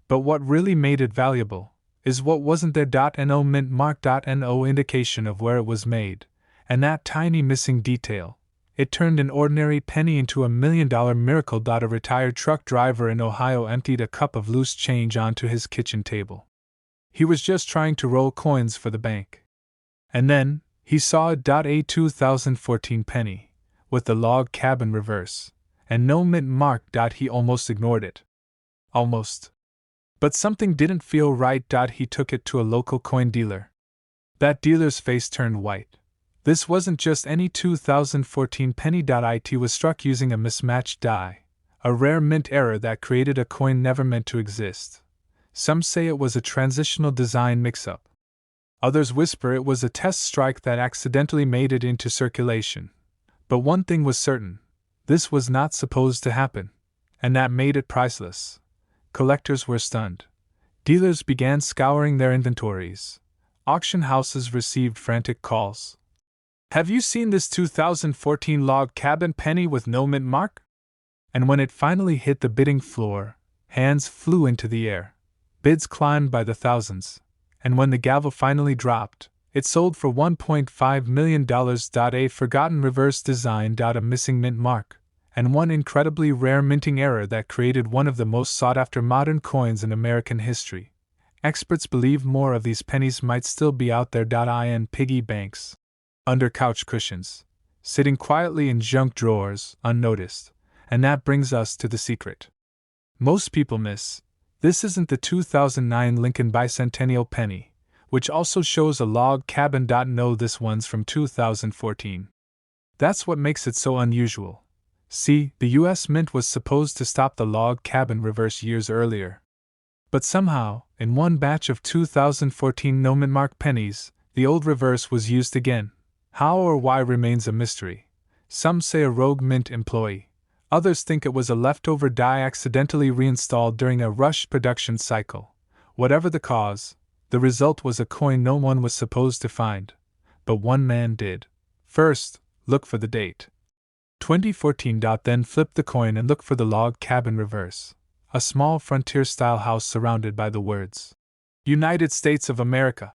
But what really made it valuable is what wasn't there. No mint mark. No indication of where it was made, and that tiny missing detail. It turned an ordinary penny into $1 million miracle. A retired truck driver in Ohio emptied a cup of loose change onto his kitchen table. He was just trying to roll coins for the bank. And then, he saw a 2014 penny, with the log cabin reverse, and no mint mark. He almost ignored it. Almost. But something didn't feel right. He took it to a local coin dealer. That dealer's face turned white. This wasn't just any 2014 penny. It was struck using a mismatched die, a rare mint error that created a coin never meant to exist. Some say it was a transitional design mix-up. Others whisper it was a test strike that accidentally made it into circulation. But one thing was certain: this was not supposed to happen, and that made it priceless. Collectors were stunned. Dealers began scouring their inventories. Auction houses received frantic calls. Have you seen this 2014 log cabin penny with no mint mark? And when it finally hit the bidding floor, hands flew into the air. Bids climbed by the thousands. And when the gavel finally dropped, it sold for $1.5 million. A forgotten reverse design. A missing mint mark, and one incredibly rare minting error that created one of the most sought-after modern coins in American history. Experts believe more of these pennies might still be out there. In piggy banks, under couch cushions, sitting quietly in junk drawers, unnoticed. And that brings us to the secret most people miss. This isn't the 2009 Lincoln bicentennial penny, which also shows a log cabin. No, this one's from 2014. That's what makes it so unusual. See, the US Mint was supposed to stop the log cabin reverse years earlier. But somehow, in one batch of 2014 no mint mark pennies, the old reverse was used again. How or why remains a mystery. Some say a rogue mint employee. Others think it was a leftover die accidentally reinstalled during a rushed production cycle. Whatever the cause, the result was a coin no one was supposed to find. But one man did. First, look for the date. 2014. Then flip the coin and look for the log cabin reverse. A small frontier-style house surrounded by the words United States of America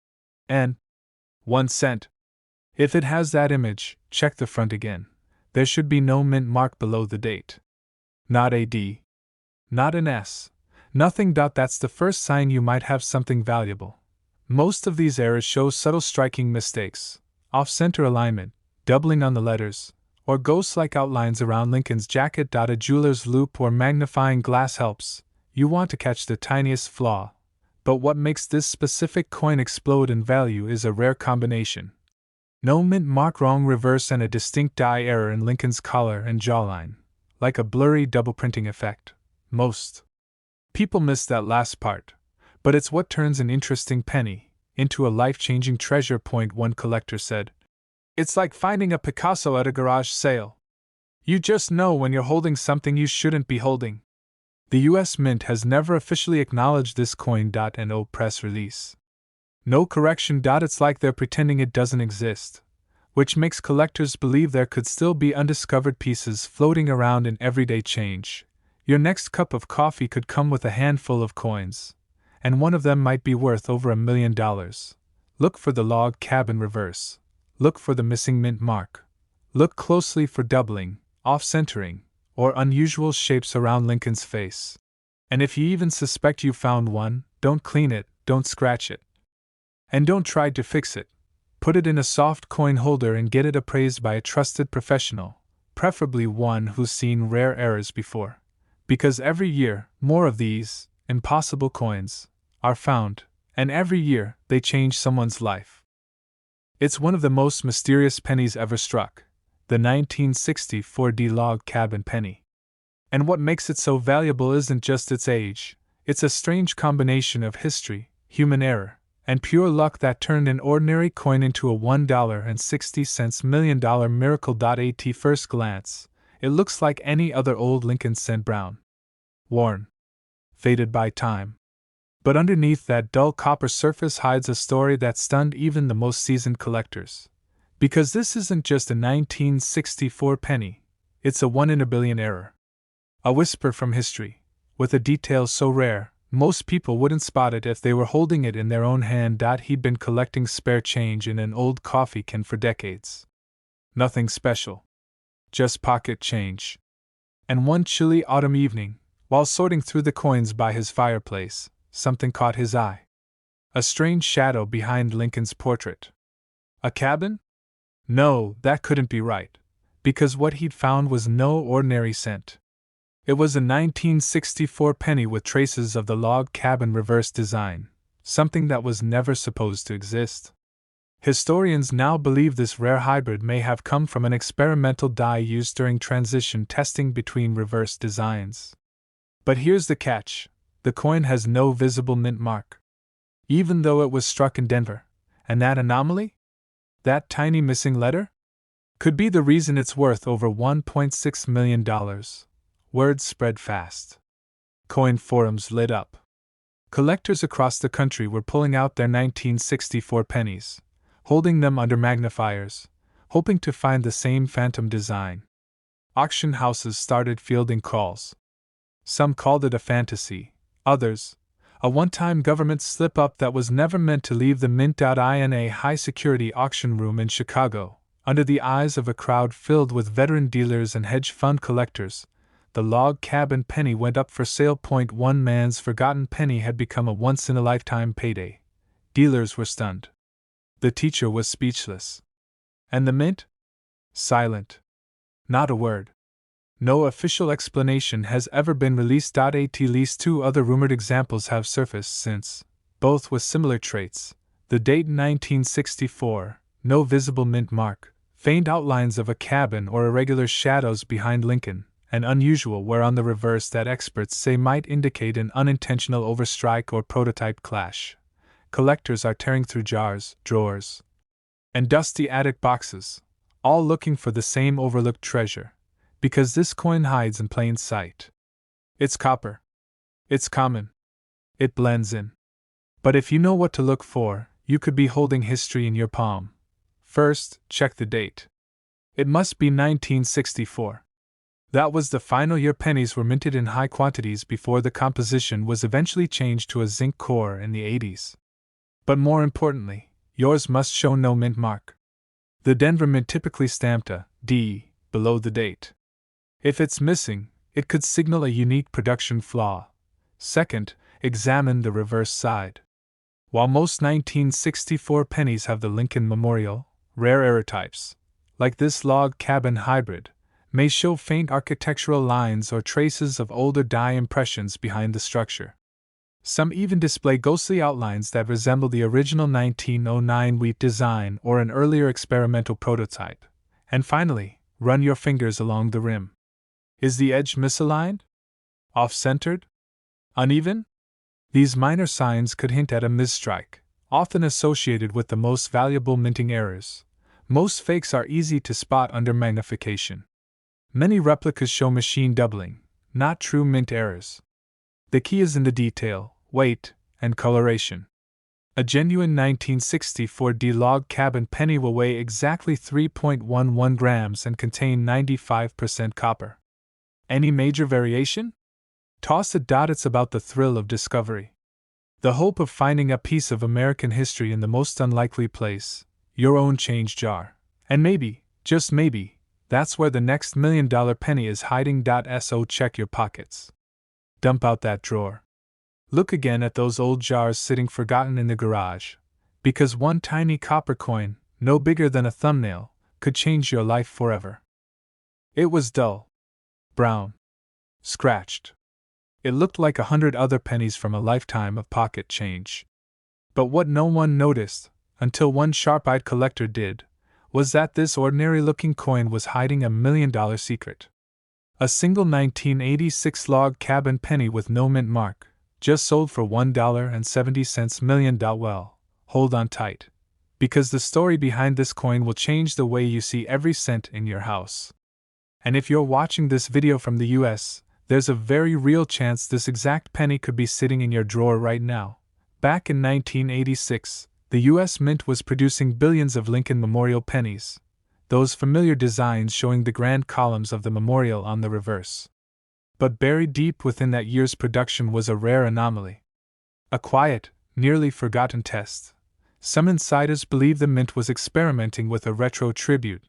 and 1 cent. If it has that image, check the front again. There should be no mint mark below the date. Not a D. Not an S. Nothing. That's the first sign you might have something valuable. Most of these errors show subtle striking mistakes, off-center alignment, doubling on the letters, or ghost-like outlines around Lincoln's jacket. A jeweler's loop or magnifying glass helps. You want to catch the tiniest flaw. But what makes this specific coin explode in value is a rare combination. No mint mark, wrong reverse, and a distinct die error in Lincoln's collar and jawline, like a blurry double printing effect. Most people miss that last part, but it's what turns an interesting penny into a life-changing treasure. One collector said. It's like finding a Picasso at a garage sale. You just know when you're holding something you shouldn't be holding. The US Mint has never officially acknowledged this coin. No press release. No correction. It's like they're pretending it doesn't exist, which makes collectors believe there could still be undiscovered pieces floating around in everyday change. Your next cup of coffee could come with a handful of coins, and one of them might be worth over $1 million. Look for the log cabin reverse. Look for the missing mint mark. Look closely for doubling, off-centering, or unusual shapes around Lincoln's face. And if you even suspect you found one, don't clean it, don't scratch it. And don't try to fix it. Put it in a soft coin holder and get it appraised by a trusted professional, preferably one who's seen rare errors before. Because every year, more of these impossible coins are found, and every year they change someone's life. It's one of the most mysterious pennies ever struck, the 1964 log cabin penny. And what makes it so valuable isn't just its age, it's a strange combination of history, human error, and pure luck that turned an ordinary coin into a $1.60 million-dollar miracle. At first glance, it looks like any other old Lincoln cent, brown, worn, faded by time. But underneath that dull copper surface hides a story that stunned even the most seasoned collectors. Because this isn't just a 1964 penny, it's a 1 in a billion error. A whisper from history, with a detail so rare, most people wouldn't spot it if they were holding it in their own hand. He'd been collecting spare change in an old coffee can for decades. Nothing special. Just pocket change. And one chilly autumn evening, while sorting through the coins by his fireplace, something caught his eye. A strange shadow behind Lincoln's portrait. A cabin? No, that couldn't be right, because what he'd found was no ordinary cent. It was a 1964 penny with traces of the log cabin reverse design, something that was never supposed to exist. Historians now believe this rare hybrid may have come from an experimental die used during transition testing between reverse designs. But here's the catch: the coin has no visible mint mark. Even though it was struck in Denver. And that anomaly? That tiny missing letter? Could be the reason it's worth over $1.6 million. Word spread fast. Coin forums lit up. Collectors across the country were pulling out their 1964 pennies, holding them under magnifiers, hoping to find the same phantom design. Auction houses started fielding calls. Some called it a fantasy, others, a one-time government slip-up that was never meant to leave the mint. In a high-security auction room in Chicago, under the eyes of a crowd filled with veteran dealers and hedge fund collectors, the log cabin penny went up for sale. One man's forgotten penny had become a once-in-a-lifetime payday. Dealers were stunned. The teacher was speechless. And the mint? Silent. Not a word. No official explanation has ever been released. At least 2 other rumored examples have surfaced since, both with similar traits. The date 1964, no visible mint mark, faint outlines of a cabin or irregular shadows behind Lincoln, an unusual wear on the reverse that experts say might indicate an unintentional overstrike or prototype clash. Collectors are tearing through jars, drawers, and dusty attic boxes, all looking for the same overlooked treasure, because this coin hides in plain sight. It's copper. It's common. It blends in. But if you know what to look for, you could be holding history in your palm. First, check the date. It must be 1964. That was the final year pennies were minted in high quantities before the composition was eventually changed to a zinc core in the 80s. But more importantly, yours must show no mint mark. The Denver Mint typically stamped a D below the date. If it's missing, it could signal a unique production flaw. Second, examine the reverse side. While most 1964 pennies have the Lincoln Memorial, rare error types, like this log cabin hybrid, may show faint architectural lines or traces of older die impressions behind the structure. Some even display ghostly outlines that resemble the original 1909 wheat design or an earlier experimental prototype. And finally, run your fingers along the rim. Is the edge misaligned? Off-centered? Uneven? These minor signs could hint at a misstrike, often associated with the most valuable minting errors. Most fakes are easy to spot under magnification. Many replicas show machine doubling, not true mint errors. The key is in the detail, weight, and coloration. A genuine 1964 log cabin penny will weigh exactly 3.11 grams and contain 95% copper. Any major variation? Toss a dot. It's about the thrill of discovery. The hope of finding a piece of American history in the most unlikely place, your own change jar. And maybe, just maybe, that's where the next $1 million penny is hiding. So check your pockets. Dump out that drawer. Look again at those old jars sitting forgotten in the garage, because one tiny copper coin, no bigger than a thumbnail, could change your life forever. It was dull. Brown. scratched. It looked like 100 other pennies from a lifetime of pocket change. But what no one noticed, until one sharp-eyed collector did, was that this ordinary-looking coin was hiding $1 million secret. A single 1986 log cabin penny with no mint mark, just sold for $1.70 million. Well, hold on tight, because the story behind this coin will change the way you see every cent in your house. And if you're watching this video from the US, there's a very real chance this exact penny could be sitting in your drawer right now. Back in 1986, the US Mint was producing billions of Lincoln Memorial pennies, those familiar designs showing the grand columns of the memorial on the reverse. But buried deep within that year's production was a rare anomaly. A quiet, nearly forgotten test. Some insiders believe the Mint was experimenting with a retro tribute,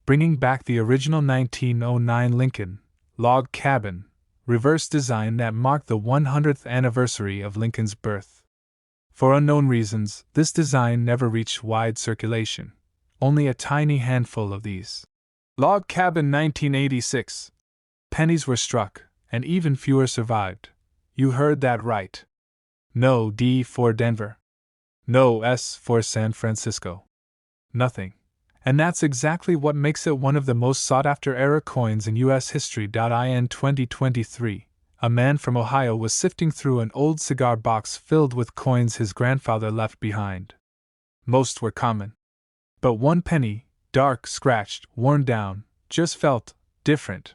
bringing back the original 1909 Lincoln log cabin reverse design that marked the 100th anniversary of Lincoln's birth. For unknown reasons, this design never reached wide circulation. Only a tiny handful of these log cabin 1986 pennies were struck, and even fewer survived. You heard that right. No D for Denver. No S for San Francisco. Nothing. And that's exactly what makes it one of the most sought-after era coins in U.S. history. In 2023, a man from Ohio was sifting through an old cigar box filled with coins his grandfather left behind. Most were common. But one penny, dark, scratched, worn down, just felt different.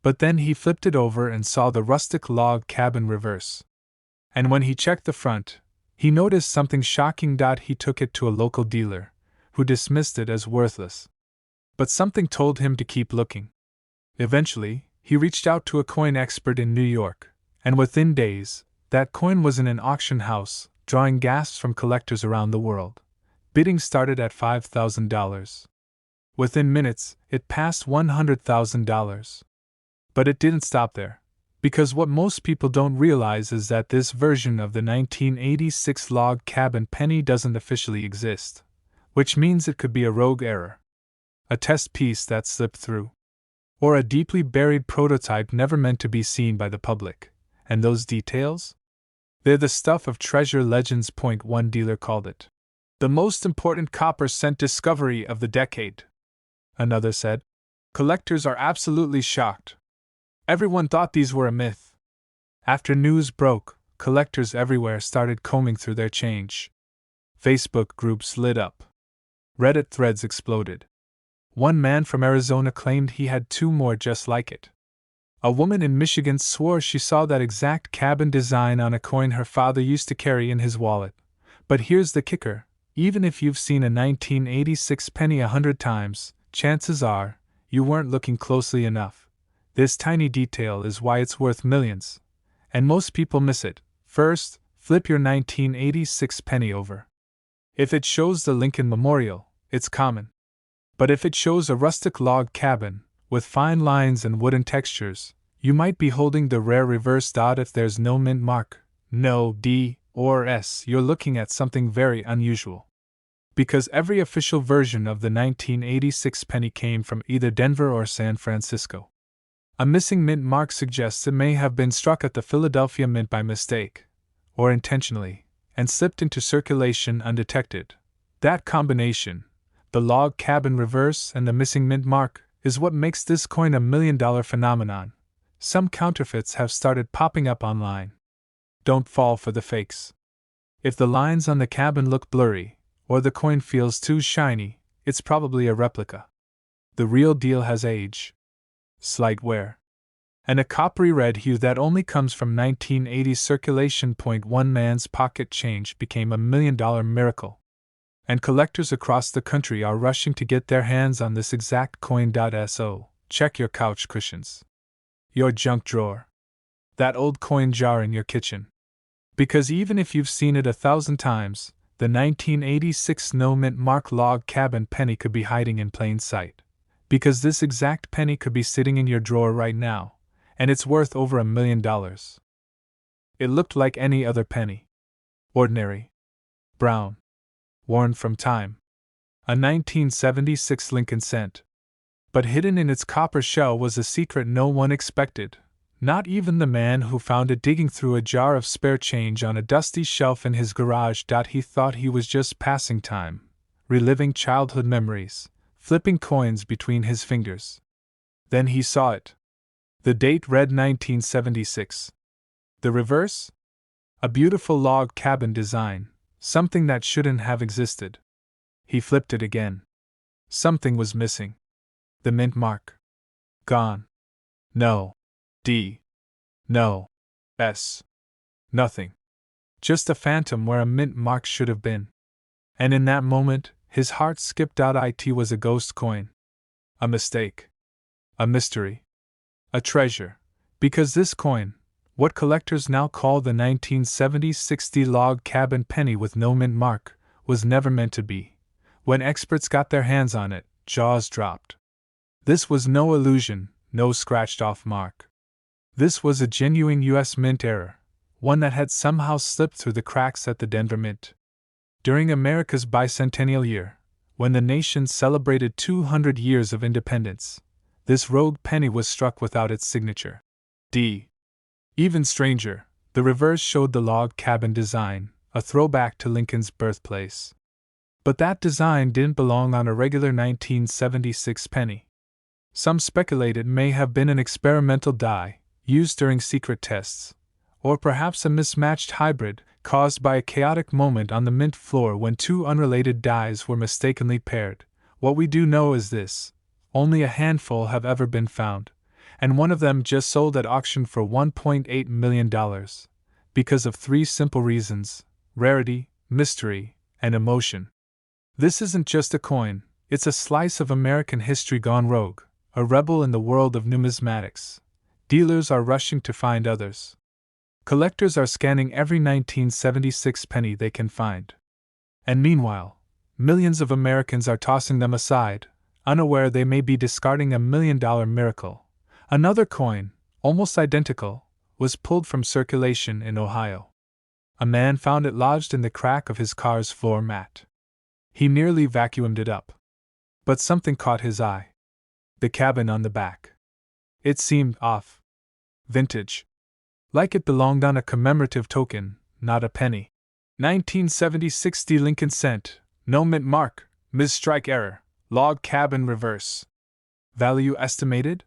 But then he flipped it over and saw the rustic log cabin reverse. And when he checked the front, he noticed something shocking. He took it to a local dealer, who dismissed it as worthless. But something told him to keep looking. Eventually, he reached out to a coin expert in New York, and within days, that coin was in an auction house, drawing gasps from collectors around the world. Bidding started at $5,000. Within minutes, it passed $100,000. But it didn't stop there, because what most people don't realize is that this version of the 1986 log cabin penny doesn't officially exist, which means it could be a rogue error, a test piece that slipped through, or a deeply buried prototype never meant to be seen by the public. And those details? They're the stuff of treasure legends. One dealer called it the most important copper-cent discovery of the decade. Another said, collectors are absolutely shocked. Everyone thought these were a myth. After news broke, collectors everywhere started combing through their change. Facebook groups lit up. Reddit threads exploded. One man from Arizona claimed he had 2 more just like it. A woman in Michigan swore she saw that exact cabin design on a coin her father used to carry in his wallet. But here's the kicker. Even if you've seen a 1986 penny 100 times, chances are you weren't looking closely enough. This tiny detail is why it's worth millions. And most people miss it. First, flip your 1986 penny over. If it shows the Lincoln Memorial, it's common. But if it shows a rustic log cabin, with fine lines and wooden textures, you might be holding the rare reverse. If there's no mint mark, no D or S, you're looking at something very unusual. Because every official version of the 1986 penny came from either Denver or San Francisco. A missing mint mark suggests it may have been struck at the Philadelphia Mint by mistake, or intentionally, and slipped into circulation undetected. That combination, the log cabin reverse and the missing mint mark, is what makes this coin $1 million phenomenon. Some counterfeits have started popping up online. Don't fall for the fakes. If the lines on the cabin look blurry, or the coin feels too shiny, it's probably a replica. The real deal has age, slight wear, and a coppery red hue that only comes from 1980s circulation. One man's pocket change became $1 million miracle. And collectors across the country are rushing to get their hands on this exact coin. So, check your couch cushions, your junk drawer, that old coin jar in your kitchen. Because even if you've seen it 1,000 times, the 1986 no mint mark log cabin penny could be hiding in plain sight. Because this exact penny could be sitting in your drawer right now, and it's worth over $1 million. It looked like any other penny. Ordinary. Brown. Worn from time. A 1976 Lincoln cent. But hidden in its copper shell was a secret no one expected. Not even the man who found it digging through a jar of spare change on a dusty shelf in his garage. He thought he was just passing time, reliving childhood memories, flipping coins between his fingers. Then he saw it. The date read 1976. The reverse? A beautiful log cabin design, something that shouldn't have existed. He flipped it again. Something was missing. The mint mark. Gone. No. D. No. S. Nothing. Just a phantom where a mint mark should have been. And in that moment, his heart skipped out. It was a ghost coin. A mistake. A mystery. A treasure. Because this coin, what collectors now call the 1970-60 log cabin penny with no mint mark, was never meant to be. When experts got their hands on it, jaws dropped. This was no illusion, no scratched-off mark. This was a genuine U.S. Mint error, one that had somehow slipped through the cracks at the Denver Mint. During America's bicentennial year, when the nation celebrated 200 years of independence, this rogue penny was struck without its signature. Even stranger, the reverse showed the log cabin design, a throwback to Lincoln's birthplace. But that design didn't belong on a regular 1976 penny. Some speculate it may have been an experimental die, used during secret tests, or perhaps a mismatched hybrid, caused by a chaotic moment on the mint floor when two unrelated dies were mistakenly paired. What we do know is this: only a handful have ever been found, and one of them just sold at auction for $1.8 million, because of three simple reasons: rarity, mystery, and emotion. This isn't just a coin, it's a slice of American history gone rogue, a rebel in the world of numismatics. Dealers are rushing to find others. Collectors are scanning every 1976 penny they can find. And meanwhile, millions of Americans are tossing them aside, unaware they may be discarding a $1 million miracle. Another coin, almost identical, was pulled from circulation in Ohio. A man found it lodged in the crack of his car's floor mat. He nearly vacuumed it up. But something caught his eye. The cabin on the back. It seemed off. Vintage. Like it belonged on a commemorative token, not a penny. 1970-60 Lincoln cent, no mint mark, misstrike error, log cabin reverse. Value estimated?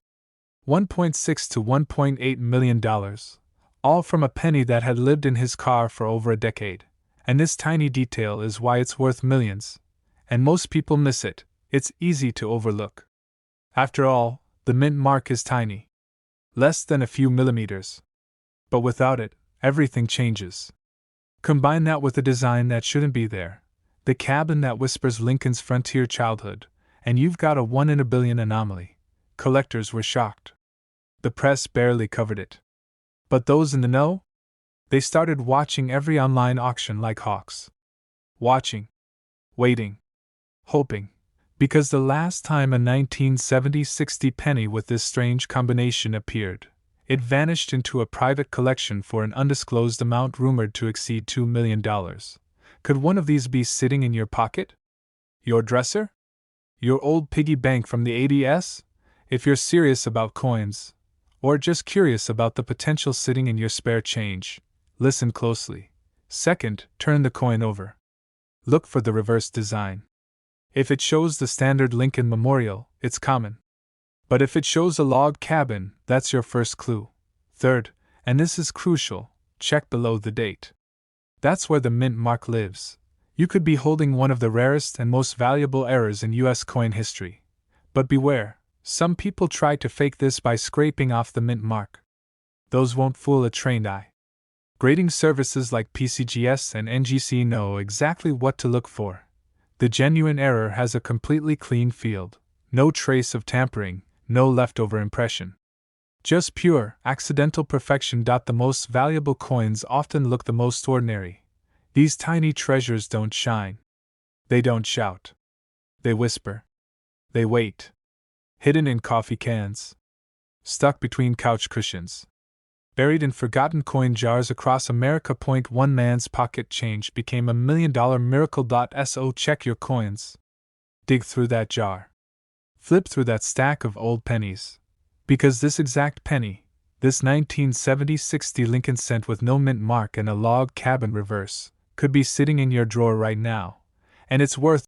$1.6 to $1.8 million, all from a penny that had lived in his car for over a decade. And this tiny detail is why it's worth millions. And most people miss it. It's easy to overlook. After all, the mint mark is tiny. Less than a few millimeters. But without it, everything changes. Combine that with a design that shouldn't be there, the cabin that whispers Lincoln's frontier childhood, and you've got a 1 in a billion anomaly. Collectors were shocked. The press barely covered it. But those in the know? They started watching every online auction like hawks. Watching. Waiting. Hoping. Because the last time a 1970-60 penny with this strange combination appeared, it vanished into a private collection for an undisclosed amount rumored to exceed $2 million. Could one of these be sitting in your pocket? Your dresser? Your old piggy bank from the 80s? If you're serious about coins, or just curious about the potential sitting in your spare change, listen closely. Second, turn the coin over. Look for the reverse design. If it shows the standard Lincoln Memorial, it's common. But if it shows a log cabin, that's your first clue. Third, and this is crucial, check below the date. That's where the mint mark lives. You could be holding one of the rarest and most valuable errors in U.S. coin history. But beware, some people try to fake this by scraping off the mint mark. Those won't fool a trained eye. Grading services like PCGS and NGC know exactly what to look for. The genuine error has a completely clean field, no trace of tampering, no leftover impression. Just pure, accidental perfection. The most valuable coins often look the most ordinary. These tiny treasures don't shine. They don't shout. They whisper. They wait. Hidden in coffee cans. Stuck between couch cushions. Buried in forgotten coin jars across America. One man's pocket change became $1 million miracle. So check your coins. Dig through that jar. Flip through that stack of old pennies. Because this exact penny, This 1970-60 Lincoln cent with no mint mark and a log cabin reverse could be sitting in your drawer right now, and it's worth